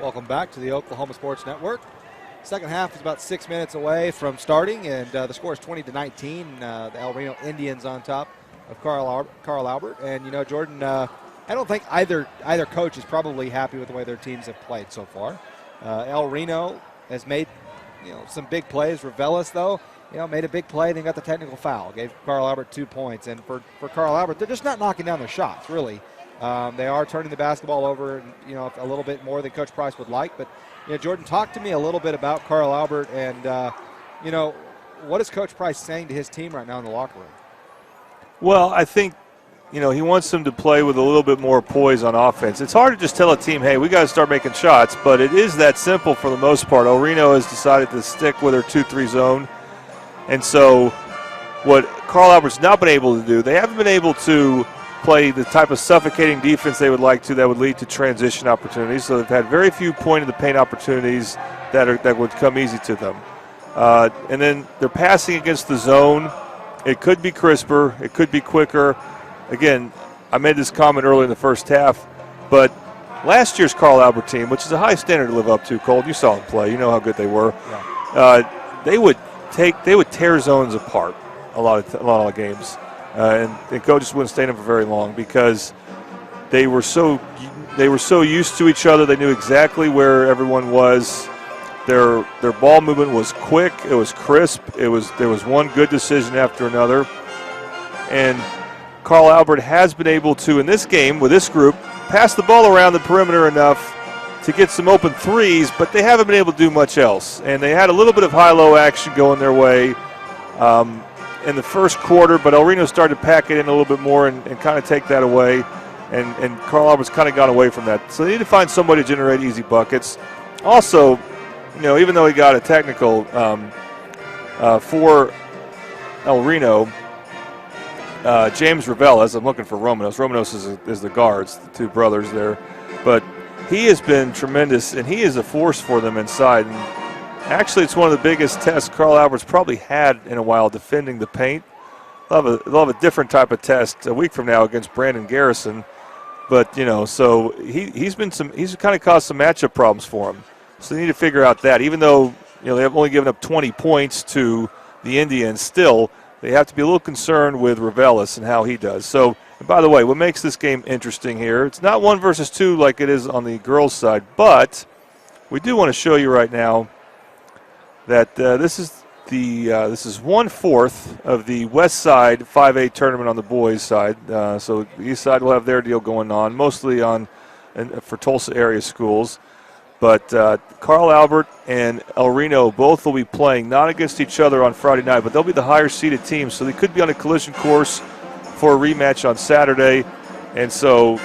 Welcome back to the Oklahoma Sports Network. Second half is about 6 minutes away from starting, and the score is 20-19. The El Reno Indians on top of Carl Albert. And, you know, Jordan, I don't think either coach is probably happy with the way their teams have played so far. El Reno has made, some big plays. Reveles, though, made a big play, then got the technical foul. Gave Carl Albert 2 points. And for Carl Albert, they're just not knocking down their shots, really. They are turning the basketball over, a little bit more than Coach Price would like. But, Jordan, talk to me a little bit about Carl Albert and, what is Coach Price saying to his team right now in the locker room? Well, I think, he wants them to play with a little bit more poise on offense. It's hard to just tell a team, hey, we got to start making shots, but it is that simple for the most part. El Reno has decided to stick with their 2-3 zone. And so what Carl Albert's not been able to do, they haven't been able to play the type of suffocating defense they would like to that would lead to transition opportunities. So they've had very few point-in-the-paint opportunities that would come easy to them. And then they're passing against the zone. It could be crisper. It could be quicker. Again, I made this comment early in the first half, but last year's Carl Albert team, which is a high standard to live up to, Colt, you saw them play. You know how good they were. Yeah. They would tear zones apart a lot of games. And coaches wouldn't stay in them for very long because they were so used to each other. They knew exactly where everyone was. Their ball movement was quick. It was crisp. There was one good decision after another. And Carl Albert has been able to, in this game with this group, pass the ball around the perimeter enough to get some open threes, but they haven't been able to do much else. And they had a little bit of high-low action going their way in the first quarter, but El Reno started to pack it in a little bit more and kind of take that away. And Carl Albert's kind of gone away from that. So they need to find somebody to generate easy buckets. Also, even though he got a technical for El Reno, James Ravelas, I'm looking for Romanos. Romanos is the guards, the two brothers there. But he has been tremendous, and he is a force for them inside. And actually, it's one of the biggest tests Carl Albert's probably had in a while defending the paint. They'll have a different type of test a week from now against Brandon Garrison. But, so he's kind of caused some matchup problems for him. So they need to figure out that. Even though, they have only given up 20 points to the Indians, still, they have to be a little concerned with Ravelis and how he does. So, and by the way, what makes this game interesting here, it's not 1 versus 2 like it is on the girls' side, but we do want to show you right now that this is 1/4 of the West Side 5A tournament on the boys' side. So the East Side will have their deal going on, mostly for Tulsa area schools. But Carl Albert and El Reno both will be playing not against each other on Friday night, but they'll be the higher-seeded teams, so they could be on a collision course for a rematch on Saturday. And so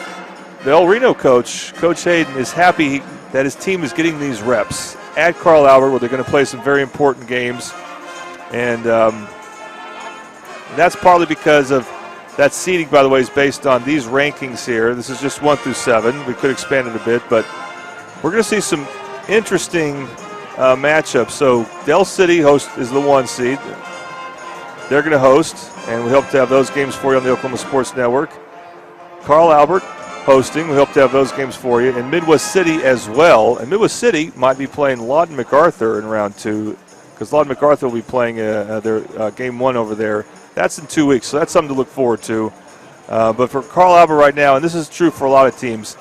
the El Reno coach, Coach Hayden, is happy that his team is getting these reps at Carl Albert, where they're going to play some very important games. And that's partly because of that seeding, by the way, is based on these rankings here. This is just 1 through 7. We could expand it a bit, but we're going to see some interesting matchups. So Del City is the 1 seed. They're going to host, and we hope to have those games for you on the Oklahoma Sports Network. Carl Albert hosting. We hope to have those games for you. And Midwest City as well. And Midwest City might be playing Lawton MacArthur in round 2, because Lawton MacArthur will be playing their game 1 over there. That's in 2 weeks, so that's something to look forward to. But for Carl Albert right now, and this is true for a lot of teams,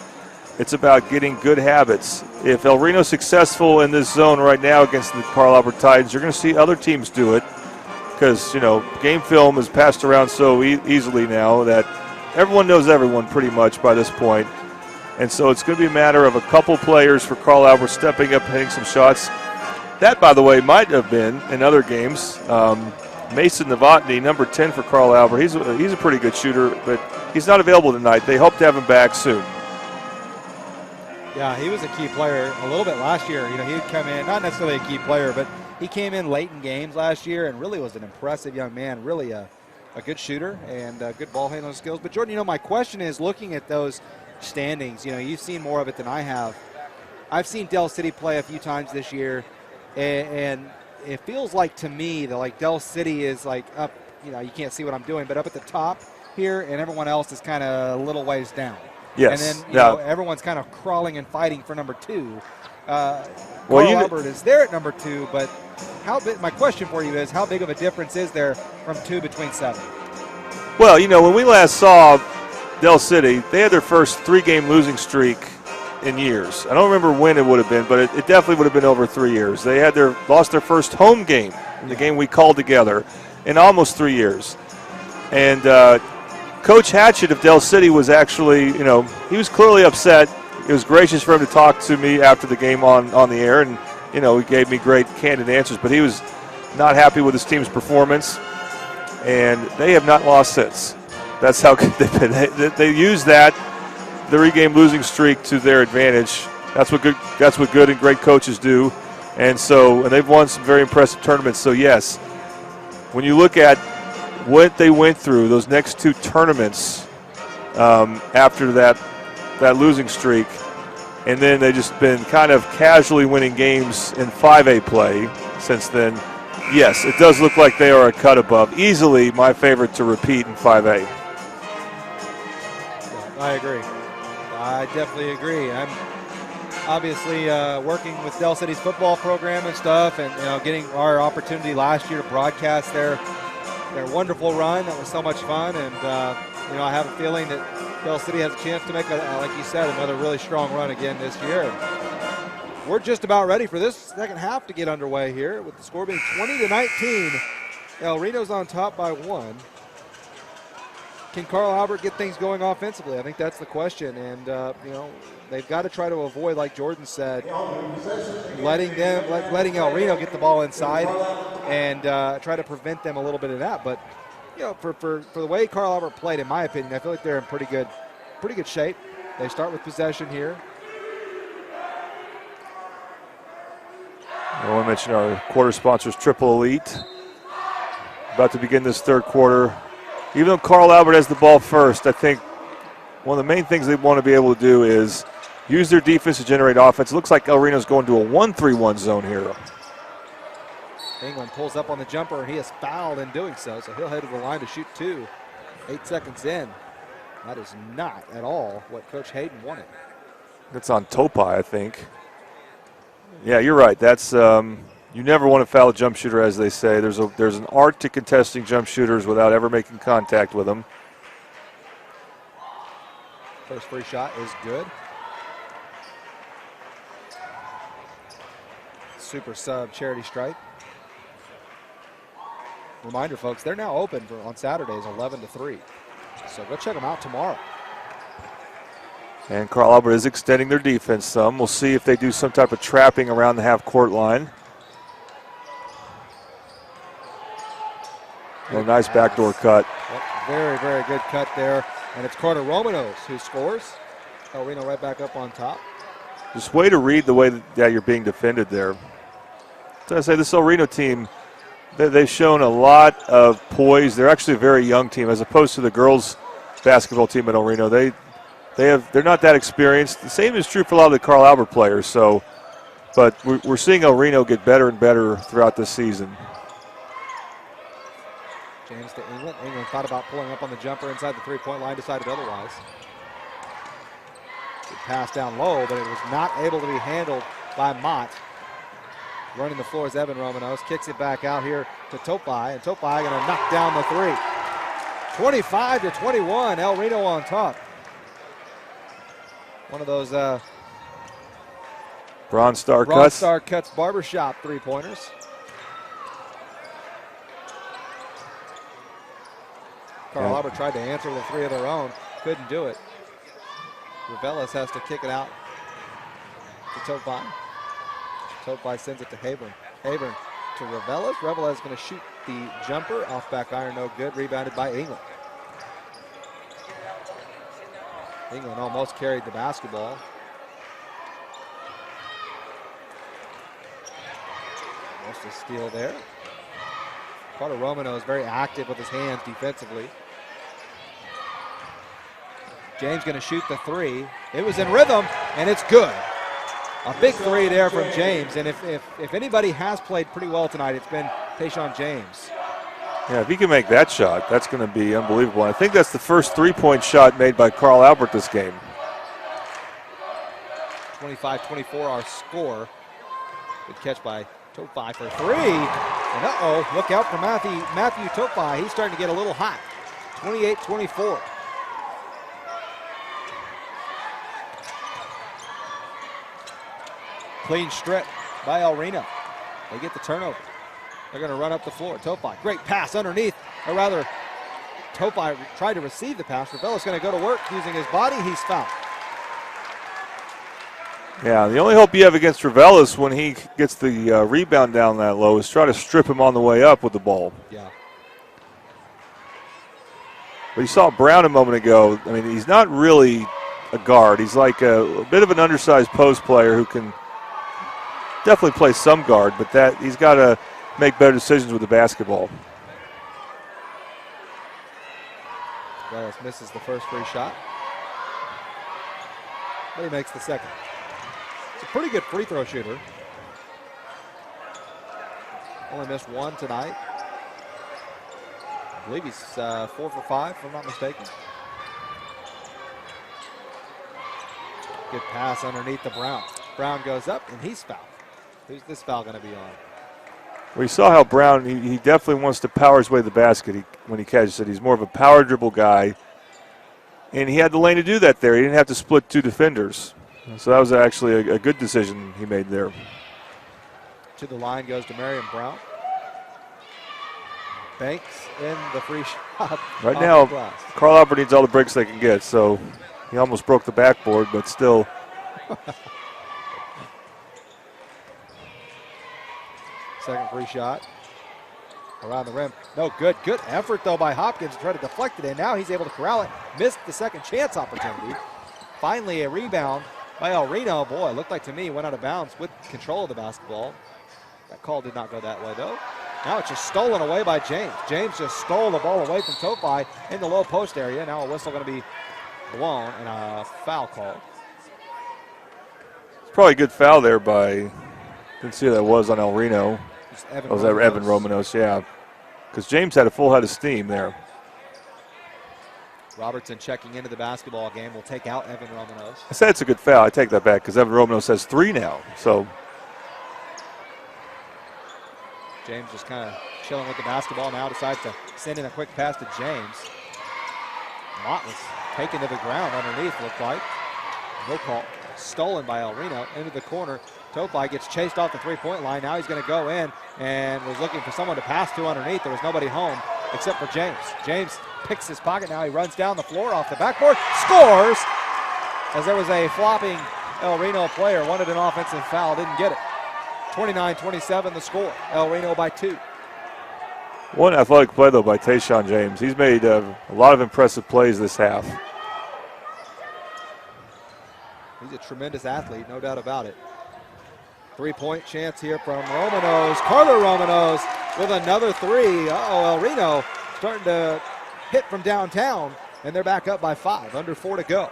it's about getting good habits. If El Reno's successful in this zone right now against the Carl Albert Titans, you're going to see other teams do it, because, game film is passed around so easily now that everyone knows everyone pretty much by this point. And so it's going to be a matter of a couple players for Carl Albert stepping up, hitting some shots. That, by the way, might have been in other games. Mason Novotny, number 10 for Carl Albert. He's a pretty good shooter, but he's not available tonight. They hope to have him back soon. Yeah, he was a key player a little bit last year. He'd come in, not necessarily a key player, but he came in late in games last year and really was an impressive young man, really a good shooter and good ball handling skills. But, Jordan, my question is, looking at those standings, you've seen more of it than I have. I've seen Del City play a few times this year. And it feels like to me that Del City is up, you can't see what I'm doing, but up at the top here, and everyone else is kind of a little ways down. Yes. And then everyone's kind of crawling and fighting for number 2. Carl Albert is there at number 2, but my question for you is, how big of a difference is there from 2 between 7? Well, when we last saw Del City, they had their first 3-game losing streak in years. I don't remember when it would have been, but it definitely would have been over 3 years. They had lost their first home game, the game we called together, in almost 3 years. And Coach Hatchett of Del City was actually, he was clearly upset. It was gracious for him to talk to me after the game on the air, and he gave me great candid answers, but he was not happy with his team's performance, and they have not lost since. That's how good they've been. They use that 3-game losing streak to their advantage. That's what good and great coaches do. And they've won some very impressive tournaments. So yes, when you look at what they went through, those next 2 tournaments after that losing streak, and then they've just been kind of casually winning games in 5A play since then. Yes, it does look like they are a cut above. Easily my favorite to repeat in 5A. I agree. I definitely agree. I'm obviously working with Del City's football program and stuff, and getting our opportunity last year to broadcast their wonderful run. That was so much fun, and I have a feeling that Del City has a chance to make, like you said, another really strong run again this year. we're just about ready for this second half to get underway here with the score being 20-19. Reno's on top by 1. Can Carl Albert get things going offensively? I think that's the question. And, they've got to try to avoid, like Jordan said, letting El Reno get the ball inside and try to prevent them a little bit of that. But, for the way Carl Albert played, in my opinion, I feel like they're in pretty good shape. They start with possession here. I want to mention our quarter sponsors, Triple Elite. About to begin this third quarter. Even though Carl Albert has the ball first, I think one of the main things they want to be able to do is use their defense to generate offense. It looks like El Reno's going to a 1-3-1 zone here. England pulls up on the jumper, and he is fouled in doing so he'll head to the line to shoot 2. 8 seconds in. That is not at all what Coach Hayden wanted. That's on Topai, I think. Yeah, you're right. That's you never want to foul a jump shooter, as they say. There's an art to contesting jump shooters without ever making contact with them. First free shot is good. Super sub charity stripe. Reminder, folks, they're now open on Saturdays 11-3. So go check them out tomorrow. And Carl Albert is extending their defense some. We'll see if they do some type of trapping around the half-court line. A nice backdoor cut. Yep, very, very good cut there. And it's Carter Romanos who scores. El Reno right back up on top. Just way to read the way that you're being defended there. So I say this El Reno team, they've shown a lot of poise. They're actually a very young team as opposed to the girls basketball team at El Reno. They're not that experienced. The same is true for a lot of the Carl Albert players. But we're seeing El Reno get better and better throughout this season. James to England. England thought about pulling up on the jumper inside the three-point line, decided otherwise. Good pass down low, but it was not able to be handled by Mott. Running the floor is Evan Romanos. Kicks it back out here to Topai, and Topai going to knock down the 3. 25-21, El Reno on top. One of those Bronze Star Cuts barbershop three-pointers. Carl Albert tried to answer with 3 of their own. Couldn't do it. Reveles has to kick it out to Topai. Topai sends it to Hayburn. Hayburn to Reveles. Reveles is going to shoot the jumper. Off back iron, no good. Rebounded by England. England almost carried the basketball. Almost a steal there. Carter Romano is very active with his hands defensively. James going to shoot the 3. It was in rhythm, and it's good. A big 3 there from James, and if anybody has played pretty well tonight, it's been Tayshaun James. Yeah, if he can make that shot, that's going to be unbelievable. I think that's the first 3-point shot made by Carl Albert this game. 25-24 our score. Good catch by Topai for 3. And look out for Matthew Topai. He's starting to get a little hot. 28-24. Clean strip by El Reno. They get the turnover. They're going to run up the floor. Topai, great pass underneath. Or rather, Topai tried to receive the pass. Reveles going to go to work using his body. He's fouled. Yeah, the only hope you have against Reveles when he gets the rebound down that low is try to strip him on the way up with the ball. Yeah. But you saw Brown a moment ago. I mean, he's not really a guard. He's like a bit of an undersized post player who can definitely play some guard, but that he's got to make better decisions with the basketball. Reveles misses the first free shot, but he makes the second. It's a pretty good free throw shooter. Only missed 1 tonight. I believe he's 4 for 5, if I'm not mistaken. Good pass underneath the Brown. Brown goes up, and he's fouled. Who's this foul going to be on? We saw how Brown, he definitely wants to power his way to the basket when he catches it. He's more of a power dribble guy, and he had the lane to do that there. He didn't have to split 2 defenders. So that was actually a good decision he made there. To the line goes Demarion Brown. Banks in the free shot. Right now, Carl Albert needs all the breaks they can get, so he almost broke the backboard, but still. Second free shot. Around the rim. No good. Good effort, though, by Hopkins to try to deflect it in. Now he's able to corral it. Missed the second chance opportunity. Finally, a rebound by El Reno. Boy, it looked like to me went out of bounds with control of the basketball. That call did not go that way, though. Now it's just stolen away by James. James just stole the ball away from Topai in the low post area. Now a whistle going to be blown and a foul call. It's probably a good foul there by, didn't see who that was on El Reno. Was that Evan Romanos? Yeah. Because James had a full head of steam there. Robertson checking into the basketball game will take out Evan Romanos. I said it's a good foul. I take that back because Evan Romanos has 3 now. So James just kind of chilling with the basketball now, decides to send in a quick pass to James. Mott was taken to the ground underneath, looked like. No call. Stolen by El Reno into the corner. Topai gets chased off the three-point line. Now he's going to go in and was looking for someone to pass to underneath. There was nobody home except for James. James picks his pocket. Now he runs down the floor off the backboard. Scores! As there was a flopping El Reno player. Wanted an offensive foul. Didn't get it. 29-27 the score. El Reno by 2. One athletic play, though, by Tayshaun James. He's made a lot of impressive plays this half. He's a tremendous athlete, no doubt about it. Three-point chance here from Romanos. Carter Romanos with another 3. El Reno starting to hit from downtown, and they're back up by 5. Under 4 to go.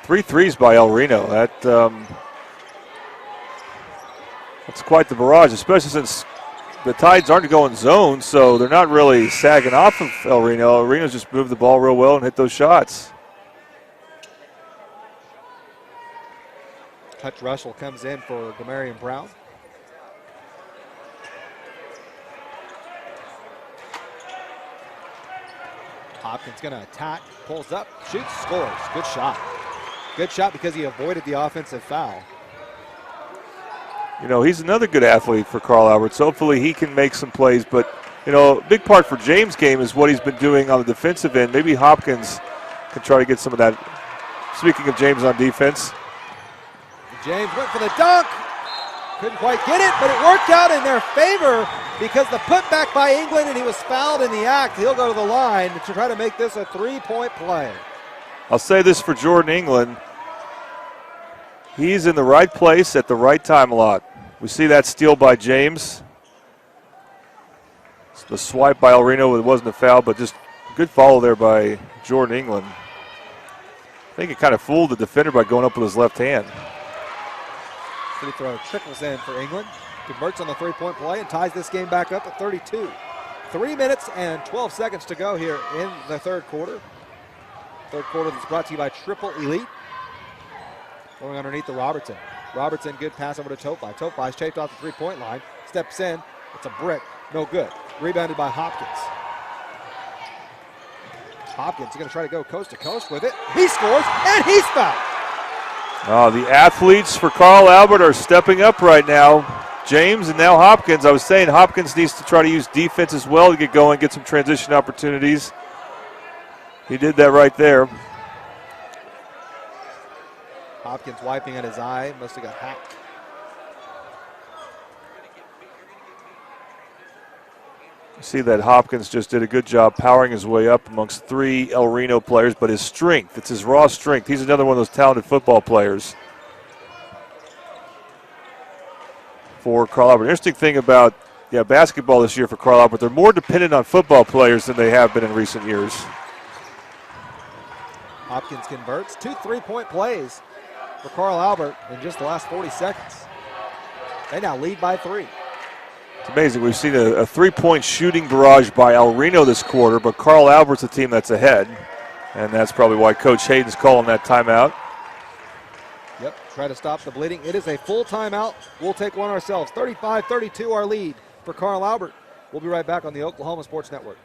3 threes by El Reno. That's quite the barrage, especially since the Tides aren't going zone, so they're not really sagging off of El Reno. El Reno's just moved the ball real well and hit those shots. Hutch Russell comes in for Demarion Brown. Hopkins going to attack, pulls up, shoots, scores. Good shot. Good shot because he avoided the offensive foul. You know, he's another good athlete for Carl Albert, so hopefully he can make some plays. But, you know, a big part for James' game is what he's been doing on the defensive end. Maybe Hopkins can try to get some of that. Speaking of James on defense. James went for the dunk. Couldn't quite get it, but it worked out in their favor because the putback by England, and he was fouled in the act. He'll go to the line to try to make this a 3-point play. I'll say this for Jordan England. He's in the right place at the right time a lot. We see that steal by James. The swipe by El Reno, it wasn't a foul, but just good follow there by Jordan England. I think it kind of fooled the defender by going up with his left hand. Free throw trickles in for England. Converts on the three-point play and ties this game back up at 32. 3 minutes and 12 seconds to go here in the third quarter. Third quarter that's brought to you by Triple Elite. Going underneath the Robertson. Robertson, good pass over to Topai. Topai's chased off the three-point line. Steps in. It's a brick. No good. Rebounded by Hopkins. Hopkins is going to try to go coast to coast with it. He scores, and he's fouled. The athletes for Carl Albert are stepping up right now. James and now Hopkins. I was saying Hopkins needs to try to use defense as well to get going, get some transition opportunities. He did that right there. Hopkins wiping at his eye. Must have got hacked. You see that Hopkins just did a good job powering his way up amongst 3 El Reno players, but his strength, it's his raw strength. He's another one of those talented football players for Carl Albert. Interesting thing about basketball this year for Carl Albert, they're more dependent on football players than they have been in recent years. Hopkins converts 2 3-point plays for Carl Albert in just the last 40 seconds. They now lead by 3. It's amazing. We've seen a 3-point shooting barrage by El Reno this quarter, but Carl Albert's a team that's ahead, and that's probably why Coach Hayden's calling that timeout. Yep, try to stop the bleeding. It is a full timeout. We'll take one ourselves. 35-32 our lead for Carl Albert. We'll be right back on the Oklahoma Sports Network.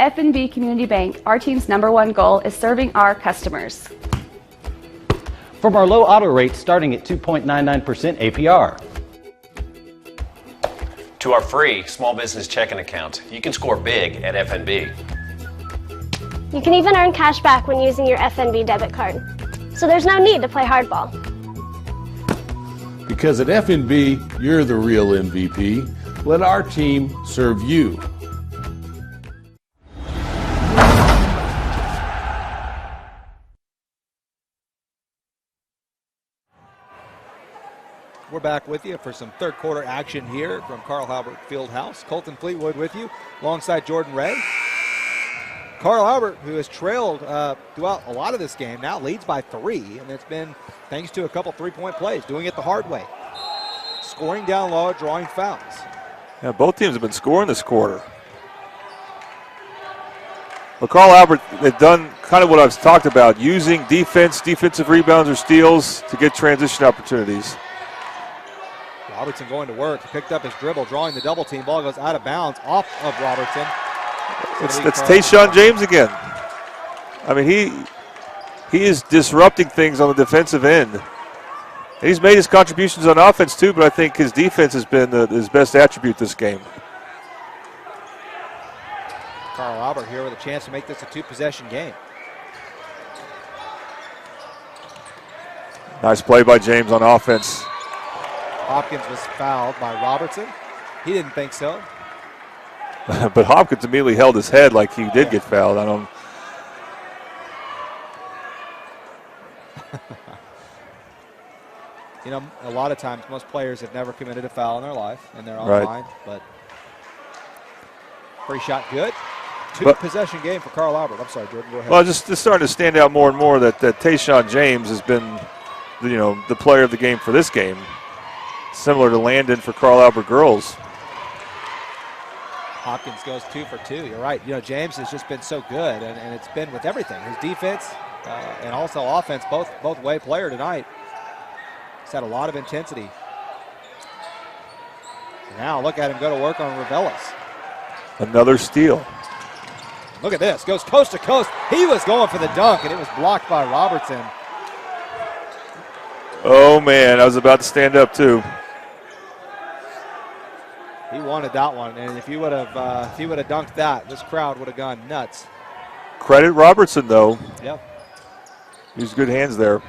F&B Community Bank, our team's #1 goal is serving our customers. From our low auto rates starting at 2.99% APR. To our free small business checking account, you can score big at FNB. You can even earn cash back when using your FNB debit card. So there's no need to play hardball. Because at FNB, you're the real MVP. Let our team serve you. We're back with you for some third quarter action here from Carl Albert Fieldhouse. Colton Fleetwood with you alongside Jordan Ray. Carl Albert, who has trailed throughout a lot of this game, now leads by 3, and it's been thanks to a couple three-point plays, doing it the hard way. Scoring down low, drawing fouls. Yeah, both teams have been scoring this quarter. Well, Carl Albert, they've done kind of what I've talked about, using defense, defensive rebounds or steals to get transition opportunities. Robertson going to work, picked up his dribble, drawing the double team. Ball goes out of bounds, off of Robertson. It's Tayshaun James again. I mean, he is disrupting things on the defensive end. And he's made his contributions on offense too, but I think his defense has been his best attribute this game. Carl Albert here with a chance to make this a 2-possession game. Nice play by James on offense. Hopkins was fouled by Robertson. He didn't think so. But Hopkins immediately held his head like he did get fouled. I don't. You know, a lot of times most players have never committed a foul in their life, and they're Right. online. But free shot good. 2-possession game for Carl Albert. I'm sorry, Jordan, go ahead. Well, just starting to stand out more and more that Tayshaun James has been, the player of the game for this game. Similar to Landon for Carl Albert girls. Hopkins goes 2 for 2. You're right. James has just been so good, and it's been with everything. His defense and also offense, both way player tonight. He's had a lot of intensity. Now look at him go to work on Ravelis. Another steal. Look at this. Goes coast to coast. He was going for the dunk, and it was blocked by Robertson. Oh, man. I was about to stand up, too. He wanted that one, and if he would have dunked that, this crowd would have gone nuts. Credit Robertson, though. Yep. Used good hands there.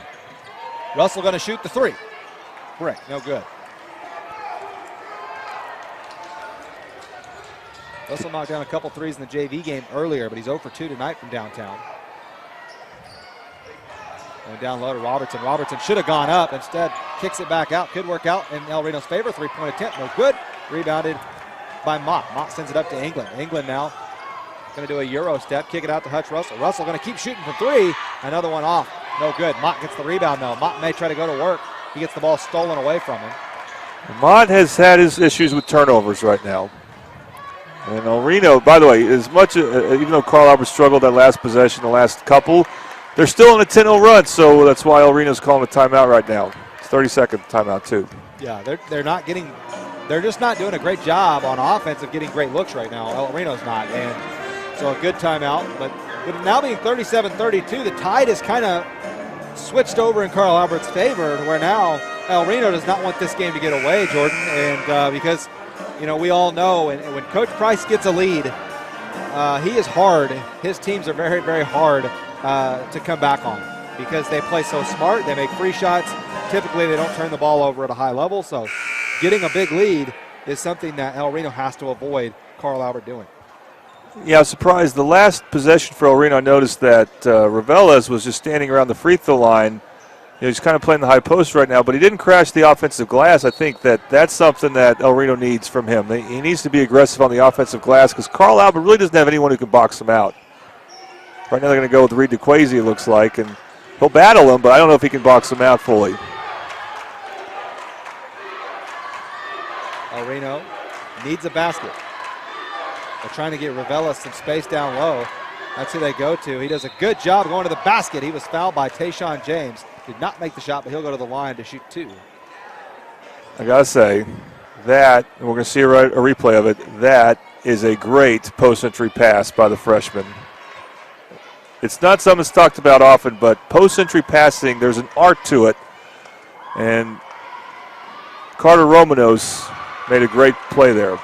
Russell going to shoot the 3. Brick, no good. Russell knocked down a couple threes in the JV game earlier, but he's 0 for 2 tonight from downtown. Going down low to Robertson. Robertson should have gone up. Instead, kicks it back out. Could work out in El Reno's favor. 3-point attempt, no good. Rebounded by Mott. Mott sends it up to England. England now going to do a Euro step. Kick it out to Hutch Russell. Russell going to keep shooting from 3. Another one off. No good. Mott gets the rebound, though. Mott may try to go to work. He gets the ball stolen away from him. Mott has had his issues with turnovers right now. And El Reno, by the way, as much even though Carl Albert struggled that last possession, the last couple, they're still on a 10-0 run, so that's why El Reno's calling a timeout right now. It's 30-second timeout, too. Yeah, they're just not doing a great job on offense of getting great looks right now. El Reno's not, and so a good timeout. But with it now being 37-32, the tide is kind of switched over in Carl Albert's favor, where now El Reno does not want this game to get away, Jordan, and because we all know, and when Coach Price gets a lead, he is hard. His teams are very, very hard to come back on because they play so smart. They make free shots. Typically, they don't turn the ball over at a high level. So getting a big lead is something that El Reno has to avoid Carl Albert doing. Yeah, I was surprised. The last possession for El Reno, I noticed that Ravelis was just standing around the free throw line. He's kind of playing the high post right now, but he didn't crash the offensive glass. I think that's something that El Reno needs from him. He needs to be aggressive on the offensive glass because Carl Albert really doesn't have anyone who can box him out. Right now they're going to go with Reed DeQuazy, it looks like, and he'll battle him, but I don't know if he can box him out fully. El Reno needs a basket. They're trying to get Ravelis some space down low. That's who they go to. He does a good job going to the basket. He was fouled by Tayshaun James. Did not make the shot, but he'll go to the line to shoot 2. I got to say, that, and we're going to see a replay of it, that is a great post-entry pass by the freshman. It's not something that's talked about often, but post-entry passing, there's an art to it. And Carter Romanos made a great play there.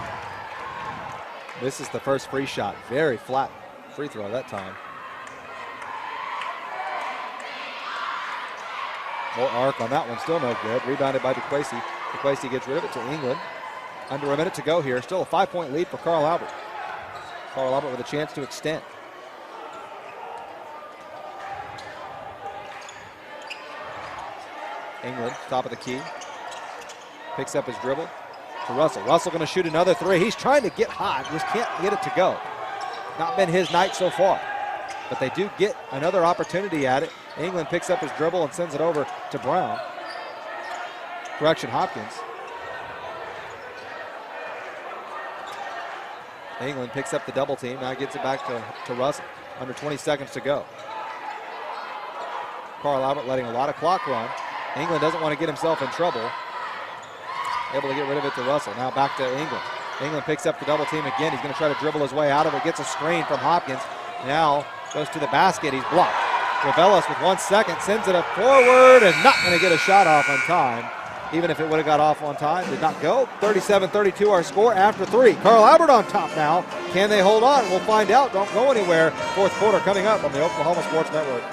This is the first free shot. Very flat free throw that time. More arc on that one, still no good. Rebounded by DeQuasey. DeQuasey gets rid of it to England. Under a minute to go here. Still a 5-point lead for Carl Albert. Carl Albert with a chance to extend. England, top of the key. Picks up his dribble to Russell. Russell going to shoot another three. He's trying to get hot, just can't get it to go. Not been his night so far. But they do get another opportunity at it. England picks up his dribble and sends it over to Brown. Correction, Hopkins. England picks up the double team, now gets it back to Russell. Under 20 seconds to go. Carl Albert letting a lot of clock run. England doesn't want to get himself in trouble. Able to get rid of it to Russell. Now back to England. England picks up the double team again. He's going to try to dribble his way out of it. Gets a screen from Hopkins. Now goes to the basket. He's blocked. Revelis with 1 second sends it up forward and not going to get a shot off on time. Even if it would have got off on time, did not go. 37-32 our score after 3. Carl Albert on top now. Can they hold on? We'll find out. Don't go anywhere. Fourth quarter coming up on the Oklahoma Sports Network.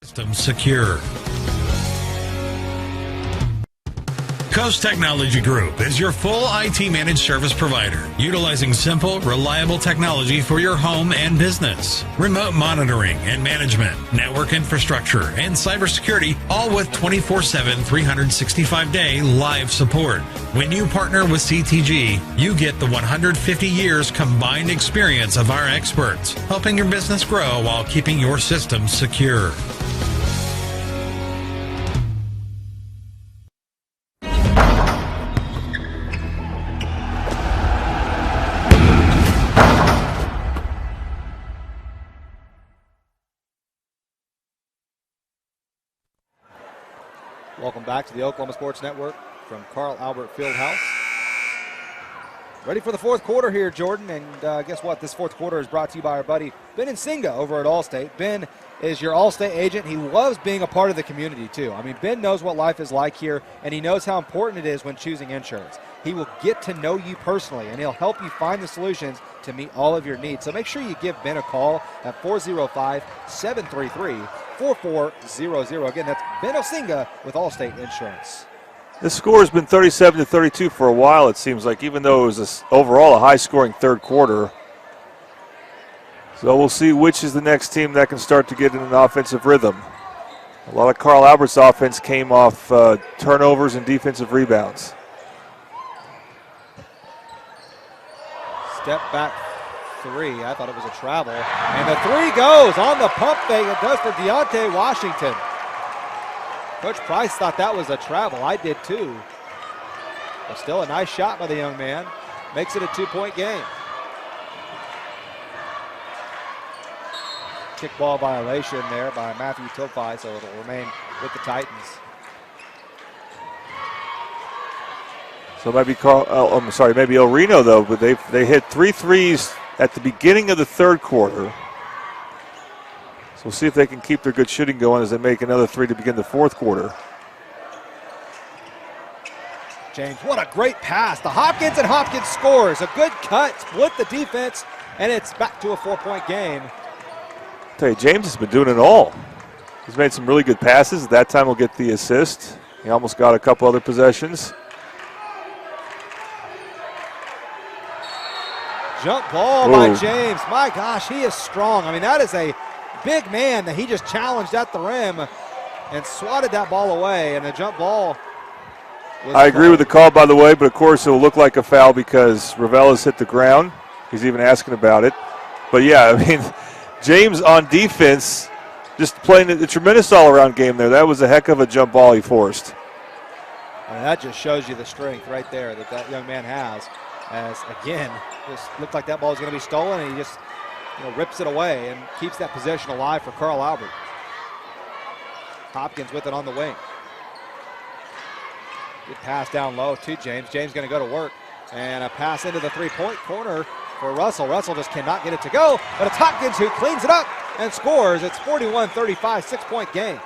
System secure. Coast Technology Group is your full IT managed service provider, utilizing simple, reliable technology for your home and business. Remote monitoring and management, network infrastructure, and cybersecurity, all with 24/7, 365-day live support. When you partner with CTG, you get the 150 years combined experience of our experts, helping your business grow while keeping your systems secure. Welcome back to the Oklahoma Sports Network from Carl Albert Fieldhouse. Ready for the fourth quarter here, Jordan, and guess what? This fourth quarter is brought to you by our buddy Ben Nsinga over at Allstate. Ben is your Allstate agent. He loves being a part of the community, too. I mean, Ben knows what life is like here, and he knows how important it is when choosing insurance. He will get to know you personally, and he'll help you find the solutions to meet all of your needs. So make sure you give Ben a call at 405-733-4400. Again, that's Ben Nsinga with Allstate Insurance. This score has been 37-32 for a while, it seems like, even though it was overall a high-scoring third quarter. So we'll see which is the next team that can start to get in an offensive rhythm. A lot of Carl Albert's offense came off turnovers and defensive rebounds. Step back three. I thought it was a travel. And the three goes on the pump fake. It does for Deontay Washington. Coach Price thought that was a travel. I did too. But still a nice shot by the young man. Makes it a 2-point game. Kickball violation there by Matthew Tilfai, so it'll remain with the Titans. So it might be maybe El Reno though, but they hit 3 threes at the beginning of the third quarter. So we'll see if they can keep their good shooting going as they make another 3 to begin the fourth quarter. James, what a great pass. The Hopkins scores. A good cut, split the defense, and it's back to a 4-point game. I'll tell you, James has been doing it all. He's made some really good passes. At that time, he'll get the assist. He almost got a couple other possessions. Jump ball by James. My gosh, he is strong. I mean, that is a big man that he just challenged at the rim and swatted that ball away. And the jump ball was I agree with the call, by the way, but of course it will look like a foul because Revelis hit the ground. He's even asking about it. But yeah, I mean, James on defense just playing a tremendous all-around game there. That was a heck of a jump ball he forced. I mean, that just shows you the strength right there that young man has. As, again, just looked like that ball was going to be stolen, and he just rips it away and keeps that possession alive for Carl Albert. Hopkins with it on the wing. Good pass down low to James. James going to go to work. And a pass into the three-point corner for Russell. Russell just cannot get it to go, but it's Hopkins who cleans it up and scores. It's 41-35, 6-point game.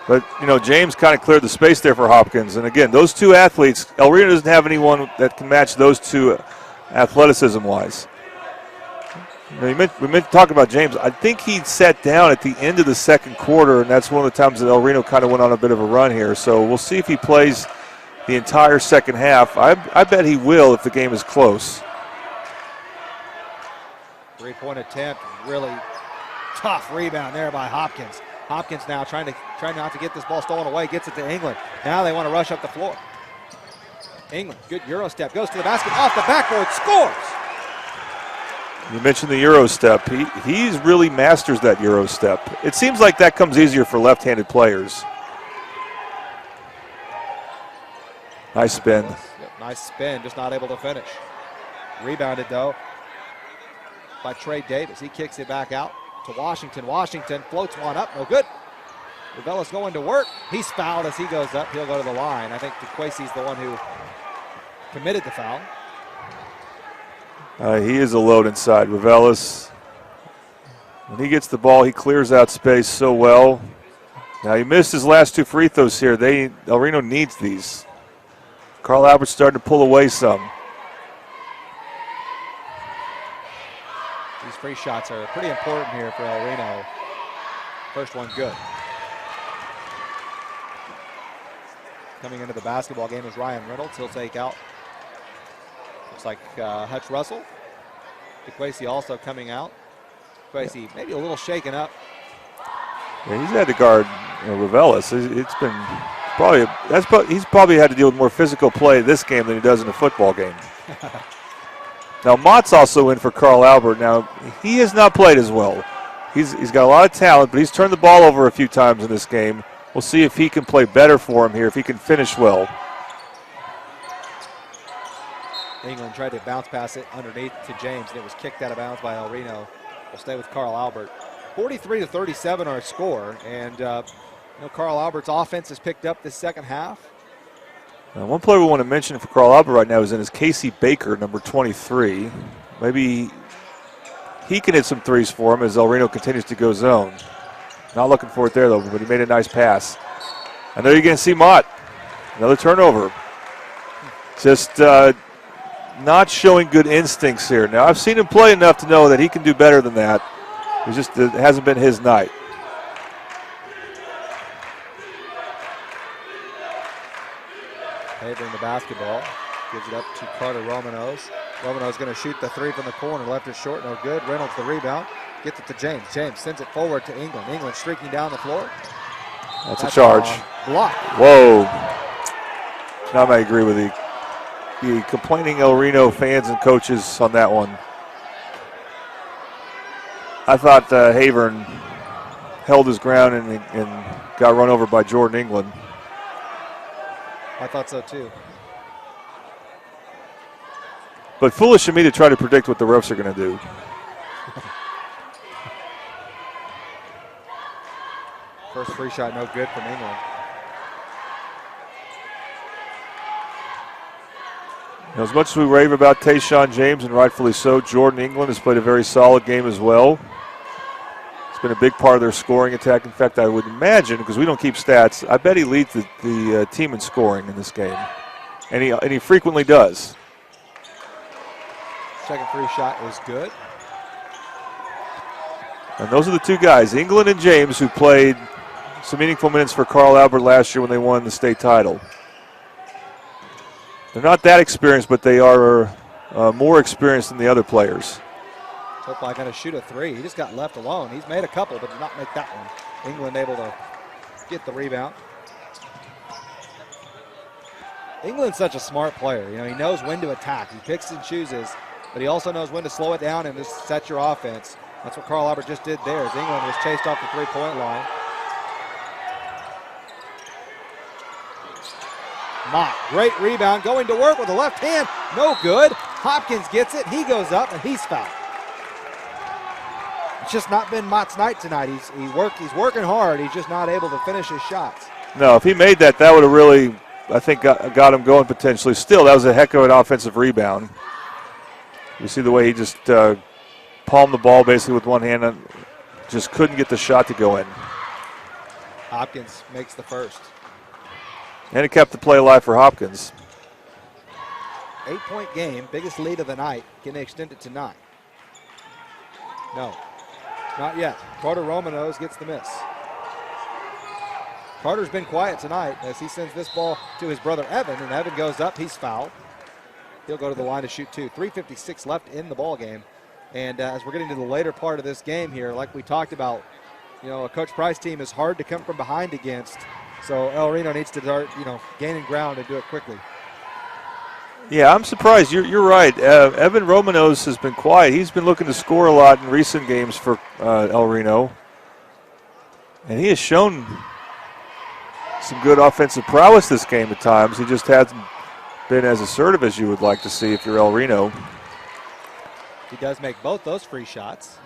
But, James kind of cleared the space there for Hopkins. And, again, those two athletes, El Reno doesn't have anyone that can match those two athleticism-wise. We meant to talk about James. I think he sat down at the end of the second quarter, and that's one of the times that El Reno kind of went on a bit of a run here. So we'll see if he plays the entire second half. I bet he will if the game is close. Three-point attempt, really tough rebound there by Hopkins. Hopkins now trying not to get this ball stolen away, gets it to England. Now they want to rush up the floor. England, good Euro step, goes to the basket, off the backboard, scores! You mentioned the Euro step. He's really masters that Euro step. It seems like that comes easier for left-handed players. Nice spin. Yep, nice spin, just not able to finish. Rebounded, though, by Trey Davis. He kicks it back out to Washington. Washington floats one up, no good. Ravella's going to work. He's fouled as he goes up. He'll go to the line. I think DeQuacy's the one who committed the foul. He is a load inside. Ravella's, when he gets the ball, he clears out space so well. Now, he missed his last two free throws here. El Reno needs these. Carl Albert's starting to pull away some. These free shots are pretty important here for El Reno. First one good. Coming into the basketball game is Ryan Reynolds. He'll take out, looks like Hutch Russell. DeQuacy also coming out. DeQuacy maybe a little shaken up. Yeah, he's had to guard Ravella's. It's been he's probably had to deal with more physical play this game than he does in a football game. Now, Mott's also in for Carl Albert. Now, he has not played as well. He's got a lot of talent, but he's turned the ball over a few times in this game. We'll see if he can play better for him here, if he can finish well. England tried to bounce pass it underneath to James, and it was kicked out of bounds by El Reno. We'll stay with Carl Albert. 43-37 our score, and Carl Albert's offense has picked up this second half. Now, one player we want to mention for Carl Albert right now is Casey Baker, number 23. Maybe he can hit some threes for him as El Reno continues to go zone. Not looking for it there, though, but he made a nice pass. I know you're going to see Mott. Another turnover. Just not showing good instincts here. Now, I've seen him play enough to know that he can do better than that. It hasn't been his night. Favoring the basketball. Gives it up to Carter Romanos. Romanos going to shoot the three from the corner. Left is short, no good. Reynolds the rebound. Gets it to James. James sends it forward to England. England streaking down the floor. That's a charge. Block. Whoa. Now I agree with the complaining El Reno fans and coaches on that one. I thought Havern held his ground and got run over by Jordan England. I thought so too. But foolish of me to try to predict what the refs are going to do. First free shot, no good from England. As much as we rave about Tayshaun James, and rightfully so, Jordan England has played a very solid game as well. It's been a big part of their scoring attack. In fact, I would imagine, because we don't keep stats, I bet he leads the team in scoring in this game. And he frequently does. Second free shot is good. And those are the two guys, England and James, who played some meaningful minutes for Carl Albert last year when they won the state title. They're not that experienced, but they are more experienced than the other players. Topai going to shoot a three. He just got left alone. He's made a couple, but did not make that one. England able to get the rebound. England's such a smart player. He knows when to attack. He picks and chooses, but he also knows when to slow it down and just set your offense. That's what Carl Albert just did there as England was chased off the three-point line. Mott, great rebound, going to work with the left hand. No good. Hopkins gets it. He goes up, and he's fouled. It's just not been Mott's night tonight. He's working hard. He's just not able to finish his shots. No, if he made that, that would have really, I think, got him going potentially. Still, that was a heck of an offensive rebound. You see the way he just palmed the ball basically with one hand and just couldn't get the shot to go in. Hopkins makes the first. And it kept the play alive for Hopkins. 8-point game, biggest lead of the night. Can they extend it to 9? No, not yet. Carter Romanos gets the miss. Carter's been quiet tonight as he sends this ball to his brother Evan, and Evan goes up. He's fouled. He'll go to the line to shoot 2. 3:56 left in the ball game. And as we're getting to the later part of this game here, like we talked about, you know, a Coach Price team is hard to come from behind against. So El Reno needs to start, gaining ground and do it quickly. Yeah, I'm surprised. You're right. Evan Romanos has been quiet. He's been looking to score a lot in recent games for El Reno. And he has shown some good offensive prowess this game at times. He just hasn't been as assertive as you would like to see if you're El Reno. He does make both those free shots.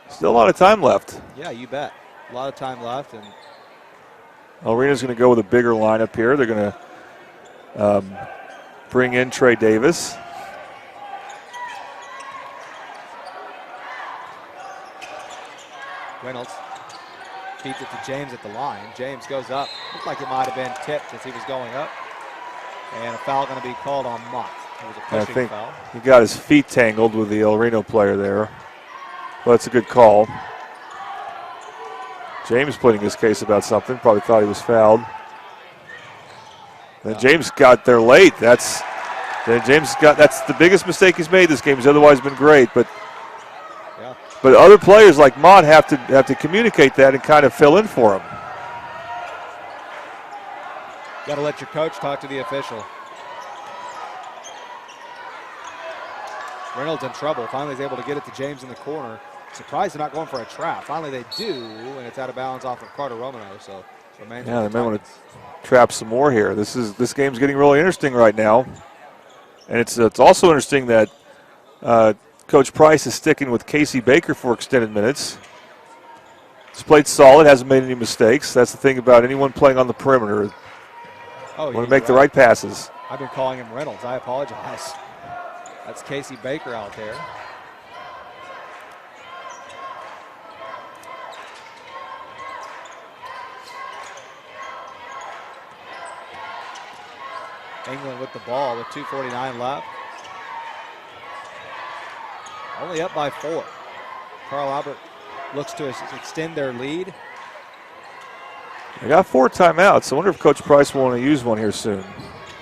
Still a lot of time left. Yeah, you bet. A lot of time left. And El Reno's going to go with a bigger lineup here. They're going to bring in Trey Davis. Reynolds feeds it to James at the line. James goes up. Looked like it might have been tipped as he was going up. And a foul going to be called on Mott. It was a pushing I think foul. he got his feet tangled with the El Reno player there. But it's a good call. James pleading his case about something. Probably thought he was fouled. Then James got there late. That's the biggest mistake he's made this game. He's otherwise been great, but other players like Mott have to communicate that and kind of fill in for him. Got to let your coach talk to the official. Reynolds in trouble. Finally is able to get it to James in the corner. Surprised they're not going for a trap. Finally they do, and it's out of bounds off of Carter Romano. So yeah, they may want to trap some more here. This game's getting really interesting right now, and it's also interesting that Coach Price is sticking with Casey Baker for extended minutes. He's played solid, hasn't made any mistakes. That's the thing about anyone playing on the perimeter. Want to make the right passes. I've been calling him Reynolds. I apologize. That's Casey Baker out there. England with the ball with 2:49 left. Only up by 4. Carl Albert looks to extend their lead. They got 4 timeouts. I wonder if Coach Price will want to use one here soon.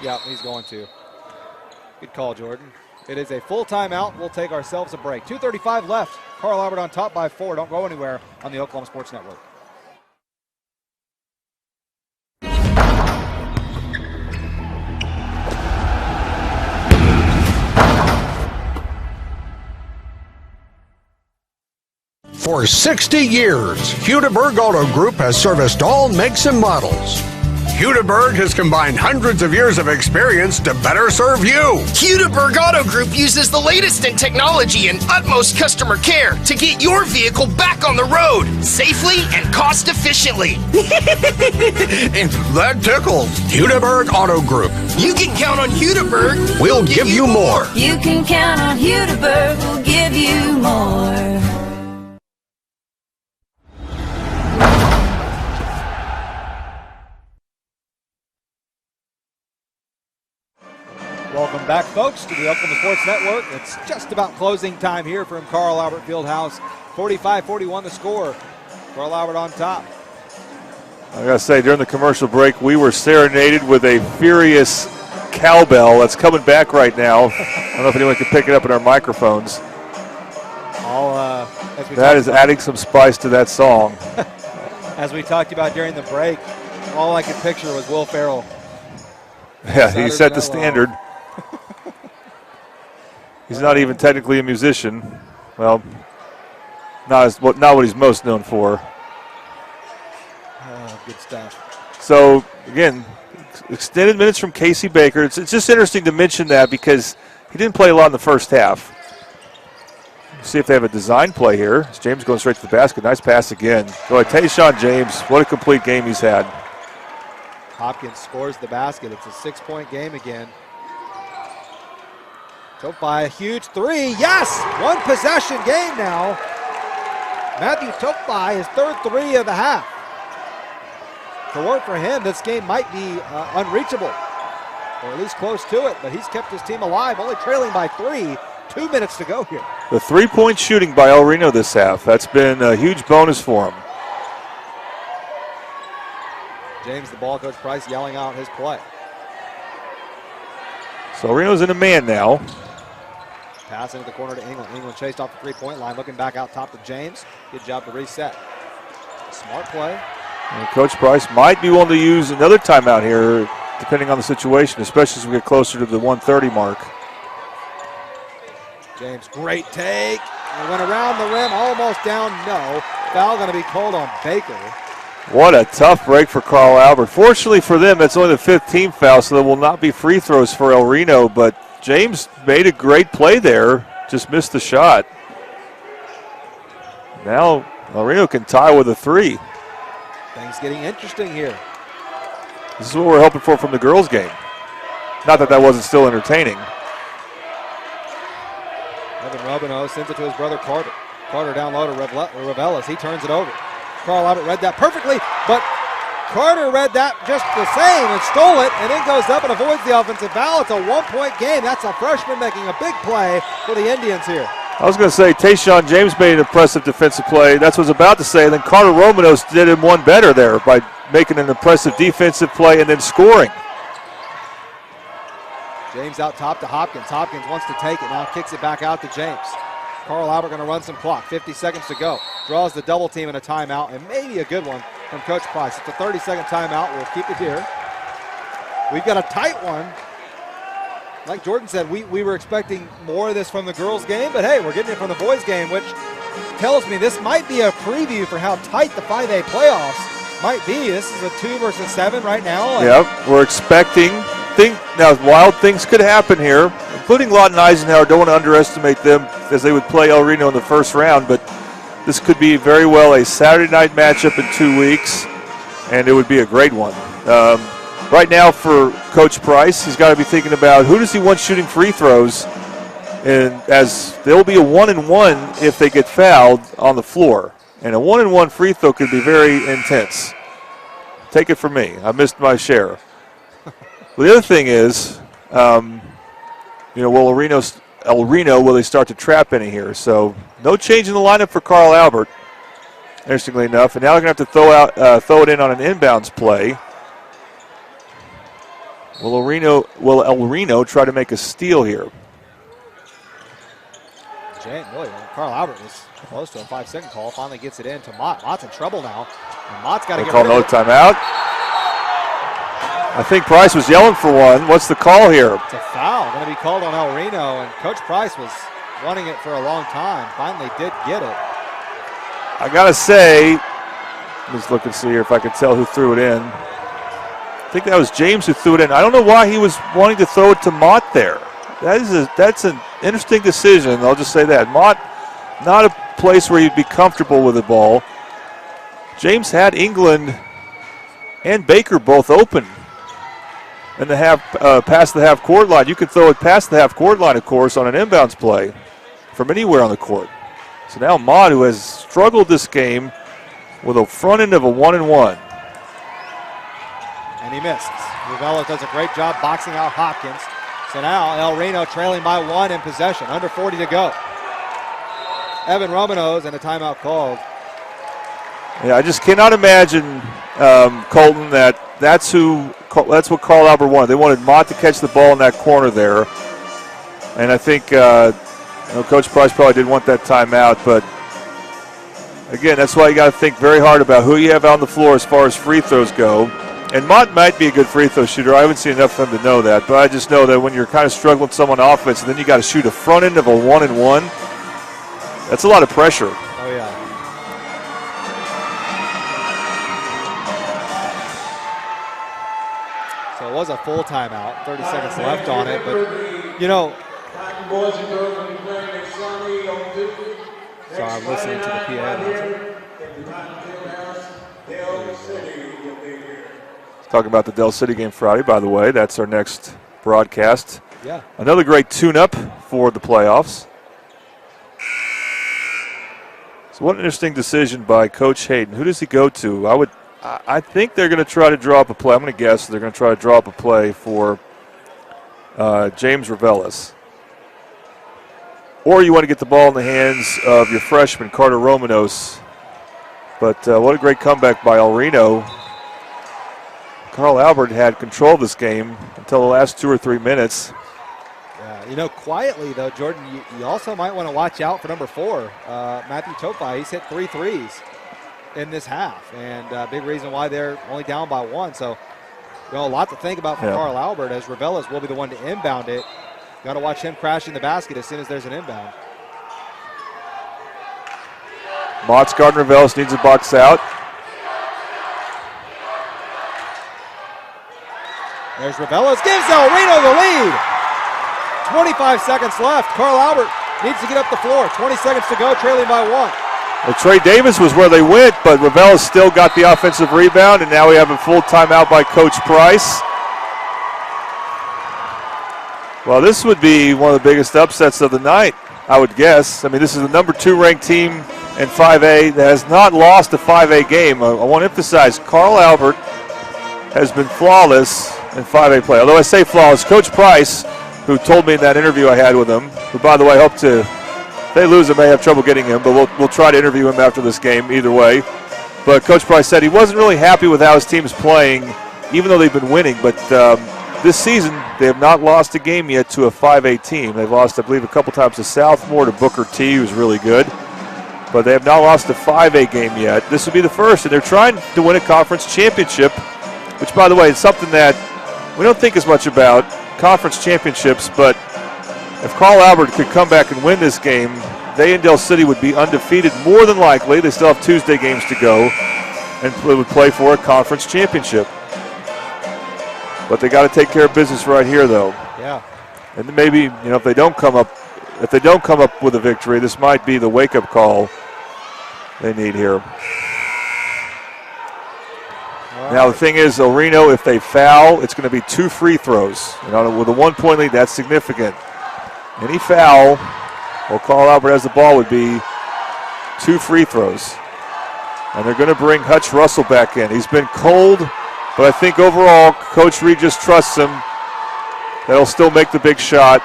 Yeah, he's going to. Good call, Jordan. It is a full timeout. We'll take ourselves a break. 2:35 left. Carl Albert on top by 4. Don't go anywhere on the Oklahoma Sports Network. For 60 years, Hudeberg Auto Group has serviced all makes and models. Hudeberg has combined hundreds of years of experience to better serve you. Hudeberg Auto Group uses the latest in technology and utmost customer care to get your vehicle back on the road safely and cost efficiently. And that tickles. Hudeberg Auto Group. You can count on Hudeberg. We'll give you more. You can count on Hudeberg. We'll give you more. Welcome back, folks, to the Oklahoma Sports Network. It's just about closing time here from Carl Albert Fieldhouse. 45-41 the score. Carl Albert on top. I got to say, during the commercial break, we were serenaded with a furious cowbell that's coming back right now. I don't know if anyone can pick it up in our microphones. That is adding some spice to that song. As we talked about during the break, all I could picture was Will Ferrell. Yeah, he set the standard. He's not even technically a musician. Well, not what he's most known for. Good stuff. So, again, extended minutes from Casey Baker. It's just interesting to mention that because he didn't play a lot in the first half. See if they have a design play here. As James going straight to the basket. Nice pass again. Go ahead, Tayshaun James. What a complete game he's had. Hopkins scores the basket. It's a 6-point game again. Choked by a huge three. Yes! One possession game now. Matthew Tokbai, his third three of the half. If it weren't for him, this game might be unreachable, or at least close to it, but he's kept his team alive, only trailing by 3. 2 minutes to go here. The three-point shooting by El Reno this half. That's been a huge bonus for him. James, the ball coach Price yelling out his play. So El Reno's in a man now. Pass into the corner to England. England chased off the three-point line, looking back out top to James. Good job to reset. Smart play. And Coach Price might be willing to use another timeout here, depending on the situation, especially as we get closer to the 1:30 mark. James, great take. It went around the rim, almost down. No. Foul going to be called on Baker. What a tough break for Carl Albert. Fortunately for them, it's only the 5th team foul, so there will not be free throws for El Reno, but James made a great play there, just missed the shot. Now El Reno can tie with a 3. Things getting interesting here. This is what we're hoping for from the girls' game. Not that wasn't still entertaining. Evan Robino sends it to his brother Carter. Carter down low to Ravelis. He turns it over. Carl Albert read that perfectly, but Carter read that just the same and stole it, and then goes up and avoids the offensive foul. It's a 1-point game. That's a freshman making a big play for the Indians here. I was going to say Tayshaun James made an impressive defensive play. That's what I was about to say. And then Carter Romanos did him one better there by making an impressive defensive play and then scoring. James out top to Hopkins. Hopkins wants to take it. Now kicks it back out to James. Carl Albert going to run some clock. 50 seconds to go. Draws the double team in a timeout, and maybe a good one from Coach Price. It's a 30-second timeout. We'll keep it here. We've got a tight one. Like Jordan said, we were expecting more of this from the girls' game, but hey, we're getting it from the boys' game, which tells me this might be a preview for how tight the 5A playoffs might be. This is a 2 versus 7 right now. Yep, we're expecting. Now, wild things could happen here, including Lawton Eisenhower. Don't want to underestimate them as they would play El Reno in the first round, but this could be very well a Saturday night matchup in 2 weeks, and it would be a great one. Right now for Coach Price, he's got to be thinking about who does he want shooting free throws, and as there will be a 1-and-1 if they get fouled on the floor. And a 1-and-1 free throw could be very intense. Take it from me. I missed my share. Well, the other thing is, will El Reno, will they start to trap any here? So no change in the lineup for Carl Albert, interestingly enough. And now they're going to have to throw it in on an inbounds play. Will El Reno try to make a steal here? Really, Carl Albert was close to a 5-second call. Finally gets it in to Mott. Mott's in trouble now. And Mott's got to get rid of it. Call no timeout. I think Price was yelling for one. What's the call here? It's a foul. Going to be called on El Reno, and Coach Price was wanting it for a long time. Finally did get it. I got to say, let's look and see here if I can tell who threw it in. I think that was James who threw it in. I don't know why he was wanting to throw it to Mott there. That's an interesting decision. I'll just say that. Mott, not a place where you'd be comfortable with the ball. James had England and Baker both open in the past the half-court line. You can throw it past the half-court line, of course, on an inbounds play from anywhere on the court. So now Mott, who has struggled this game with a front end of a 1-and-1. And he misses. Rivella does a great job boxing out Hopkins. So now El Reno trailing by 1 in possession. Under 40 to go. Evan Romanos and a timeout called. Yeah, I just cannot imagine, Colton, that's what Carl Albert wanted. They wanted Mott to catch the ball in that corner there. And I think Coach Price probably didn't want that timeout. But, again, that's why you got to think very hard about who you have on the floor as far as free throws go. And Mott might be a good free throw shooter. I haven't seen enough of him to know that. But I just know that when you're kind of struggling with someone on offense and then you got to shoot a front end of a 1-and-1, that's a lot of pressure. Oh, yeah. So it was a full timeout. 30 seconds left on it. But, So I'm listening to the PA announcer. Talking about the Del City game Friday, by the way. That's our next broadcast. Yeah. Another great tune-up for the playoffs. So what an interesting decision by Coach Hayden. Who does he go to? I think they're going to try to draw up a play. I'm going to guess they're going to try to draw up a play for James Ravelis. Or you want to get the ball in the hands of your freshman, Carter Romanos. But what a great comeback by El Reno. Carl Albert had control of this game until the last 2 or 3 minutes. Yeah, quietly, though, Jordan, you also might want to watch out for number 4, Matthew Topai. He's hit 3 threes in this half, and a big reason why they're only down by 1. So, a lot to think about for Carl Albert, as Ravelis will be the one to inbound it. Got to watch him crashing the basket as soon as there's an inbound. Mott's Gardner Ravelis needs a box out. There's Ravelis, gives El Reno the lead. 25 seconds left. Carl Albert needs to get up the floor. 20 seconds to go, trailing by 1. Well, Trey Davis was where they went, but Ravelis still got the offensive rebound, and now we have a full timeout by Coach Price. Well, this would be one of the biggest upsets of the night, I would guess. I mean, this is the number 2 ranked team in 5A that has not lost a 5A game. I want to emphasize Carl Albert has been flawless in 5A play. Although I say flawless, Coach Price, who told me in that interview I had with him, who, by the way, I hope to, if they lose, I may have trouble getting him, but we'll try to interview him after this game either way. But Coach Price said he wasn't really happy with how his team's playing, even though they've been winning. But this season, they have not lost a game yet to a 5A team. They've lost, I believe, a couple times to Southmore, to Booker T, who's really good. But they have not lost a 5A game yet. This would be the first, and they're trying to win a conference championship, which, by the way, is something that we don't think as much about, conference championships. But if Carl Albert could come back and win this game, they in Del City would be undefeated more than likely. They still have Tuesday games to go, and they would play for a conference championship. But they got to take care of business right here, though. Yeah. And maybe, if they don't come up with a victory, this might be the wake-up call they need here. Now, the thing is, El Reno, if they foul, it's going to be 2 free throws. With a 1-point lead, that's significant. Any foul, while Carl Albert has the ball, would be 2 free throws. And they're going to bring Hutch Russell back in. He's been cold, but I think overall, Coach Reed just trusts him that he'll still make the big shot.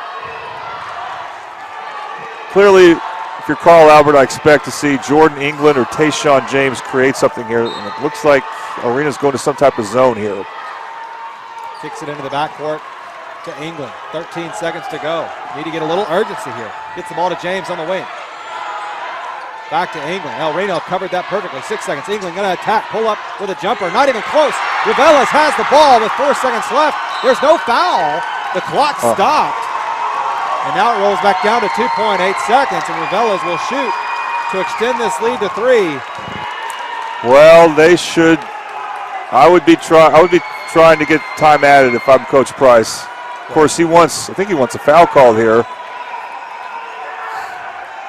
Clearly, if you're Carl Albert, I expect to see Jordan England or Tayshawn James create something here. And it looks like Arena's going to some type of zone here. Kicks it into the backcourt to England. 13 seconds to go. Need to get a little urgency here. Gets the ball to James on the wing. Back to England. El Reno covered that perfectly. 6 seconds. England going to attack. Pull up with a jumper. Not even close. Ravelis has the ball with 4 seconds left. There's no foul. The clock stopped. And now it rolls back down to 2.8 seconds, and Ravelis will shoot to extend this lead to 3. Well, they should. I would be trying to get time added if I'm Coach Price. Of course, I think he wants a foul call here.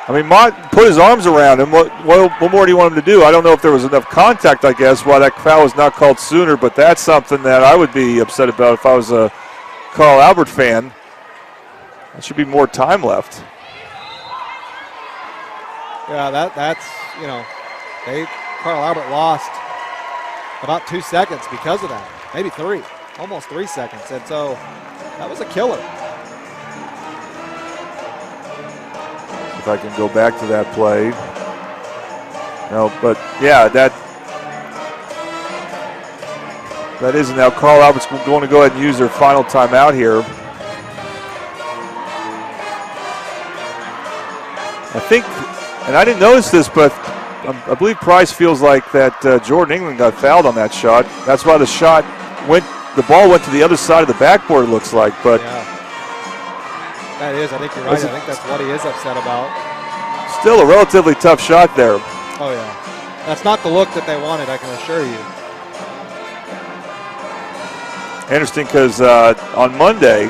I mean, Mott put his arms around him. What more do you want him to do? I don't know if there was enough contact, I guess, why that foul was not called sooner, but that's something that I would be upset about if I was a Carl Albert fan. There should be more time left. Yeah, that's Carl Albert lost about 2 seconds because of that. Maybe 3, almost 3 seconds. And so that was a killer. If I can go back to that play. No, but yeah, that is now Carl Albert's going to go ahead and use their final timeout here. I think, and I didn't notice this, but I believe Price feels like that Jordan England got fouled on that shot. That's why the ball went to the other side of the backboard, it looks like. But yeah. That is, I think you're right. I think that's what he is upset about. Still a relatively tough shot there. Oh, yeah. That's not the look that they wanted, I can assure you. Interesting because on Monday,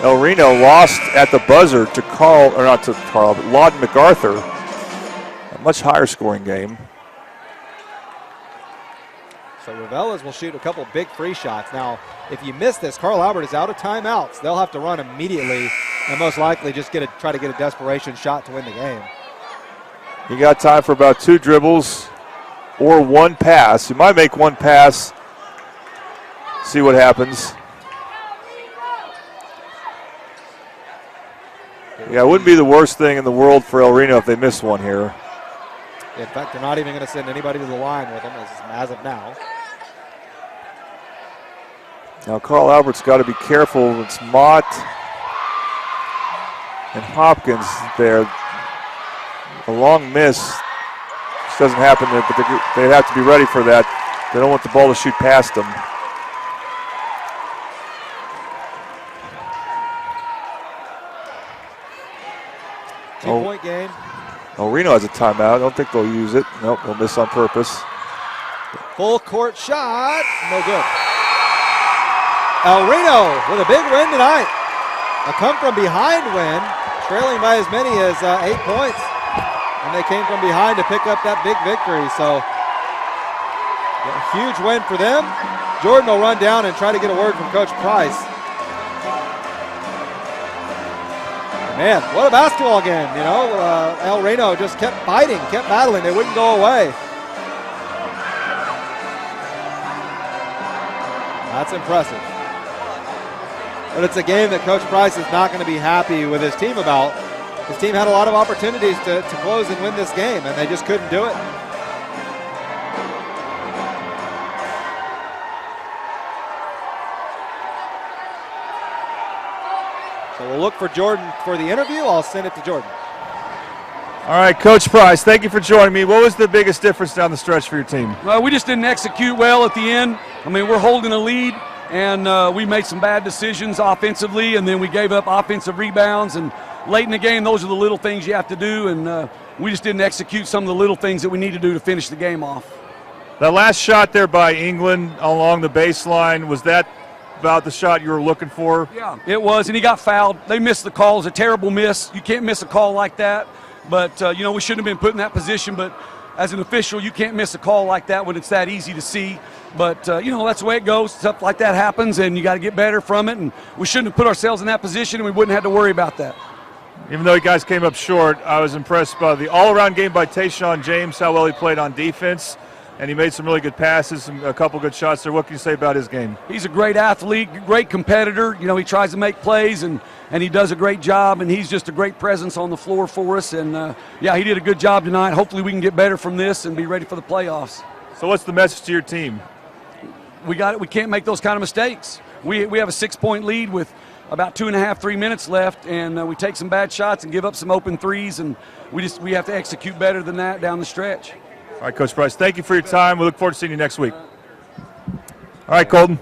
El Reno lost at the buzzer to Lawton MacArthur. A much higher scoring game. So Ravelas will shoot a couple big free shots. Now, if you miss this, Carl Albert is out of timeouts. They'll have to run immediately and most likely just try to get a desperation shot to win the game. You got time for about 2 dribbles or 1 pass. You might make 1 pass, see what happens. Yeah, it wouldn't be the worst thing in the world for El Reno if they miss one here. In fact, they're not even going to send anybody to the line with them as of now. Now Carl Albert's got to be careful. It's Mott and Hopkins there. A long miss. This doesn't happen, but they have to be ready for that. They don't want the ball to shoot past them. Two-point game. Oh, Reno has a timeout. I don't think they'll use it. Nope, they'll miss on purpose. Full court shot. No good. El Reno with a big win tonight. A come-from-behind win, trailing by as many as 8 points. And they came from behind to pick up that big victory. So a huge win for them. Jordan will run down and try to get a word from Coach Price. Man, what a basketball game, you know. El Reno just kept fighting, kept battling. They wouldn't go away. That's impressive. But it's a game that Coach Price is not going to be happy with his team about. His team had a lot of opportunities to close and win this game, and they just couldn't do it. So we'll look for Jordan for the interview. I'll send it to Jordan. All right, Coach Price, thank you for joining me. What was the biggest difference down the stretch for your team? Well, we just didn't execute well at the end. I mean, we're holding a lead, and we made some bad decisions offensively, and then we gave up offensive rebounds. And late in the game, those are the little things you have to do, and we just didn't execute some of the little things that we need to do to finish the game off. That last shot there by England along the baseline, was that about the shot you were looking for? Yeah, it was, and he got fouled. They missed the call. It was a terrible miss. You can't miss a call like that. But, you know, we shouldn't have been put in that position. But as an official, you can't miss a call like that when it's that easy to see. But, you know, that's the way it goes. Stuff like that happens, and you got to get better from it. And we shouldn't have put ourselves in that position, and we wouldn't have to worry about that. Even though you guys came up short, I was impressed by the all-around game by Tayshaun James, how well he played on defense. And he made some really good passes, a couple good shots there. What can you say about his game? He's a great athlete, great competitor. You know, he tries to make plays, and he does a great job, and he's just a great presence on the floor for us. And, yeah, he did a good job tonight. Hopefully we can get better from this and be ready for the playoffs. So what's the message to your team? We got it. We can't make those kind of mistakes. We have a 6-point lead with about 2.5, 3 minutes left, and we take some bad shots and give up some open threes, and we have to execute better than that down the stretch. All right, Coach Price, thank you for your time. We look forward to seeing you next week. All right, Colton.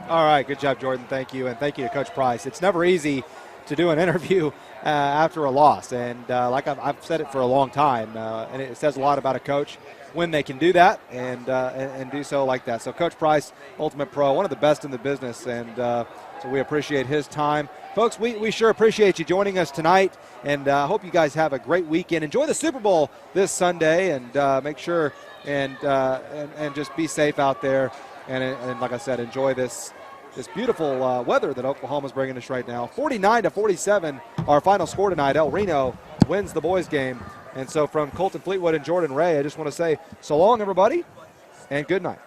All right, good job, Jordan. Thank you, and thank you to Coach Price. It's never easy to do an interview after a loss, and like I've said it for a long time, and it says a lot about a coach when they can do that and do so like that. So Coach Price, Ultimate Pro, one of the best in the business, and so we appreciate his time. Folks, we sure appreciate you joining us tonight, and I hope you guys have a great weekend. Enjoy the Super Bowl this Sunday, and make sure and just be safe out there. And like I said, enjoy this beautiful weather that Oklahoma's bringing us right now. 49-47, our final score tonight. El Reno wins the boys game. And so from Colton Fleetwood and Jordan Ray, I just want to say so long, everybody, and good night.